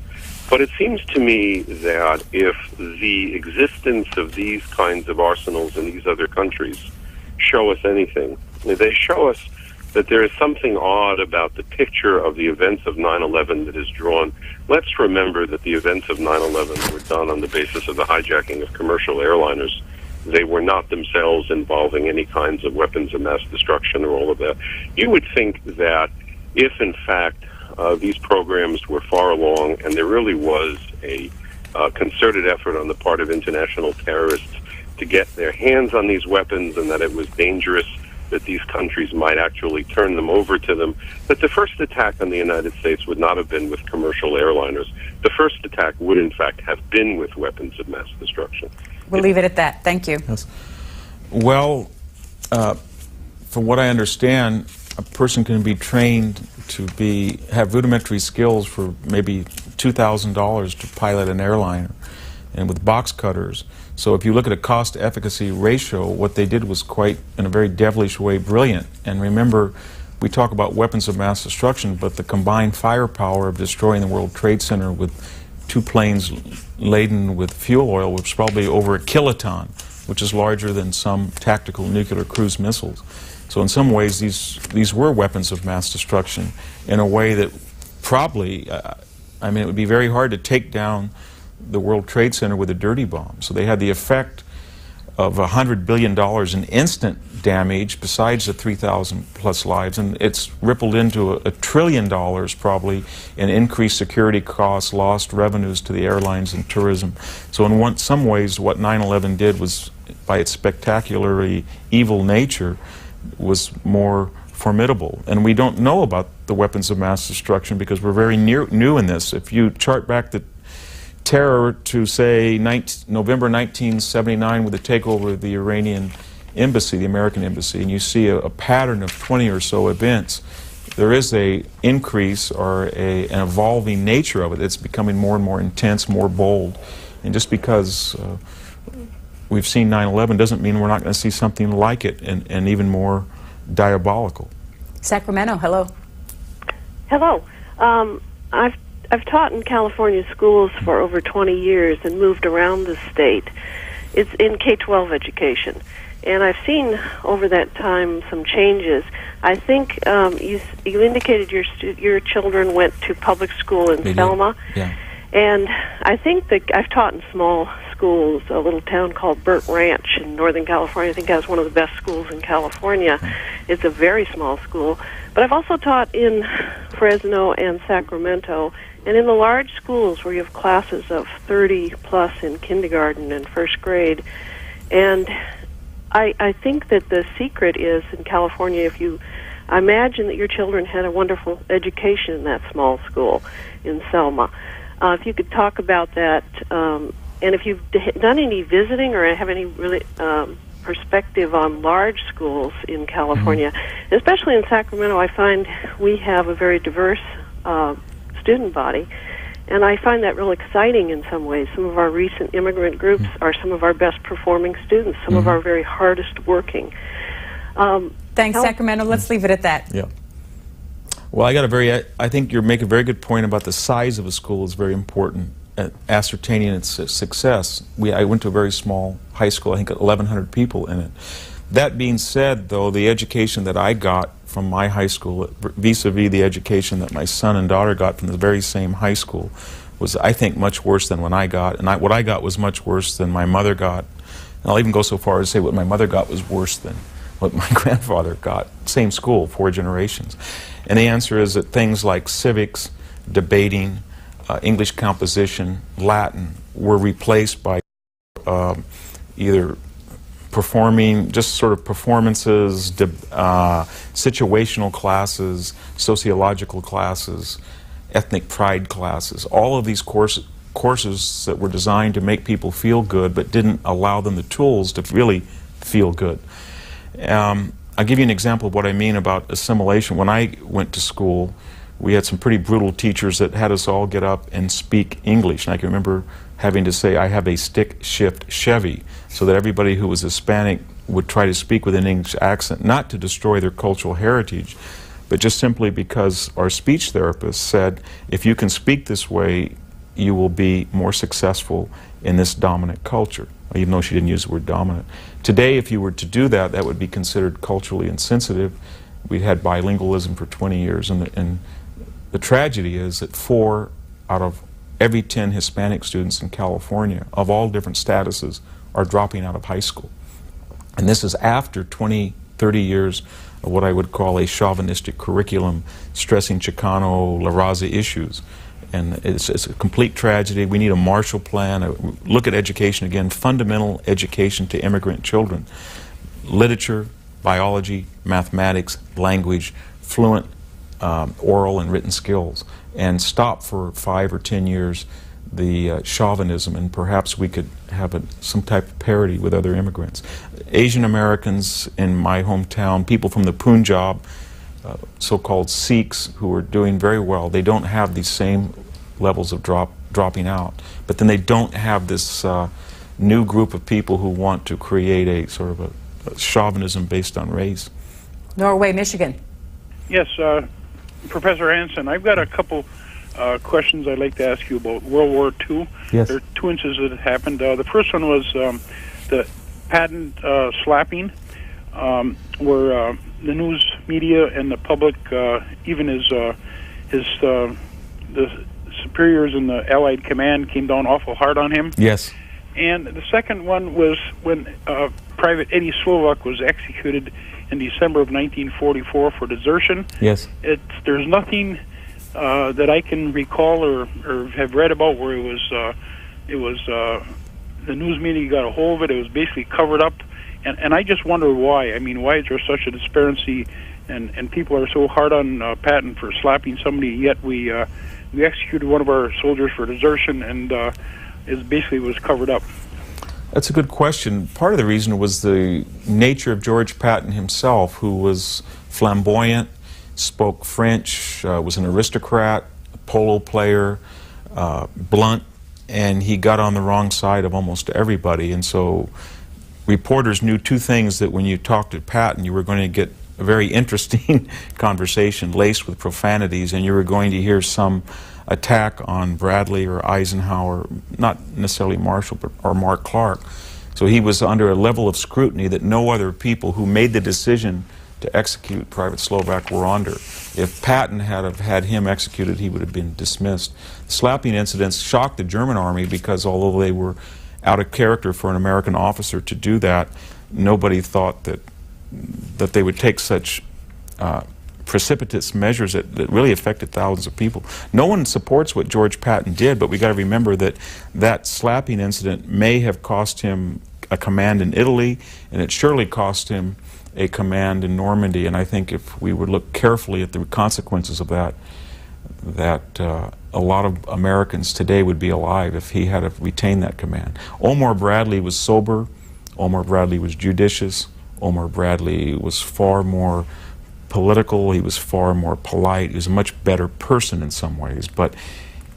But it seems to me that if the existence of these kinds of arsenals in these other countries show us anything, they show us that there is something odd about the picture of the events of 9/11 that is drawn. Let's remember that the events of 9/11 were done on the basis of the hijacking of commercial airliners. They were not themselves involving any kinds of weapons of mass destruction or all of that. You would think that if, in fact, these programs were far along and there really was a concerted effort on the part of international terrorists to get their hands on these weapons and that it was dangerous that these countries might actually turn them over to them, that the first attack on the United States would not have been with commercial airliners. The first attack would, in fact, have been with weapons of mass destruction. We'll leave it at that. Thank you. Yes. Well, from what I understand, a person can be trained to have rudimentary skills for maybe $2,000 to pilot an airliner, and with box cutters. So if you look at a cost-efficacy ratio, what they did was quite, in a very devilish way, brilliant. And remember, we talk about weapons of mass destruction, but the combined firepower of destroying the World Trade Center with 2 planes laden with fuel oil was probably over 1 kiloton, which is larger than some tactical nuclear cruise missiles. So in some ways, these were weapons of mass destruction in a way that probably, I mean, it would be very hard to take down the World Trade Center with a dirty bomb. So they had the effect of $100 billion in instant damage besides the 3,000 plus lives, and it's rippled into $1 trillion probably in increased security costs, lost revenues to the airlines and tourism. So in some ways what 9/11 did was, by its spectacularly evil nature, was more formidable. And we don't know about the weapons of mass destruction because we're very new in this. If you chart back the terror to, say, November 1979 with the takeover of the Iranian embassy, the American embassy, and you see a pattern of 20 or so events, there is an increase or an evolving nature of it. It's becoming more and more intense, more bold. And just because we've seen 9/11 doesn't mean we're not going to see something like it and even more diabolical. Sacramento, hello. Hello. I've taught in California schools for over 20 years and moved around the state. It's in K-12 education. And I've seen over that time some changes. I think you indicated your children went to public school in Selma. Yeah. And I think that I've taught in small schools, a little town called Burt Ranch in Northern California. I think that was one of the best schools in California. It's a very small school. But I've also taught in Fresno and Sacramento. And in the large schools where you have classes of 30 plus in kindergarten and first grade, and I think that the secret is in California, I imagine that your children had a wonderful education in that small school in Selma. If you could talk about that, and if you've done any visiting or have any really perspective on large schools in California, especially in Sacramento, I find we have a very diverse student body. And I find that real exciting in some ways. Some of our recent immigrant groups are some of our best performing students, some of our very hardest working. Thanks, Sacramento. Let's leave it at that. Yeah. Well, I think you make a very good point about the size of a school is very important at ascertaining its success. I went to a very small high school, I think 1,100 people in it. That being said, though, the education that I got from my high school vis-a-vis the education that my son and daughter got from the very same high school was, I think, much worse than what I got. And what I got was much worse than my mother got. And I'll even go so far as to say what my mother got was worse than what my grandfather got. Same school, 4 generations. And the answer is that things like civics, debating, English composition, Latin were replaced by either performing, just sort of performances, situational classes, sociological classes, ethnic pride classes. All of these courses that were designed to make people feel good but didn't allow them the tools to really feel good. I'll give you an example of what I mean about assimilation. When I went to school, we had some pretty brutal teachers that had us all get up and speak English. And I can remember having to say, I have a stick shift Chevy, so that everybody who was Hispanic would try to speak with an English accent, not to destroy their cultural heritage, but just simply because our speech therapist said, if you can speak this way, you will be more successful in this dominant culture, even though she didn't use the word dominant. Today, if you were to do that, that would be considered culturally insensitive. We've had bilingualism for 20 years, and the tragedy is that 4 out of every 10 Hispanic students in California, of all different statuses, are dropping out of high school. And this is after 20, 30 years of what I would call a chauvinistic curriculum, stressing Chicano, La Raza issues. And it's a complete tragedy. We need a Marshall Plan. Look at education again, fundamental education to immigrant children. Literature, biology, mathematics, language, fluent oral and written skills, and stop for 5 or 10 years the chauvinism, and perhaps we could have some type of parity with other immigrants. Asian Americans in my hometown, people from the Punjab, so-called Sikhs who are doing very well, they don't have these same levels of dropping out. But then they don't have this new group of people who want to create a sort of a chauvinism based on race. Norway, Michigan. Yes, Professor Hanson, I've got a couple questions I'd like to ask you about World War II. Yes. There are 2 incidents that happened. The first one was the Patton slapping, where the news media and the public, even the superiors in the Allied command, came down awful hard on him. Yes. And the second one was when Private Eddie Slovak was executed in December of 1944 for desertion. Yes. There's nothing that I can recall or have read about where it was the news media got a hold of it. It was basically covered up, and I just wonder why. I mean, why is there such a disparity, and people are so hard on Patton for slapping somebody, yet we executed one of our soldiers for desertion, and it basically was covered up. That's a good question. Part of the reason was the nature of George Patton himself, who was flamboyant, spoke French, was an aristocrat, a polo player, blunt, and he got on the wrong side of almost everybody. And so reporters knew 2 things, that when you talked to Patton, you were going to get a very interesting conversation laced with profanities, and you were going to hear some attack on Bradley or Eisenhower, not necessarily Marshall, or Mark Clark. So he was under a level of scrutiny that no other people who made the decision to execute Private Slovak were under. If Patton had him executed, he would have been dismissed. The slapping incidents shocked the German army because although they were out of character for an American officer to do that, nobody thought that they would take such precipitous measures that really affected thousands of people. No one supports what George Patton did, but we got to remember that that slapping incident may have cost him a command in Italy, and it surely cost him a command in Normandy. And I think if we would look carefully at the consequences of that, a lot of Americans today would be alive if he had retained that command. Omar Bradley was sober. Omar Bradley was judicious. Omar Bradley was far more political. He was far more polite. He was a much better person in some ways, but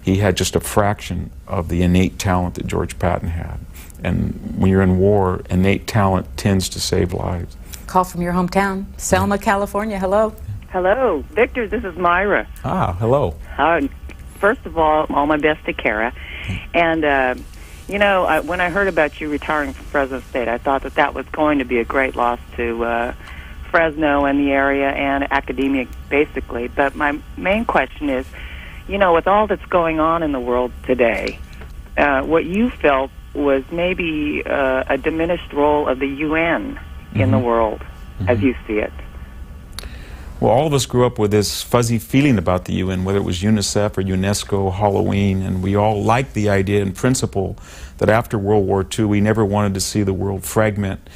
he had just a fraction of the innate talent that George Patton had. And when you're in war, innate talent tends to save lives. Call from your hometown, Selma, California. Hello. Hello, Victor. This is Myra. Ah, hello. First of all my best to Kara. And, you know, when I heard about you retiring from Fresno State, I thought that was going to be a great loss to Fresno and the area and academia, basically. But my main question is, you know, with all that's going on in the world today, what you felt was maybe a diminished role of the UN in the world, as you see it. Well, all of us grew up with this fuzzy feeling about the UN, whether it was UNICEF or UNESCO, Halloween, and we all liked the idea in principle that after World War II we never wanted to see the world fragment.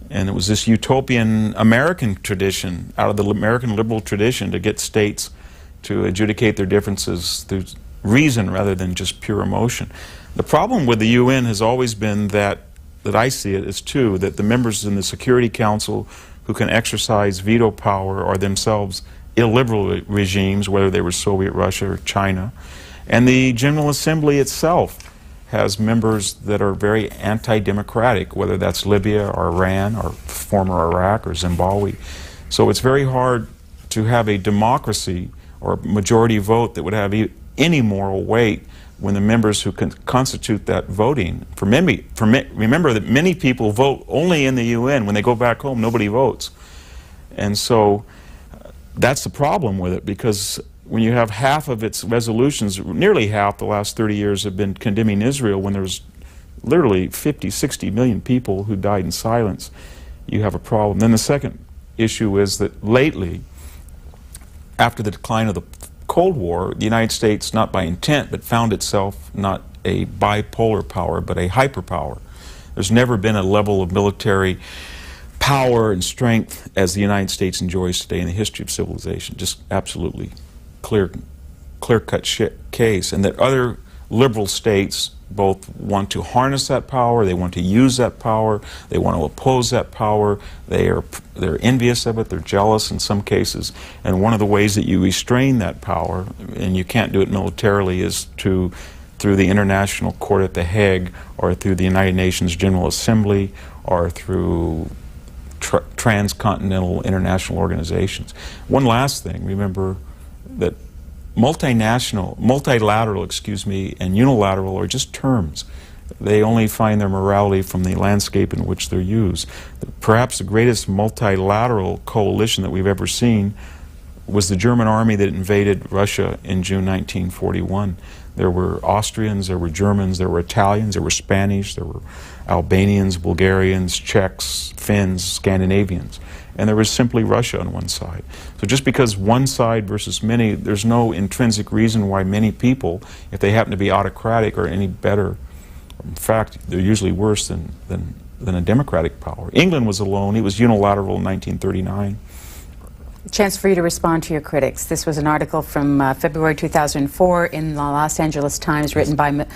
And it was this utopian American tradition, out of the American liberal tradition, to get states to adjudicate their differences through reason rather than just pure emotion. The problem with the UN has always been that I see it as two, that the members in the Security Council who can exercise veto power are themselves illiberal regimes, whether they were Soviet Russia or China. And the General Assembly itself has members that are very anti-democratic, whether that's Libya or Iran or former Iraq or Zimbabwe. So it's very hard to have a democracy or a majority vote that would have any moral weight when the members who can constitute that voting, remember that many people vote only in the UN. When they go back home, nobody votes. And so that's the problem with it, because when you have half of its resolutions, nearly half the last 30 years have been condemning Israel, when there's literally 50, 60 million people who died in silence, you have a problem. Then the second issue is that lately, after the decline of the Cold War, the United States, not by intent, but found itself not a bipolar power, but a hyperpower. There's never been a level of military power and strength as the United States enjoys today in the history of civilization. Just absolutely clear-cut case. And that other liberal states both want to harness that power, they want to use that power, they want to oppose that power, they're envious of it, they're jealous in some cases. And one of the ways that you restrain that power, and you can't do it militarily, is through the International Court at The Hague, or through the United Nations General Assembly, or through transcontinental international organizations. One last thing, remember that multilateral, and unilateral are just terms. They only find their morality from the landscape in which they're used. Perhaps the greatest multilateral coalition that we've ever seen was the German army that invaded Russia in June 1941. There were Austrians, there were Germans, there were Italians, there were Spanish, there were Albanians, Bulgarians, Czechs, Finns, Scandinavians. And there was simply Russia on one side. So just because one side versus many, there's no intrinsic reason why many people, if they happen to be autocratic, are any better. In fact, they're usually worse than a democratic power. England was alone. It was unilateral in 1939. Chance for you to respond to your critics. This was an article from February 2004 in the Los Angeles Times, written by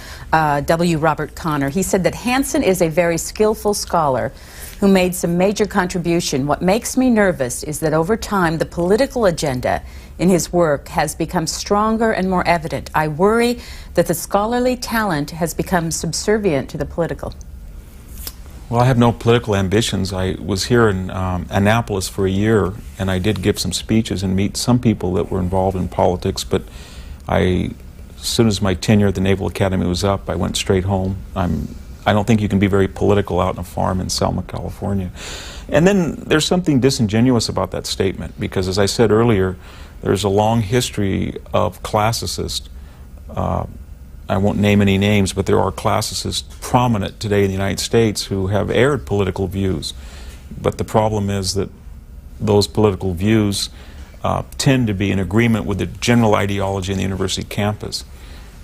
W. Robert Connor. He said that Hanson is a very skillful scholar who made some major contribution. What makes me nervous is that over time the political agenda in his work has become stronger and more evident. I worry that the scholarly talent has become subservient to the political. Well, I have no political ambitions. I was here in Annapolis for a year, and I did give some speeches and meet some people that were involved in politics, but as soon as my tenure at the Naval Academy was up, I went straight home. I don't think you can be very political out on a farm in Selma, California. And then there's something disingenuous about that statement, because as I said earlier, there's a long history of classicists. I won't name any names, but there are classicists prominent today in the United States who have aired political views. But the problem is that those political views tend to be in agreement with the general ideology in the university campus.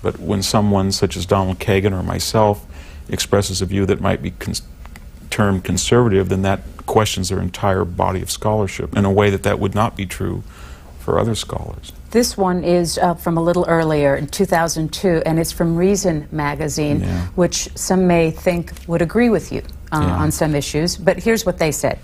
But when someone such as Donald Kagan or myself expresses a view that might be term conservative, then that questions their entire body of scholarship in a way that that would not be true for other scholars. This one is from a little earlier, in 2002, and it's from Reason magazine, which some may think would agree with you on some issues, but here's what they said.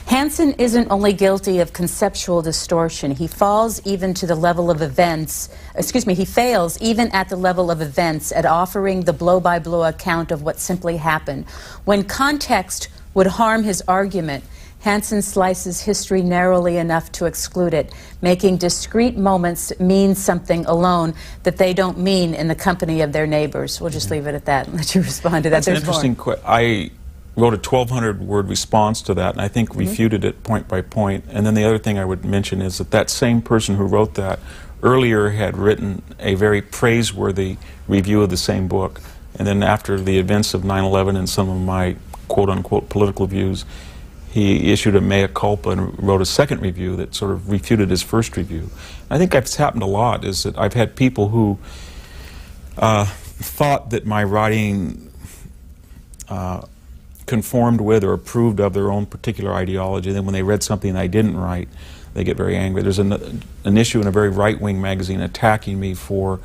Hanson isn't only guilty of conceptual distortion, he falls even to the level of events, he fails even at the level of events at offering the blow-by-blow account of what simply happened. When context would harm his argument, Hanson slices history narrowly enough to exclude it, making discrete moments mean something alone that they don't mean in the company of their neighbors. We'll just leave it at that and let you respond to that. That's an interesting question. I wrote a 1,200-word response to that, and I think refuted it point by point. And then the other thing I would mention is that that same person who wrote that earlier had written a very praiseworthy review of the same book. And then after the events of 9/11 and some of my quote-unquote political views, he issued a mea culpa and wrote a second review that sort of refuted his first review. I think that's happened a lot, is that I've had people who thought that my writing conformed with or approved of their own particular ideology. Then when they read something I didn't write, they get very angry. There's an issue in a very right-wing magazine attacking me for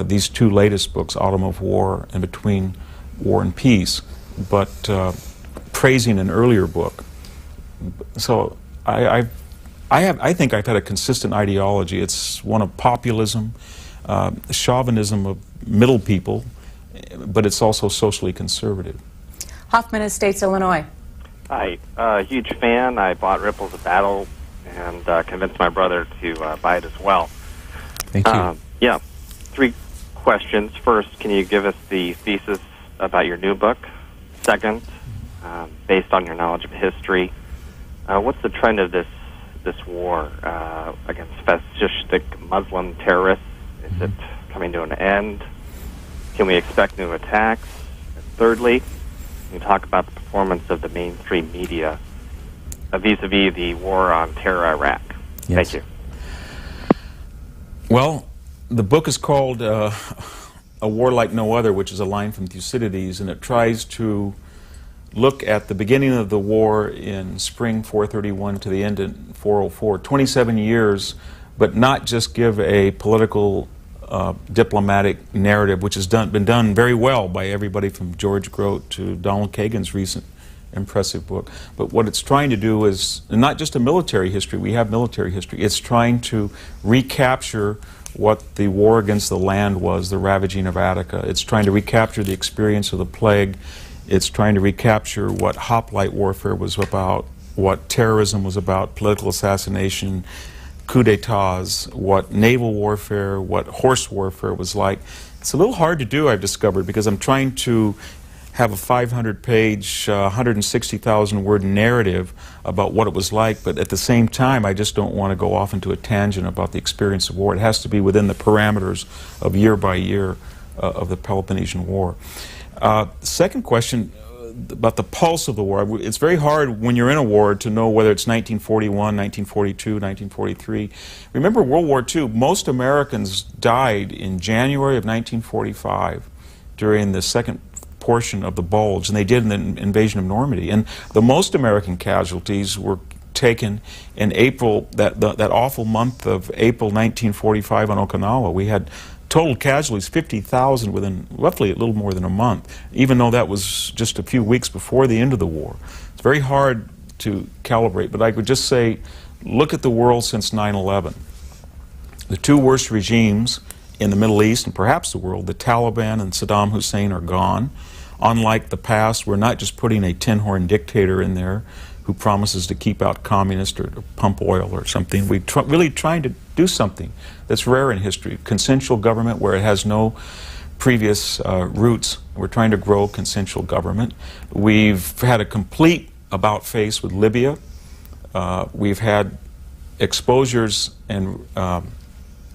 these two latest books, Autumn of War and Between War and Peace, but praising an earlier book. So I think I've had a consistent ideology. It's one of populism, chauvinism of middle people, but it's also socially conservative. Hoffman Estates, Illinois. Hi, huge fan. I bought Ripples of Battle and convinced my brother to buy it as well. Thank you. Yeah, 3 questions. First, can you give us the thesis about your new book? Second, based on your knowledge of history, what's the trend of this war against fascistic Muslim terrorists? Is it coming to an end? Can we expect new attacks? And thirdly, can you talk about the performance of the mainstream media vis-a-vis the war on terror Iraq? Yes. Thank you. Well, the book is called A War Like No Other, which is a line from Thucydides, and it tries to look at the beginning of the war in spring 431 to the end in 404, 27 years, but not just give a political diplomatic narrative, which has been done very well by everybody from George Grote to Donald Kagan's recent impressive book. But what it's trying to do is not just a military history, we have military history, it's trying to recapture what the war against the land was, the ravaging of Attica. It's trying to recapture the experience of the plague. It's trying to recapture what hoplite warfare was about, what terrorism was about, political assassination, coup d'etats, what naval warfare, what horse warfare was like. It's a little hard to do, I've discovered, because I'm trying to have a 500-page, 160,000-word narrative about what it was like, but at the same time, I just don't want to go off into a tangent about the experience of war. It has to be within the parameters of year by year of the Peloponnesian War. Second question about the pulse of the war. It's very hard when you're in a war to know whether it's 1941, 1942, 1943. Remember World War II, most Americans died in January of 1945 during the second portion of the Bulge, and they did in the invasion of Normandy. And the most American casualties were taken in April, that awful month of April 1945 on Okinawa. We had total casualties, 50,000 within roughly a little more than a month, even though that was just a few weeks before the end of the war. It's very hard to calibrate, but I would just say, look at the world since 9/11. The two worst regimes in the Middle East and perhaps the world, the Taliban and Saddam Hussein, are gone. Unlike the past, we're not just putting a tin-horn dictator in there who promises to keep out communists or to pump oil or something. We're really trying to do something that's rare in history. Consensual government where it has no previous roots. We're trying to grow consensual government. We've had a complete about-face with Libya. We've had exposures and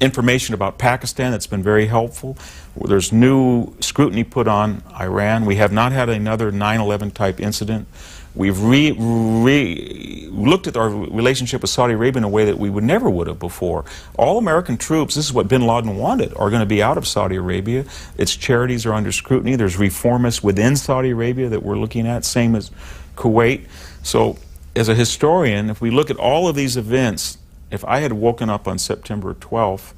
information about Pakistan that's been very helpful. There's new scrutiny put on Iran. We have not had another 9/11 type incident. We've looked at our relationship with Saudi Arabia in a way that we never would have before. All American troops, this is what bin Laden wanted, are going to be out of Saudi Arabia. Its charities are under scrutiny. There's reformists within Saudi Arabia that we're looking at, same as Kuwait. So as a historian, if we look at all of these events, if I had woken up on September 12th,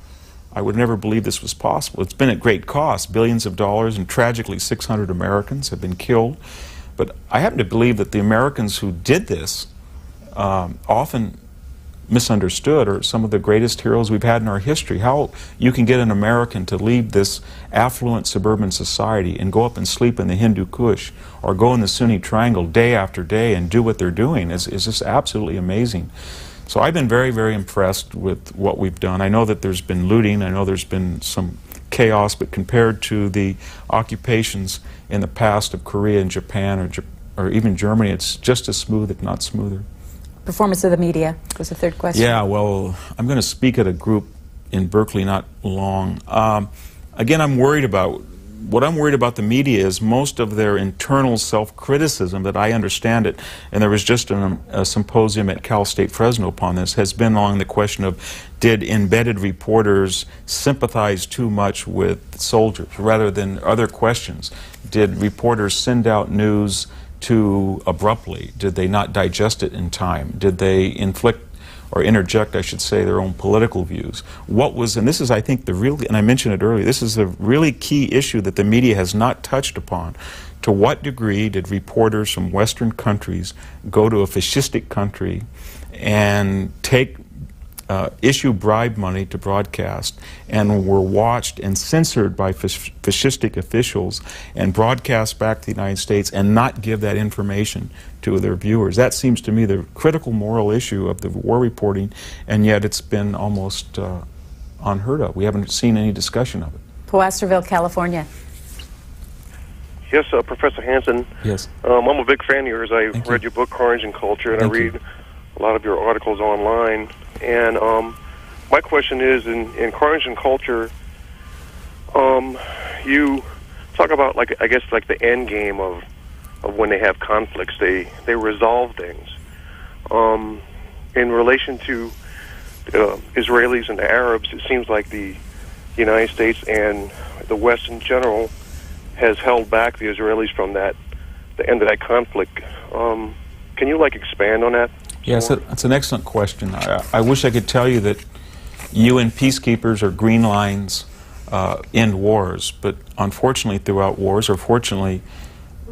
I would never believe this was possible. It's been at great cost, billions of dollars, and tragically 600 Americans have been killed. But I happen to believe that the Americans who did this, often misunderstood, are some of the greatest heroes we've had in our history. How you can get an American to leave this affluent suburban society and go up and sleep in the Hindu Kush or go in the Sunni Triangle day after day and do what they're doing is just absolutely amazing. So I've been very, very impressed with what we've done. I know that there's been looting, I know there's been some chaos, but compared to the occupations in the past of Korea and Japan or even Germany, it's just as smooth, if not smoother. Performance of the media was the third question. Yeah, well, I'm going to speak at a group in Berkeley not long. Again, what I'm worried about the media is most of their internal self-criticism, that I understand it, and there was just a symposium at Cal State Fresno upon this, has been along the question of, did embedded reporters sympathize too much with soldiers rather than other questions? Did reporters send out news too abruptly? Did they not digest it in time? Did they inflict or interject, I should say, their own political views? What was, and this is, I think, the real, and I mentioned it earlier, this is a really key issue that the media has not touched upon. To what degree did reporters from Western countries go to a fascistic country and issue bribe money to broadcast, and were watched and censored by fascistic officials and broadcast back to the United States and not give that information to their viewers? That seems to me the critical moral issue of the war reporting, and yet it's been almost unheard of. We haven't seen any discussion of it. Placerville, California. Yes, Professor Hanson. Yes. I'm a big fan of yours. I read your book, Courage and Culture, and I read a lot of your articles online. And my question is, in Courage and Culture, you talk about, like, I guess, like the end game of when they have conflicts, they resolve things. In relation to Israelis and the Arabs, it seems like the United States and the West in general has held back the Israelis from the end of that conflict. Can you, like, expand on that? Yes, that's an excellent question. I wish I could tell you that UN peacekeepers or green lines end wars, but unfortunately throughout wars, or fortunately,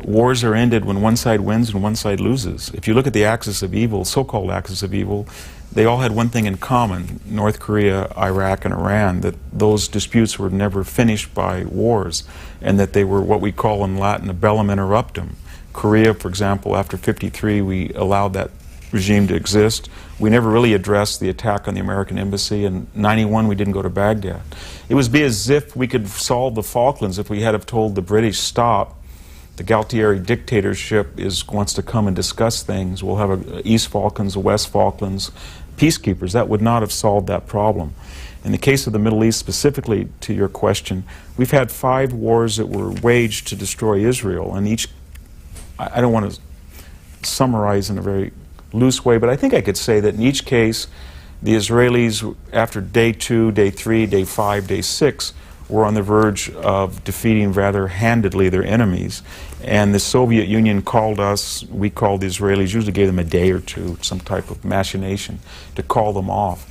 wars are ended when one side wins and one side loses. If you look at the axis of evil, so-called axis of evil, they all had one thing in common: North Korea, Iraq, and Iran, that those disputes were never finished by wars, and that they were what we call in Latin a bellum interruptum. Korea, for example, after '53, we allowed that regime to exist. We never really addressed the attack on the American embassy. In '91, we didn't go to Baghdad. It would be as if we could solve the Falklands if we had have told the British, stop, the Galtieri dictatorship wants to come and discuss things. We'll have a East Falklands, a West Falklands, peacekeepers. That would not have solved that problem. In the case of the Middle East, specifically to your question, we've had 5 wars that were waged to destroy Israel, and each, I don't want to summarize in a very loose way, but I think I could say that in each case, the Israelis, after day 2, day 3, day 5, day 6, were on the verge of defeating rather handedly their enemies. And the Soviet Union called us, we called the Israelis, usually gave them a day or two, some type of machination, to call them off.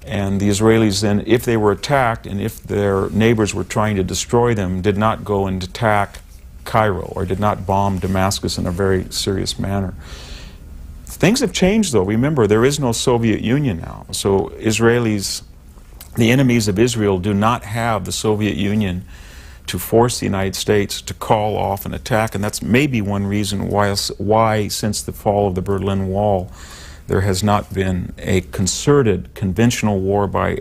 And the Israelis then, if they were attacked and if their neighbors were trying to destroy them, did not go and attack Cairo or did not bomb Damascus in a very serious manner. Things have changed, though. Remember, there is no Soviet Union now. So Israelis, the enemies of Israel, do not have the Soviet Union to force the United States to call off an attack. And that's maybe one reason why since the fall of the Berlin Wall, there has not been a concerted, conventional war by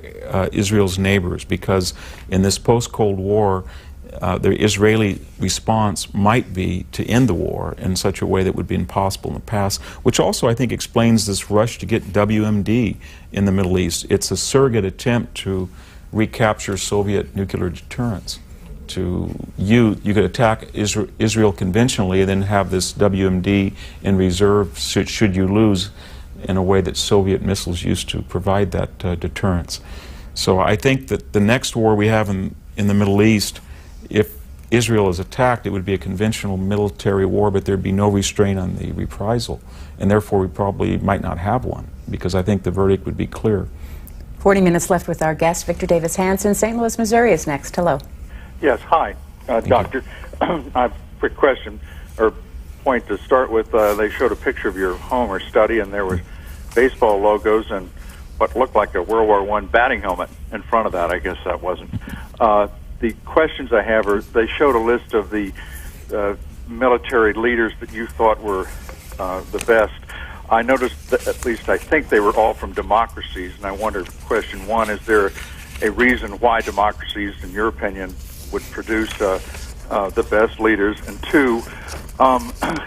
Israel's neighbors, because in this post-Cold War, the Israeli response might be to end the war in such a way that would be impossible in the past, which also I think explains this rush to get WMD in the Middle East. It's a surrogate attempt to recapture Soviet nuclear deterrence. You could attack Israel conventionally and then have this WMD in reserve should you lose, in a way that Soviet missiles used to provide that deterrence. So I think that the next war we have in the Middle East, if Israel is attacked, it would be a conventional military war, but there'd be no restraint on the reprisal, and therefore we probably might not have one, because I think the verdict would be clear. 40 minutes left with our guest, Victor Davis Hanson. St. Louis, Missouri is next. Hello. Yes, hi, Doctor. I have a quick question, or point to start with. They showed a picture of your home or study, and there was baseball logos and what looked like a World War I batting helmet in front of that. I guess that wasn't. The questions I have are, they showed a list of the military leaders that you thought were the best. I noticed that, at least I think they were all from democracies, and I wonder, question one, is there a reason why democracies, in your opinion, would produce the best leaders? And two,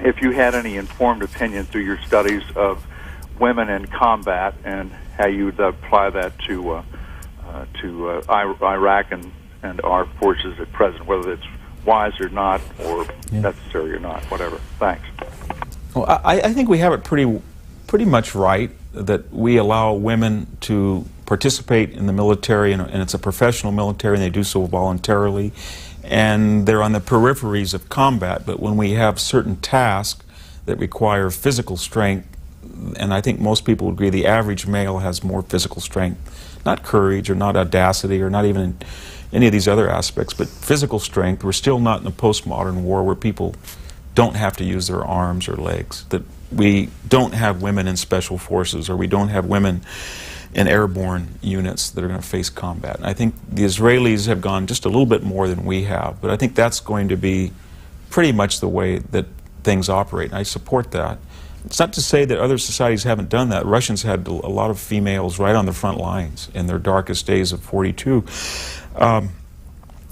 if you had any informed opinion through your studies of women in combat and how you'd apply that to Iraq and our forces at present, whether it's wise or not, or necessary or not, whatever. Thanks. Well, I think we have it pretty much right, that we allow women to participate in the military, and it's a professional military, and they do so voluntarily, and they're on the peripheries of combat. But when we have certain tasks that require physical strength, and I think most people would agree the average male has more physical strength, not courage or not audacity or not even any of these other aspects, but physical strength. We're still not in a postmodern war where people don't have to use their arms or legs, that we don't have women in special forces, or we don't have women in airborne units that are going to face combat. And I think the Israelis have gone just a little bit more than we have, but I think that's going to be pretty much the way that things operate, and I support that. It's not to say that other societies haven't done that. Russians had a lot of females right on the front lines in their darkest days of '42.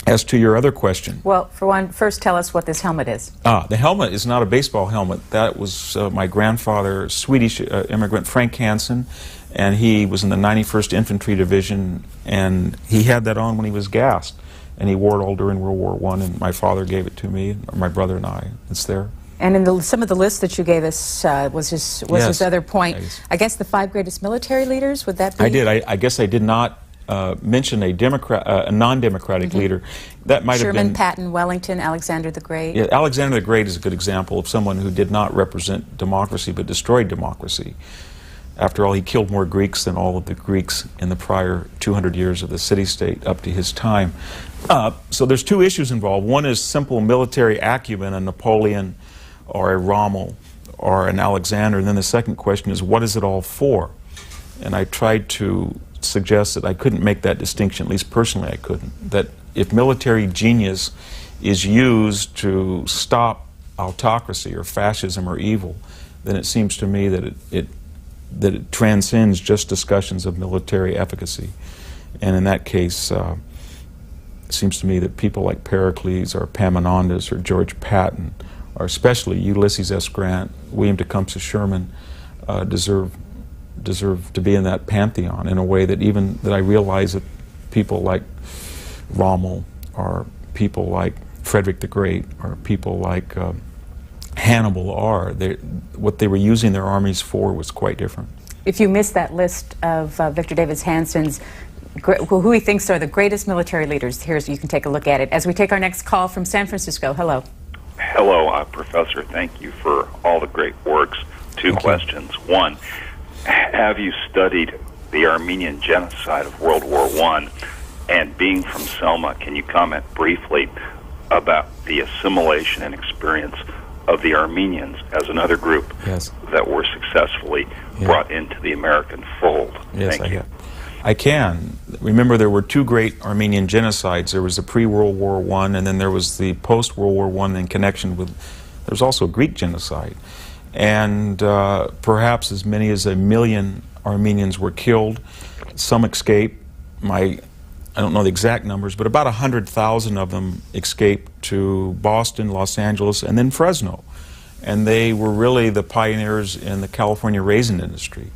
As to your other question. Well, for one, first tell us what this helmet is. The helmet is not a baseball helmet. That was my grandfather, Swedish immigrant Frank Hanson, and he was in the 91st Infantry Division, and he had that on when he was gassed, and he wore it all during World War I, and my father gave it to me, or my brother and I. It's there. And in some of the lists that you gave us was his other point. I guess the 5 greatest military leaders, would that be? I did. I guess I did not mention a non-democratic leader. That might have been Sherman, Patton, Wellington, Alexander the Great. Yeah, Alexander the Great is a good example of someone who did not represent democracy but destroyed democracy. After all, he killed more Greeks than all of the Greeks in the prior 200 years of the city-state up to his time. So there's 2 issues involved. One is simple military acumen, a Napoleon or a Rommel or an Alexander, and then the second question is, what is it all for? And I tried to suggest that I couldn't make that distinction, at least personally I couldn't, that if military genius is used to stop autocracy or fascism or evil, then it seems to me that it transcends just discussions of military efficacy. And in that case, it seems to me that people like Pericles or Epaminondas or George Patton, or especially Ulysses S. Grant, William Tecumseh Sherman, deserve to be in that pantheon in a way that even that I realize that people like Rommel or people like Frederick the Great or people like Hannibal are. What they were using their armies for was quite different. If you missed that list of Victor Davis Hanson's, who he thinks are the greatest military leaders, you can take a look at it. As we take our next call from San Francisco. Hello. Hello, Professor. Thank you for all the great works. 2 questions. One, have you studied the Armenian genocide of World War I? And being from Selma, can you comment briefly about the assimilation and experience of the Armenians as another group that were successfully brought into the American fold? Yes, Thank you. I can. Remember, there were 2 great Armenian genocides. There was the pre-World War I, and then there was the post-World War I in connection with, there was also a Greek genocide. And perhaps as many as 1 million Armenians were killed. Some escaped. I don't know the exact numbers, but about 100,000 of them escaped to Boston, Los Angeles, and then Fresno. And they were really the pioneers in the California raisin industry.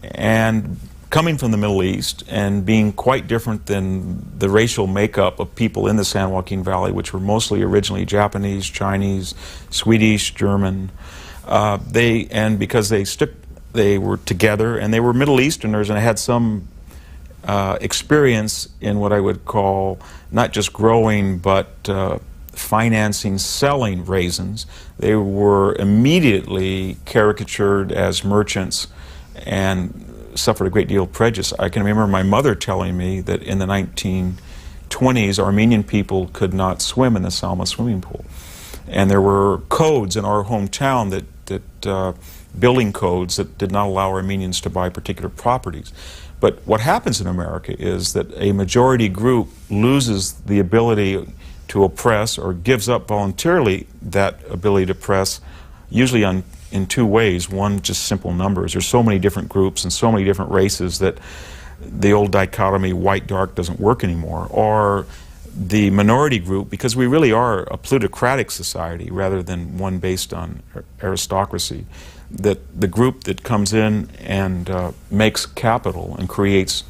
And coming from the Middle East and being quite different than the racial makeup of people in the San Joaquin Valley, which were mostly originally Japanese, Chinese, Swedish, German. Because they were together, and they were Middle Easterners and had some experience in what I would call not just growing but financing, selling raisins. They were immediately caricatured as merchants and suffered a great deal of prejudice. I can remember my mother telling me that in the 1920s, Armenian people could not swim in the Salma swimming pool. And there were codes in our hometown building codes that did not allow Armenians to buy particular properties. But what happens in America is that a majority group loses the ability to oppress or gives up voluntarily that ability to oppress, usually in two ways. One, just simple numbers. There's so many different groups and so many different races that the old dichotomy white-dark doesn't work anymore. Or the minority group, because we really are a plutocratic society rather than one based on aristocracy, that the group that comes in and makes capital and creates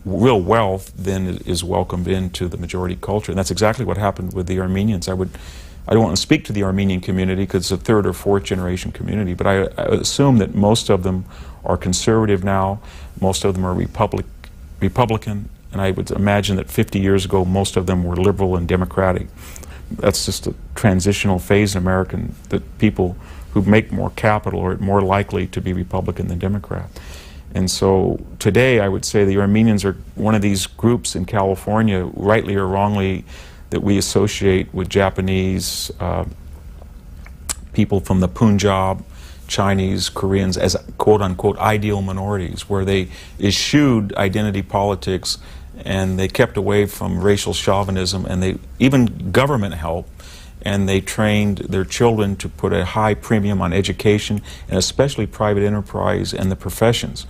real wealth then is welcomed into the majority culture. And that's exactly what happened with the Armenians. I don't want to speak to the Armenian community because it's a third or fourth generation community, but I assume that most of them are conservative now, most of them are Republican, and I would imagine that 50 years ago most of them were liberal and democratic. That's just a transitional phase in America, that people who make more capital are more likely to be Republican than Democrat. And so today I would say the Armenians are one of these groups in California, rightly or wrongly, that we associate with Japanese, people from the Punjab, Chinese, Koreans as quote-unquote ideal minorities, where they eschewed identity politics and they kept away from racial chauvinism, and they even government help, and they trained their children to put a high premium on education and especially private enterprise and the professions.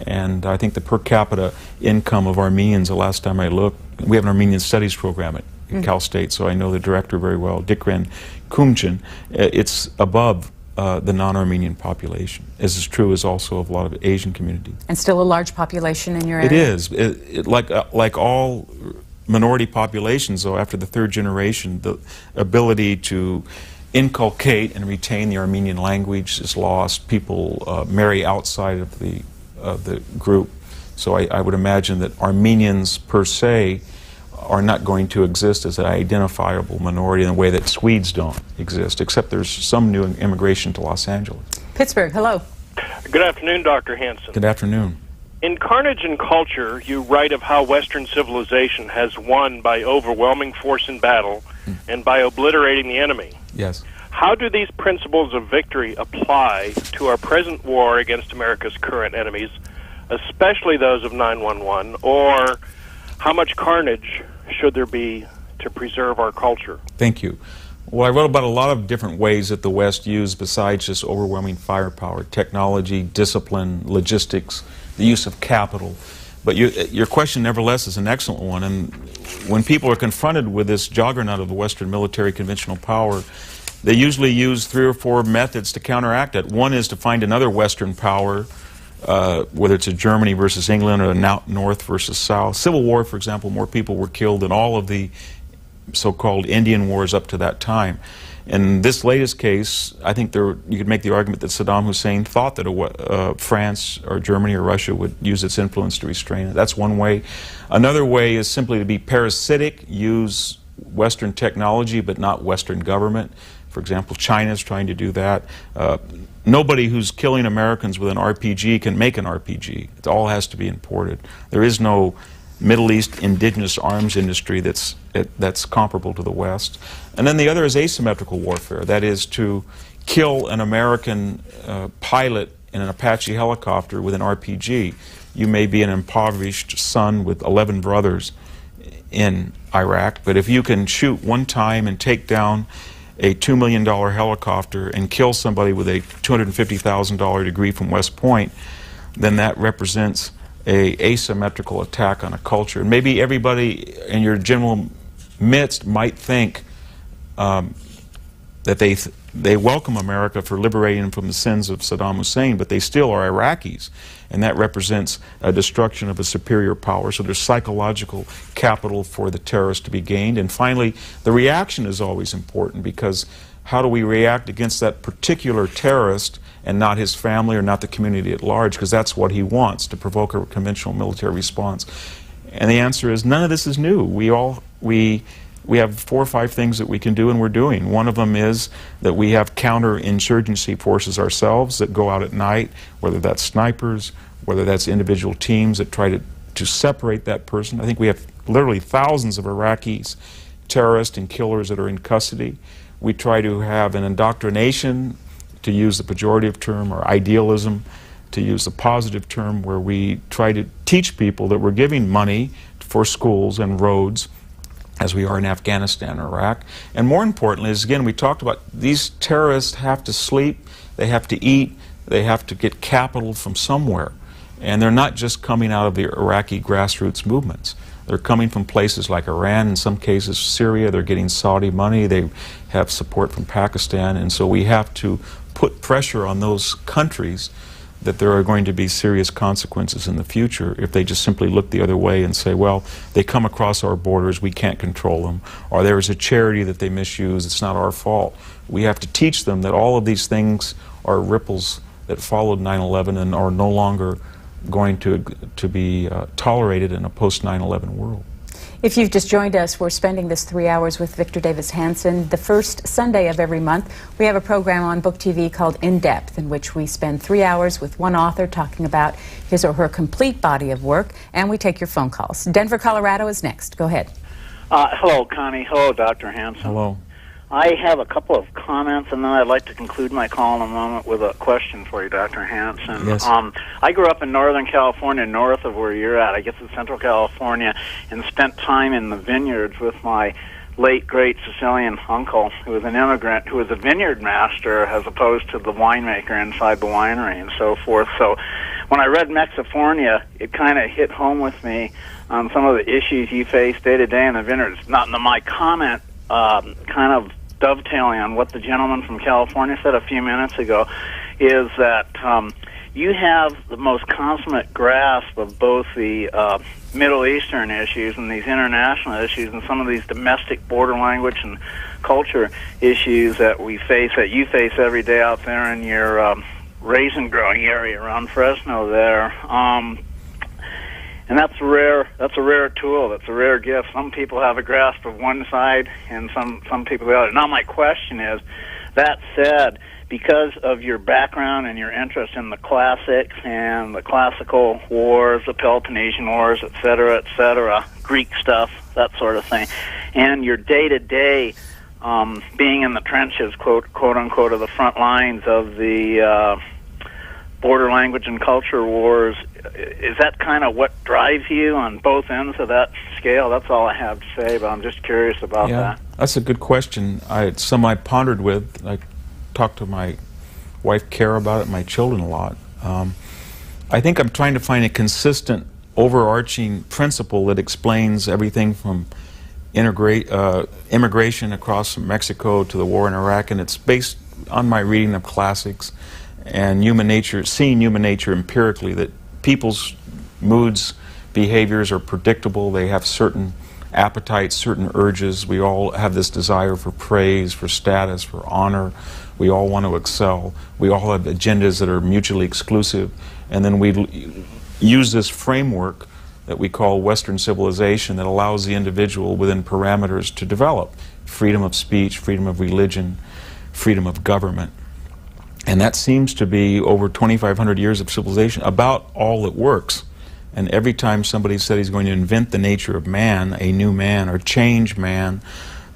And I think the per capita income of Armenians, the last time I looked, we have an Armenian studies program at Cal State, so I know the director very well, Dikran Kumchin. It's above the non-Armenian population, as is true as also of a lot of Asian communities. And still a large population in your area? It is. Like all minority populations, though, after the third generation, the ability to inculcate and retain the Armenian language is lost. People marry outside of the group. So I would imagine that Armenians per se are not going to exist as an identifiable minority in the way that Swedes don't exist, except there's some new immigration to Los Angeles. Pittsburgh, hello. Good afternoon, Dr. Hanson. Good afternoon. In Carnage and Culture, you write of how Western civilization has won by overwhelming force in battle and by obliterating the enemy. Yes. How do these principles of victory apply to our present war against America's current enemies, especially those of 9/11, or how much carnage should there be to preserve our culture? Thank you. Well, I wrote about a lot of different ways that the West used, besides just overwhelming firepower, technology, discipline, logistics, the use of capital. But your question, nevertheless, is an excellent one. And when people are confronted with this juggernaut of the Western military conventional power, they usually use 3 or 4 methods to counteract it. One is to find another Western power, whether it's a Germany versus England or a North versus South. Civil War, for example, more people were killed in all of the so-called Indian wars up to that time. In this latest case, I think you could make the argument that Saddam Hussein thought that France or Germany or Russia would use its influence to restrain it. That's one way. Another way is simply to be parasitic, use Western technology but not Western government. For example, China's trying to do that. Nobody who's killing Americans with an RPG can make an RPG. It all has to be imported. There is no Middle East indigenous arms industry that's comparable to the West. And then the other is asymmetrical warfare. That is to kill an American pilot in an Apache helicopter with an RPG. You may be an impoverished son with 11 brothers in Iraq, but if you can shoot one time and take down a $2 million helicopter and kill somebody with a $250,000 degree from West Point, then that represents a asymmetrical attack on a culture. And maybe everybody in your general midst might think that they they welcome America for liberating them from the sins of Saddam Hussein, but they still are Iraqis, and that represents a destruction of a superior power. So there's psychological capital for the terrorists to be gained. And finally, the reaction is always important, because how do we react against that particular terrorist and not his family or not the community at large, because that's what he wants, to provoke a conventional military response. And the answer is none of this is new. We have 4 or 5 things that we can do, and we're doing. One of them is that we have counterinsurgency forces ourselves that go out at night, whether that's snipers, whether that's individual teams that try to separate that person. I think we have literally thousands of Iraqis, terrorists and killers that are in custody. We try to have an indoctrination, to use the pejorative term, or idealism, to use the positive term, where we try to teach people that we're giving money for schools and roads, as we are in Afghanistan or Iraq. And more importantly is, again, we talked about these terrorists have to sleep, they have to eat, they have to get capital from somewhere. And they're not just coming out of the Iraqi grassroots movements. They're coming from places like Iran, in some cases Syria. They're getting Saudi money, they have support from Pakistan, and so we have to put pressure on those countries that there are going to be serious consequences in the future if they just simply look the other way and say, well, they come across our borders, we can't control them, or there is a charity that they misuse, it's not our fault. We have to teach them that all of these things are ripples that followed 9/11 and are no longer going to be tolerated in a post-9/11 world. If you've just joined us, we're spending this 3 hours with Victor Davis Hanson. The first Sunday of every month, we have a program on Book TV called In Depth, in which we spend 3 hours with one author talking about his or her complete body of work, and we take your phone calls. Denver, Colorado is next. Go ahead. Hello, Connie. Hello, Dr. Hanson. Hello. I have a couple of comments, and then I'd like to conclude my call in a moment with a question for you, Dr. Hanson. Yes. I grew up in Northern California, north of where you're at. I guess in Central California, and spent time in the vineyards with my late, great Sicilian uncle, who was an immigrant, who was a vineyard master as opposed to the winemaker inside the winery and so forth. So when I read Mexifornia, it kind of hit home with me on some of the issues you face day to day in the vineyards. Not in my comment, kind of dovetailing on what the gentleman from California said a few minutes ago, is that you have the most consummate grasp of both the Middle Eastern issues and these international issues and some of these domestic border language and culture issues that we face, that you face every day out there in your raisin growing area around Fresno there. And that's a rare tool. That's a rare gift. Some people have a grasp of one side, and some people the other. Now, my question is, that said, because of your background and your interest in the classics and the classical wars, the Peloponnesian Wars, et cetera, Greek stuff, that sort of thing, and your day-to-day being in the trenches, quote unquote, of the front lines of the border language and culture wars, is that kind of what drives you on both ends of that scale? That's all I have to say, but I'm just curious about that. That's a good question. It's something I pondered with. I talked to my wife, Kara, about it, and my children a lot. I think I'm trying to find a consistent, overarching principle that explains everything from immigration across from Mexico to the war in Iraq, and it's based on my reading of classics and human nature, seeing human nature empirically, that people's moods, behaviors are predictable. They have certain appetites, certain urges. We all have this desire for praise, for status, for honor. We all want to excel. We all have agendas that are mutually exclusive. And then we use this framework that we call Western civilization that allows the individual within parameters to develop freedom of speech, freedom of religion, freedom of government. And that seems to be, over 2,500 years of civilization, about all that works. And every time somebody said he's going to invent the nature of man, a new man, or change man,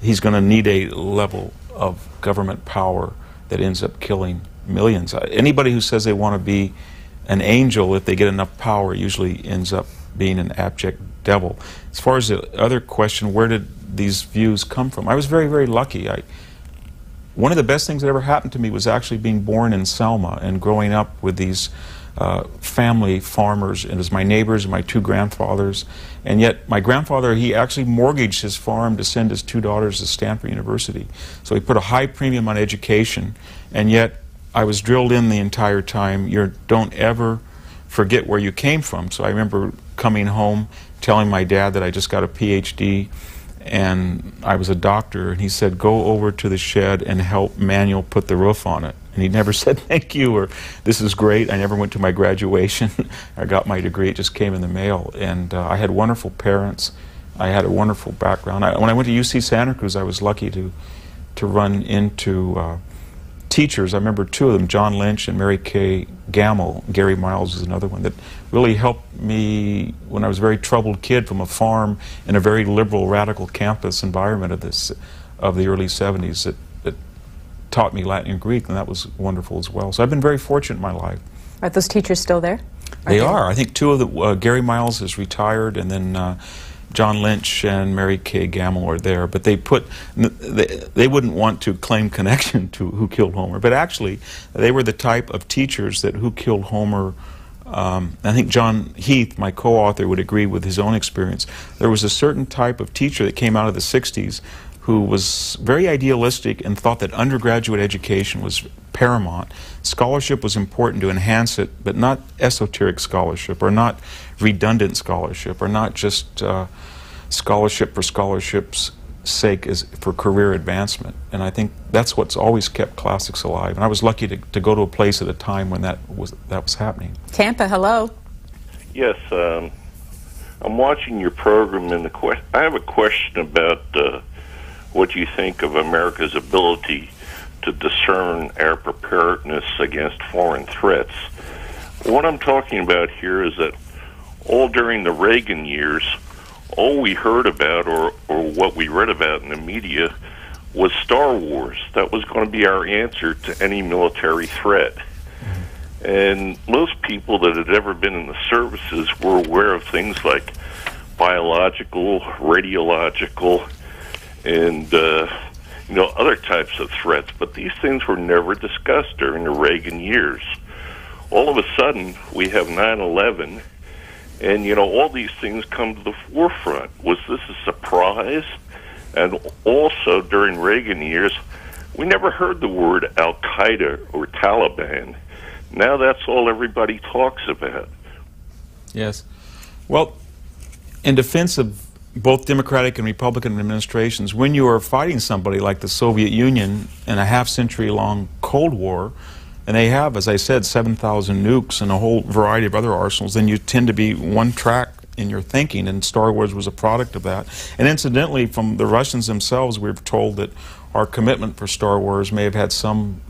he's going to need a level of government power that ends up killing millions. Anybody who says they want to be an angel, if they get enough power, usually ends up being an abject devil. As far as the other question, where did these views come from? I was very, very lucky. One of the best things that ever happened to me was actually being born in Selma and growing up with these family farmers, and as my neighbors and my two grandfathers. And yet my grandfather, he actually mortgaged his farm to send his two daughters to Stanford University. So he put a high premium on education, and yet I was drilled in the entire time, don't ever forget where you came from. So I remember coming home telling my dad that I just got a PhD and I was a doctor, and he said, go over to the shed and help Manuel put the roof on it. And he never said thank you or this is great. I never went to my graduation. I got my degree, it just came in the mail. And I had wonderful parents. I had a wonderful background. When I went to UC Santa Cruz, I was lucky to run into teachers. I remember two of them, John Lynch and Mary Kay Gamble. Gary Miles is another one that really helped me when I was a very troubled kid from a farm in a very liberal, radical campus environment of the early 70s that taught me Latin and Greek, and that was wonderful as well. So I've been very fortunate in my life. Are those teachers still there? They are. I think two of the, Gary Miles is retired, and then John Lynch and Mary Kay Gamble are there, but they wouldn't want to claim connection to Who Killed Homer, but actually they were the type of teachers that Who Killed Homer, I think John Heath, my co-author, would agree with his own experience. There was a certain type of teacher that came out of the 60s who was very idealistic and thought that undergraduate education was paramount. Scholarship was important to enhance it, but not esoteric scholarship, or not redundant scholarship, or not just scholarship for scholarship's sake as for career advancement. And I think that's what's always kept classics alive. And I was lucky to go to a place at a time when that was happening. Tampa, hello. Yes, I'm watching your program, and I have a question about what you think of America's ability to discern our preparedness against foreign threats. What I'm talking about here is that all during the Reagan years, all we heard about or what we read about in the media was Star Wars. That was going to be our answer to any military threat. And most people that had ever been in the services were aware of things like biological, radiological, and other types of threats, but these things were never discussed during the Reagan years. All of a sudden, we have 9/11, and all these things come to the forefront. Was this a surprise? And also, during Reagan years, we never heard the word Al-Qaeda or Taliban. Now that's all everybody talks about. Yes. Well, in defense of both Democratic and Republican administrations, when you are fighting somebody like the Soviet Union in a half-century-long Cold War, and they have, as I said, 7,000 nukes and a whole variety of other arsenals, then you tend to be one track in your thinking, and Star Wars was a product of that. And incidentally, from the Russians themselves, we're told that our commitment for Star Wars may have had some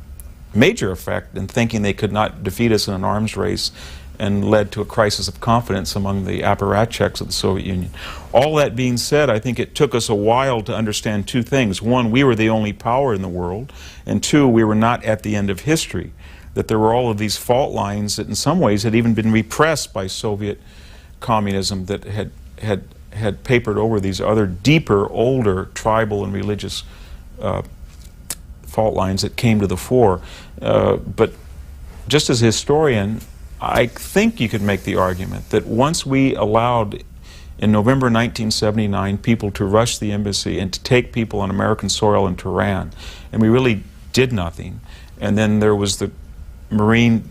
major effect in thinking they could not defeat us in an arms race, and led to a crisis of confidence among the apparatchiks of the Soviet Union. All that being said, I think it took us a while to understand two things. One, we were the only power in the world, and two, we were not at the end of history, that there were all of these fault lines that in some ways had even been repressed by Soviet communism that had papered over these other deeper, older tribal and religious fault lines that came to the fore. But just as a historian, I think you could make the argument that once we allowed, in November 1979, people to rush the embassy and to take people on American soil in Tehran, and we really did nothing, and then there was the Marine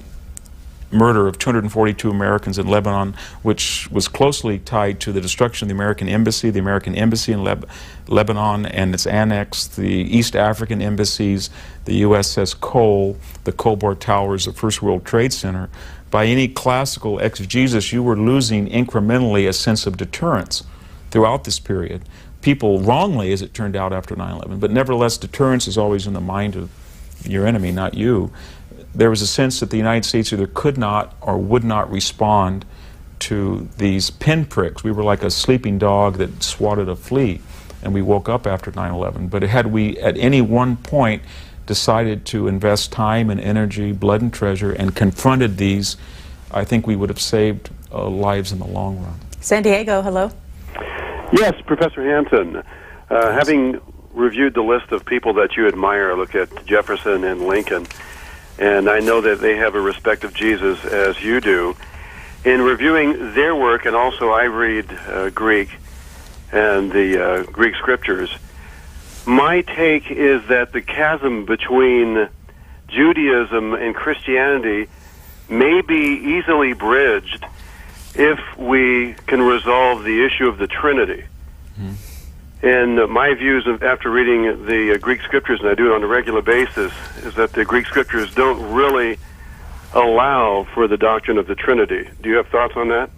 murder of 242 Americans in Lebanon, which was closely tied to the destruction of the American embassy in Lebanon and its annex, the East African embassies, the USS Cole, the Colbert Towers, the First World Trade Center. By any classical exegesis, you were losing incrementally a sense of deterrence throughout this period. People wrongly, as it turned out after 9/11, but nevertheless deterrence is always in the mind of your enemy, not you. There was a sense that the United States either could not or would not respond to these pinpricks. We were like a sleeping dog that swatted a flea, and we woke up after 9/11. But had we at any one point decided to invest time and energy, blood and treasure, and confronted these, I think we would have saved lives in the long run. San Diego, hello. Yes, Professor Hanson. Having reviewed the list of people that you admire, look at Jefferson and Lincoln, and I know that they have a respect of Jesus as you do. In reviewing their work, and also I read Greek and the Greek scriptures, my take is that the chasm between Judaism and Christianity may be easily bridged if we can resolve the issue of the Trinity. And my views after reading the Greek scriptures, and I do it on a regular basis, is that the Greek scriptures don't really allow for the doctrine of the Trinity. Do you have thoughts on that?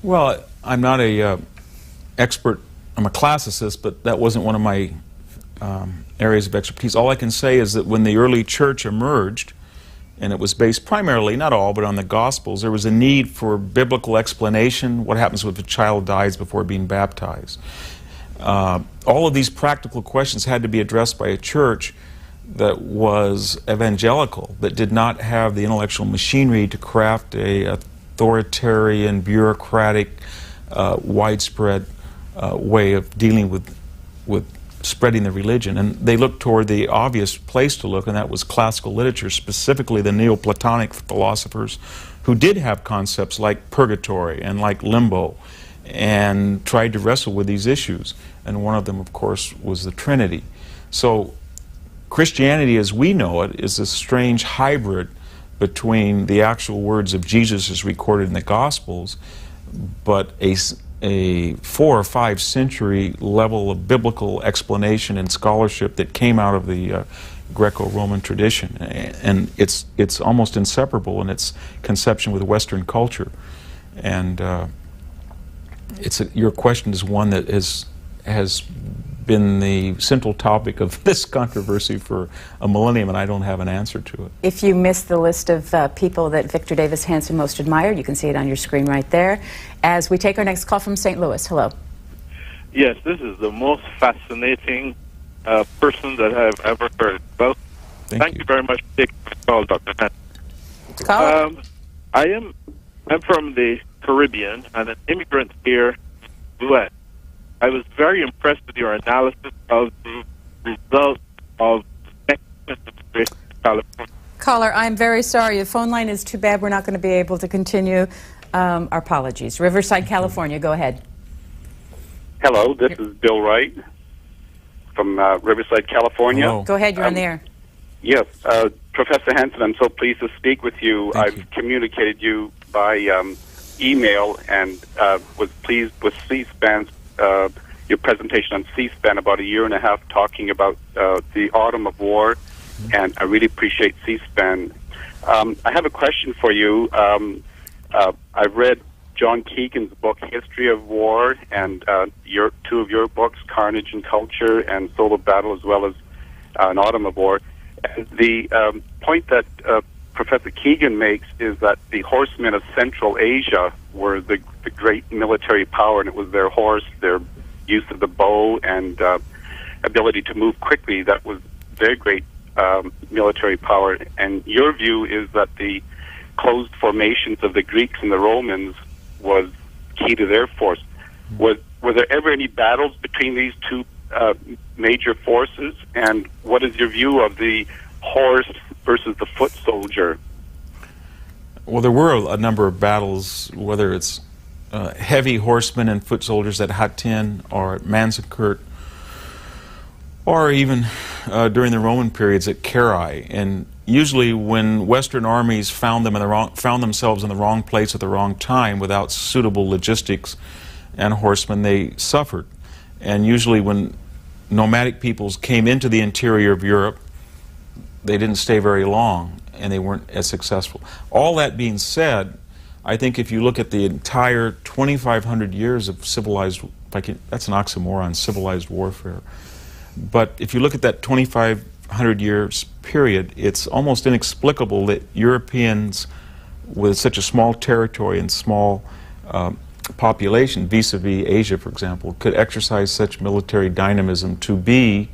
Well, I'm not a expert. I'm a classicist, but that wasn't one of my areas of expertise. All I can say is that when the early church emerged, and it was based primarily, not all, but on the Gospels, there was a need for biblical explanation. What happens if a child dies before being baptized? All of these practical questions had to be addressed by a church that was evangelical, that did not have the intellectual machinery to craft a authoritarian, bureaucratic, widespread way of dealing with spreading the religion. And they looked toward the obvious place to look, and that was classical literature, specifically the Neoplatonic philosophers, who did have concepts like purgatory and like limbo, and tried to wrestle with these issues. And one of them, of course, was the Trinity. So Christianity as we know it is a strange hybrid between the actual words of Jesus as recorded in the Gospels, but a 4 or 5 century level of biblical explanation and scholarship that came out of the Greco-Roman tradition. And it's almost inseparable in its conception with Western culture. And your question is one that has been the central topic of this controversy for a millennium, and I don't have an answer to it. If you missed the list of people that Victor Davis Hanson most admired, you can see it on your screen right there. As we take our next call from St. Louis. Hello. Yes, this is the most fascinating person that I've ever heard. Well, thank you very much for taking my call, Dr. Hanson. I'm from the Caribbean and an immigrant here in the U.S. I was very impressed with your analysis of the results of Mexican immigration in California. Caller, I'm very sorry. The phone line is too bad. We're not going to be able to continue. Our apologies. Riverside, California. Go ahead. Hello, this is Bill Wright from Riverside, California. Hello. Go ahead. You're on the air. Yes. Professor Hanson, I'm so pleased to speak with you. I've communicated you by email and was pleased with C-SPAN's your presentation on C-SPAN about a year and a half talking about the autumn of war, and I really appreciate C-SPAN. I have a question for you. I've read John Keegan's book, History of War, and two of your books, Carnage and Culture and Soul of Battle, as well as An Autumn of War. And the point that Professor Keegan makes is that the horsemen of Central Asia were the great military power, and it was their horse, their use of the bow, and ability to move quickly that was their great military power. And your view is that the closed formations of the Greeks and the Romans was key to their force. Were there ever any battles between these two major forces? And what is your view of the horse versus the foot soldier? Well, there were a number of battles, whether it's heavy horsemen and foot soldiers at Hattin or at Manzikert, or even during the Roman periods at Carrhae. And usually when Western armies found themselves in the wrong place at the wrong time without suitable logistics and horsemen, they suffered. And usually when nomadic peoples came into the interior of Europe, they didn't stay very long, and they weren't as successful. All that being said, I think if you look at the entire 2,500 years of civilized, that's an oxymoron, civilized warfare. But if you look at that 2,500 years period, it's almost inexplicable that Europeans with such a small territory and small population, vis-a-vis Asia, for example, could exercise such military dynamism to be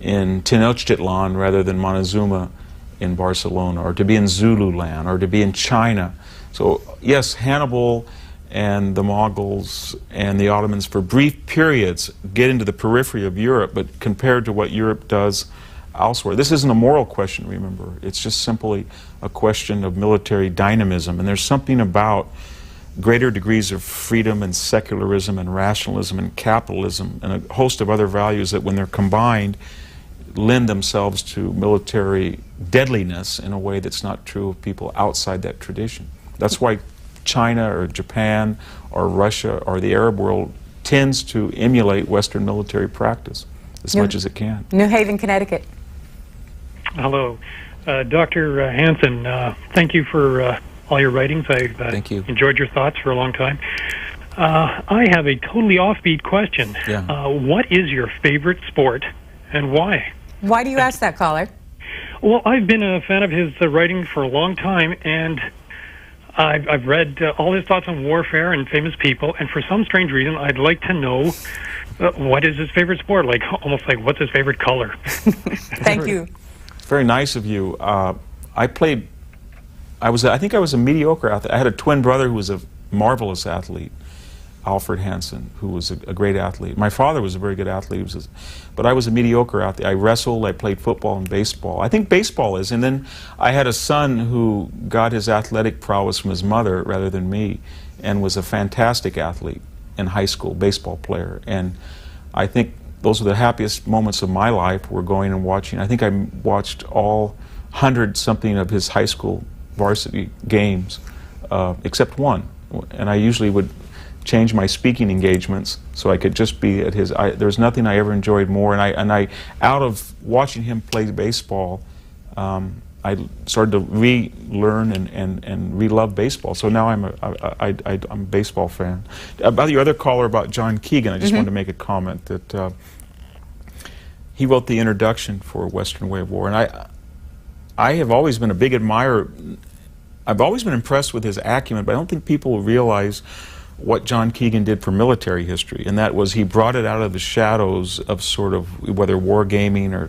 in Tenochtitlan rather than Montezuma in Barcelona, or to be in Zululand, or to be in China. So yes, Hannibal and the Mongols and the Ottomans for brief periods get into the periphery of Europe, but compared to what Europe does elsewhere. This isn't a moral question, remember. It's just simply a question of military dynamism. And there's something about greater degrees of freedom and secularism and rationalism and capitalism and a host of other values that, when they're combined, lend themselves to military deadliness in a way that's not true of people outside that tradition. That's why China or Japan or Russia or the Arab world tends to emulate Western military practice as much as it can. New Haven, Connecticut. Hello. Dr. Hanson, thank you for all your writings. I've enjoyed your thoughts for a long time. I have a totally offbeat question. Yeah. What is your favorite sport and why? Why do you ask that, caller? Well, I've been a fan of his writing for a long time, and I've read all his thoughts on warfare and famous people, and for some strange reason, I'd like to know what is his favorite sport, like almost like what's his favorite color. Thank you. Very nice of you. I think I was a mediocre athlete. I had a twin brother who was a marvelous athlete, Alfred Hanson, who was a great athlete. My father was a very good athlete, but I was a mediocre athlete. I wrestled, I played football and baseball. I think baseball is. And then I had a son who got his athletic prowess from his mother rather than me, and was a fantastic athlete in high school, baseball player. And I think those were the happiest moments of my life, were going and watching. I think I watched all 100-something of his high school varsity games, except one. And I usually would change my speaking engagements so I could just be at his. There was nothing I ever enjoyed more. And I out of watching him play baseball, I started to relearn and re-love baseball. So now I'm a baseball fan. About your other caller about John Keegan, I just wanted to make a comment that he wrote the introduction for Western Way of War, and I have always been a big admirer. I've always been impressed with his acumen, but I don't think people realize what John Keegan did for military history, and that was he brought it out of the shadows of sort of whether wargaming or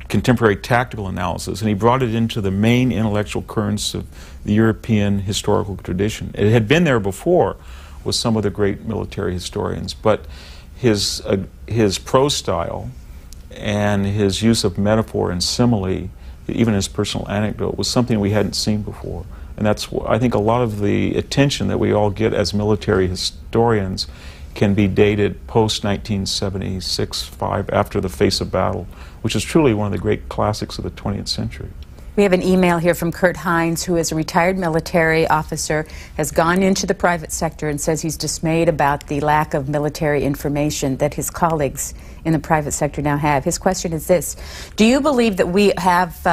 contemporary tactical analysis, and he brought it into the main intellectual currents of the European historical tradition. It had been there before with some of the great military historians, but his prose style and his use of metaphor and simile, even his personal anecdote, was something we hadn't seen before. And that's, I think, a lot of the attention that we all get as military historians can be dated post-1976, 5, after the face of battle, which is truly one of the great classics of the 20th century. We have an email here from Kurt Hines, who is a retired military officer, has gone into the private sector and says he's dismayed about the lack of military information that his colleagues in the private sector now have. His question is this: do you believe that we have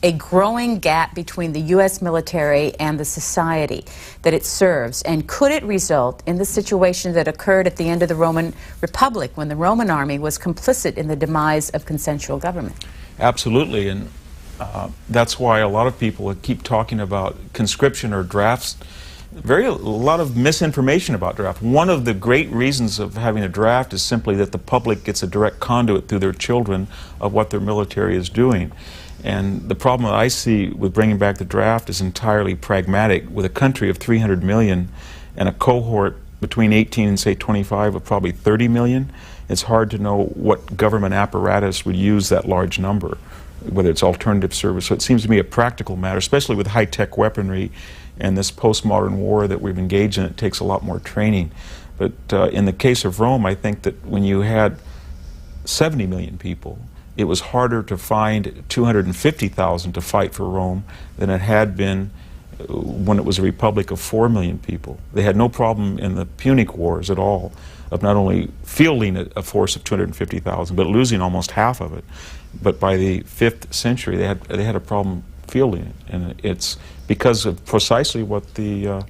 a growing gap between the U.S. military and the society that it serves, and could it result in the situation that occurred at the end of the Roman Republic, when the Roman army was complicit in the demise of consensual government? Absolutely, and that's why a lot of people keep talking about conscription or drafts. A lot of misinformation about draft. One of the great reasons of having a draft is simply that the public gets a direct conduit through their children of what their military is doing. And the problem that I see with bringing back the draft is entirely pragmatic. With a country of 300 million and a cohort between 18 and, say, 25 of probably 30 million, it's hard to know what government apparatus would use that large number, whether it's alternative service. So it seems to me a practical matter, especially with high-tech weaponry and this postmodern war that we've engaged in. It takes a lot more training. But in the case of Rome, I think that when you had 70 million people, it was harder to find 250,000 to fight for Rome than it had been when it was a republic of 4 million people. They had no problem in the Punic Wars at all of not only fielding a force of 250,000, but losing almost half of it. But by the 5th century, they had a problem fielding it, and it's because of precisely what the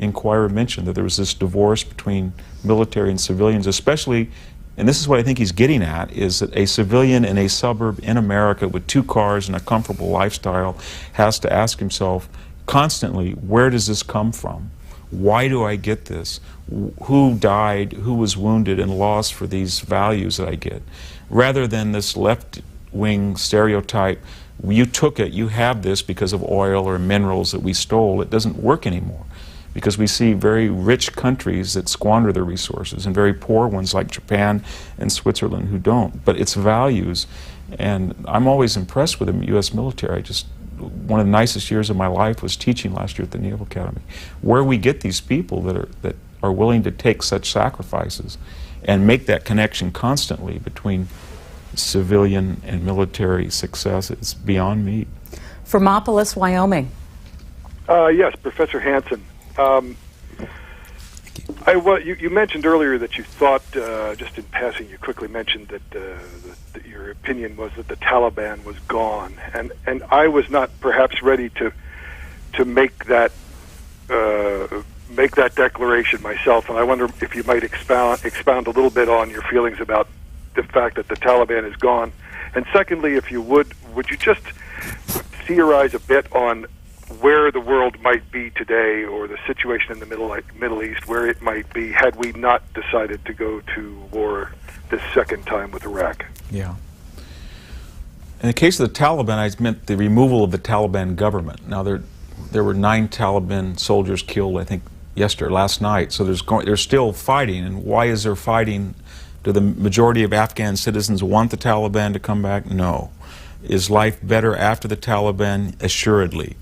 Inquirer mentioned, that there was this divorce between military and civilians, especially. And this is what I think he's getting at, is that a civilian in a suburb in America with 2 cars and a comfortable lifestyle has to ask himself constantly, where does this come from? Why do I get this? Who died, who was wounded and lost for these values that I get? Rather than this left-wing stereotype, you took it, you have this because of oil or minerals that we stole. It doesn't work anymore, because we see very rich countries that squander their resources and very poor ones like Japan and Switzerland who don't. But it's values, And I'm always impressed with the U.S. military. One of the nicest years of my life was teaching last year at the Naval Academy. Where we get these people that are willing to take such sacrifices and make that connection constantly between civilian and military success is beyond me. Fermopolis, Wyoming. Yes, Professor Hanson. You mentioned earlier that you thought, just in passing, you quickly mentioned that your opinion was that the Taliban was gone, and I was not perhaps ready to make that declaration myself, and I wonder if you might expound a little bit on your feelings about the fact that the Taliban is gone, and secondly, if you would you just theorize a bit on where the world might be today, or the situation in the Middle East, where it might be had we not decided to go to war this second time with Iraq. Yeah. In the case of the Taliban, I meant the removal of the Taliban government. Now, there were 9 Taliban soldiers killed, I think, last night. So they're still fighting. And why is there fighting? Do the majority of Afghan citizens want the Taliban to come back? No. Is life better after the Taliban? Assuredly.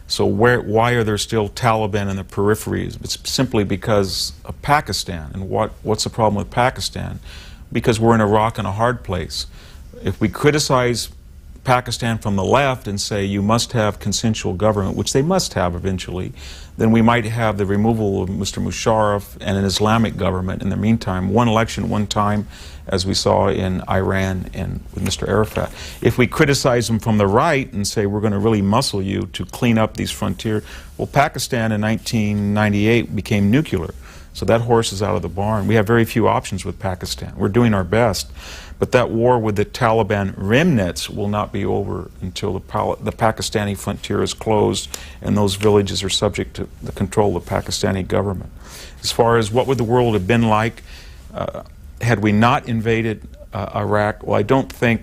So why are there still Taliban in the peripheries? It's simply because of Pakistan. And what's the problem with Pakistan? Because we're in a rock and a hard place. If we criticize Pakistan from the left and say you must have consensual government, which they must have eventually, then we might have the removal of Mr. Musharraf and an Islamic government in the meantime. One election, one time, as we saw in Iran and with Mr. Arafat. If we criticize them from the right and say we're going to really muscle you to clean up these frontiers, well, Pakistan in 1998 became nuclear. So that horse is out of the barn. We have very few options with Pakistan. We're doing our best. But that war with the Taliban remnants will not be over until the Pakistani frontier is closed and those villages are subject to the control of the Pakistani government. As far as what would the world have been like had we not invaded Iraq, well, I don't think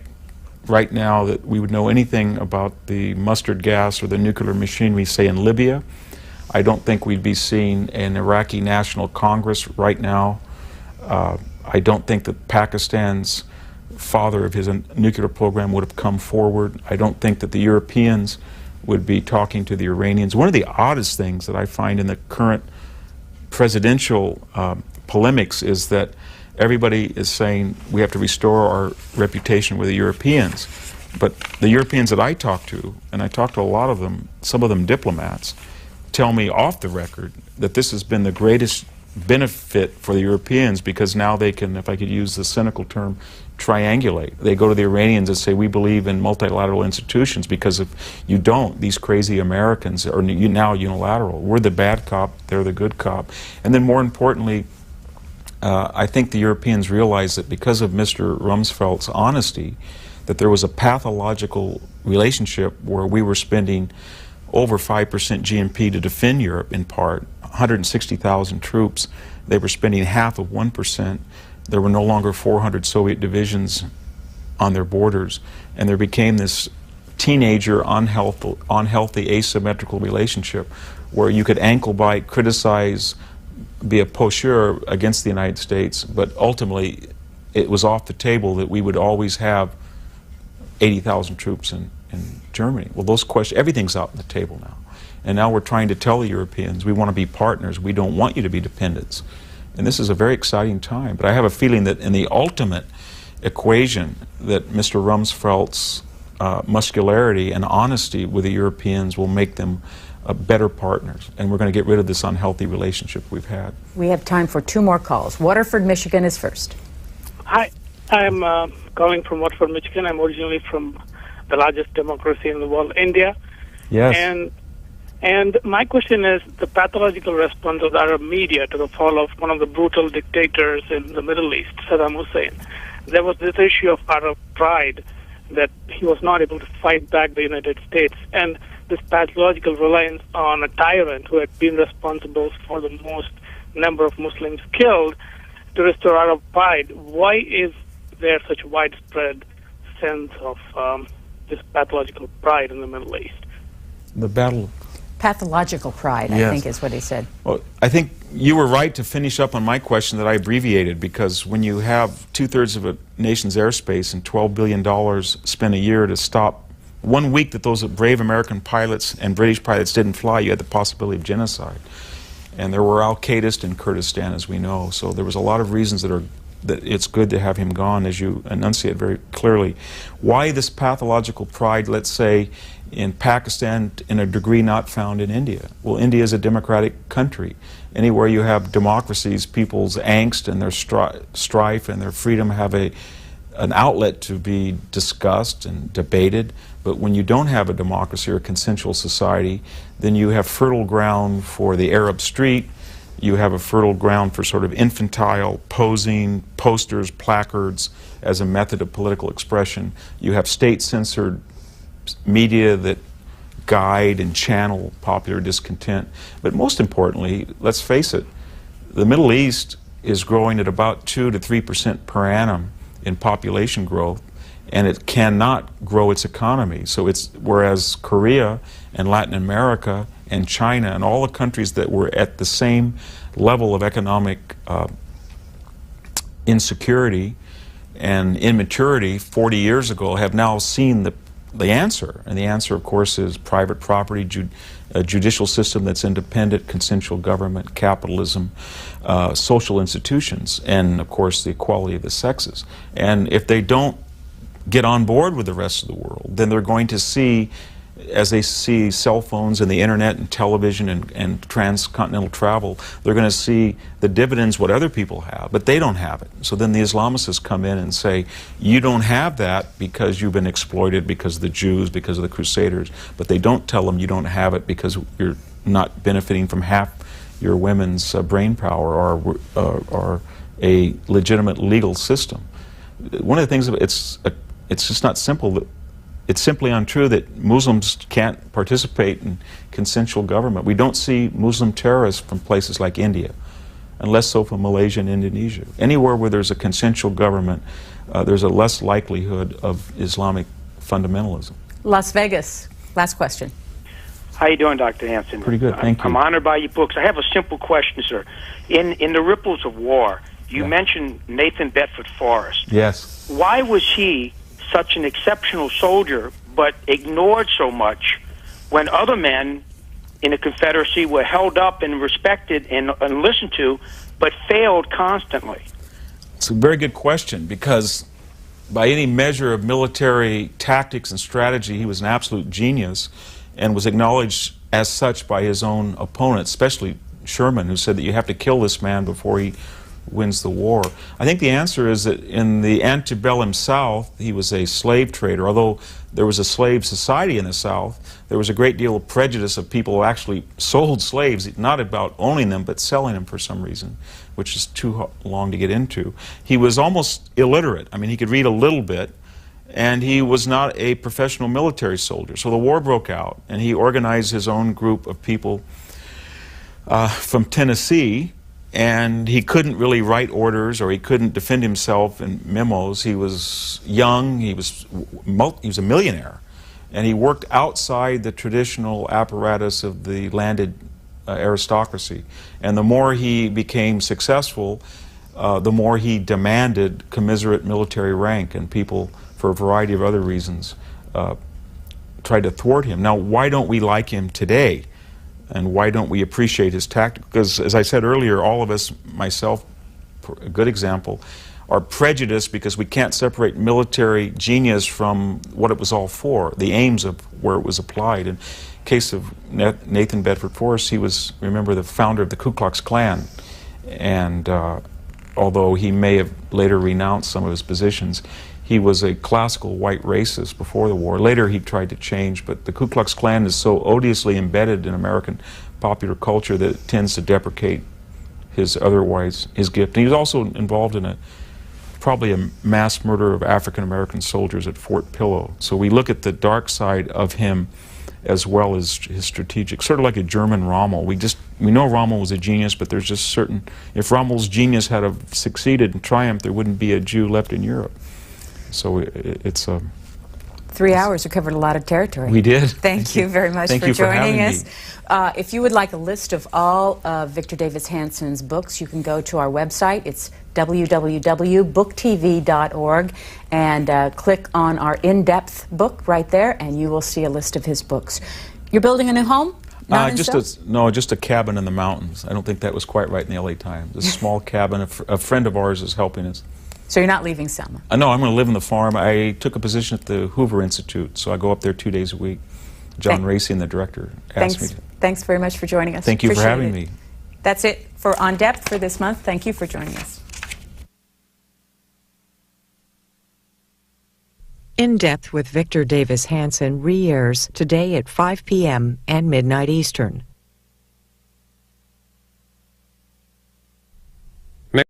right now that we would know anything about the mustard gas or the nuclear machinery, say, in Libya. I don't think we'd be seeing an Iraqi National Congress right now. I don't think that Pakistan's father of his nuclear program would have come forward. I don't think that the Europeans would be talking to the Iranians. One of the oddest things that I find in the current presidential polemics is that everybody is saying we have to restore our reputation with the Europeans. But the Europeans that I talk to, and I talk to a lot of them, some of them diplomats, tell me off the record that this has been the greatest benefit for the Europeans because now they can, if I could use the cynical term, triangulate. They go to the Iranians and say, we believe in multilateral institutions, because if you don't, these crazy Americans are now unilateral. We're the bad cop, they're the good cop. And then more importantly, I think the Europeans realized that because of Mr. Rumsfeld's honesty, that there was a pathological relationship where we were spending over 5% GNP to defend Europe in part, 160,000 troops. They were spending half of 1%. There were no longer 400 Soviet divisions on their borders, and there became this teenager, unhealthy, asymmetrical relationship where you could ankle bite, criticize, be a pocheur against the United States, but ultimately it was off the table that we would always have 80,000 troops in Germany. Well, those questions, everything's out on the table now. And now we're trying to tell the Europeans, we want to be partners, we don't want you to be dependents. And this is a very exciting time. But I have a feeling that in the ultimate equation, that Mr. Rumsfeld's muscularity and honesty with the Europeans will make them better partners. And we're going to get rid of this unhealthy relationship we've had. We have time for 2 more calls. Waterford, Michigan is first. Hi, I'm calling from Waterford, Michigan. I'm originally from the largest democracy in the world, India. Yes. And my question is the pathological response of the Arab media to the fall of one of the brutal dictators in the Middle East, Saddam Hussein. There was this issue of Arab pride that he was not able to fight back the United States, and this pathological reliance on a tyrant who had been responsible for the most number of Muslims killed to restore Arab pride. Why is there such widespread sense of this pathological pride in the Middle East? The battle. Pathological pride, I think is what he said. Well, I think you were right to finish up on my question that I abbreviated, because when you have 2/3 of a nation's airspace and $12 billion spent a year to stop 1 week that those brave American pilots and British pilots didn't fly, you had the possibility of genocide. And there were Al-Qaedists in Kurdistan, as we know. So there was a lot of reasons that it's good to have him gone, as you enunciate very clearly. Why this pathological pride, let's say, in Pakistan in a degree not found in India? Well, India is a democratic country. Anywhere you have democracies, people's angst and their strife and their freedom have an outlet to be discussed and debated. But when you don't have a democracy or a consensual society, then you have fertile ground for the Arab street. You have a fertile ground for sort of infantile posing, posters, placards as a method of political expression. You have state-censored media that guide and channel popular discontent. But most importantly, let's face it, the Middle East is growing at about 2 to 3% per annum in population growth, and it cannot grow its economy. So whereas Korea and Latin America and China and all the countries that were at the same level of economic insecurity and immaturity 40 years ago have now seen the answer. And the answer, of course, is private property, a judicial system that's independent, consensual government, capitalism, social institutions, and, of course, the equality of the sexes. And if they don't get on board with the rest of the world, then they're going to see, as they see cell phones and the internet and television and transcontinental travel, they're going to see the dividends what other people have, but they don't have it. So then the Islamicists come in and say, you don't have that because you've been exploited because of the Jews, because of the Crusaders, but they don't tell them you don't have it because you're not benefiting from half your women's brain power or a legitimate legal system. One of the things, it's just not simple. It's simply untrue that Muslims can't participate in consensual government. We don't see Muslim terrorists from places like India, and less so from Malaysia and Indonesia. Anywhere where there's a consensual government, there's a less likelihood of Islamic fundamentalism. Las Vegas, last question. How you doing, Dr. Hanson? Pretty good, thank you. I'm honored by your books. I have a simple question, sir. In The Ripples of War, you mentioned Nathan Bedford Forrest. Yes. Why was he such an exceptional soldier but ignored so much when other men in the Confederacy were held up and respected and listened to but failed constantly? It's a very good question, because by any measure of military tactics and strategy, he was an absolute genius and was acknowledged as such by his own opponents, especially Sherman, who said that you have to kill this man before he wins the war. I think the answer is that in the antebellum South, he was a slave trader. Although there was a slave society in the South, there was a great deal of prejudice of people who actually sold slaves, not about owning them, but selling them for some reason, which is too long to get into. He was almost illiterate. I mean, he could read a little bit, and he was not a professional military soldier. So the war broke out, and he organized his own group of people from Tennessee, and he couldn't really write orders, or he couldn't defend himself in memos. He was young, he was a millionaire, and he worked outside the traditional apparatus of the landed aristocracy. And the more he became successful, the more he demanded commiserate military rank, and people, for a variety of other reasons, tried to thwart him. Now, why don't we like him today? And why don't we appreciate his tactics? Because, as I said earlier, all of us, myself, a good example, are prejudiced because we can't separate military genius from what it was all for, the aims of where it was applied. In the case of Nathan Bedford Forrest, he was, remember, the founder of the Ku Klux Klan. And although he may have later renounced some of his positions, he was a classical white racist before the war. Later he tried to change, but the Ku Klux Klan is so odiously embedded in American popular culture that it tends to deprecate his gift. And he was also involved in probably a mass murder of African American soldiers at Fort Pillow. So we look at the dark side of him as well as his strategic, sort of like a German Rommel. We know Rommel was a genius, but there's just certain, if Rommel's genius had have succeeded and triumphed, there wouldn't be a Jew left in Europe. So it's a 3 hours, we covered a lot of territory. We did. Thank you very much for joining us. If you would like a list of all of Victor Davis Hanson's books, you can go to our website. It's www.booktv.org and click on our in-depth book right there, and you will see a list of his books. You're building a new home? Just a cabin in the mountains. I don't think that was quite right in the LA Times. A small cabin. A friend of ours is helping us. So you're not leaving Selma? No, I'm going to live in the farm. I took a position at the Hoover Institute, so I go up there 2 days a week. John Racine, the director, asked me to. Thanks very much for joining us. Thank you for having me. That's it for On Depth for this month. Thank you for joining us. In Depth with Victor Davis Hanson re-airs today at 5 p.m. and midnight Eastern.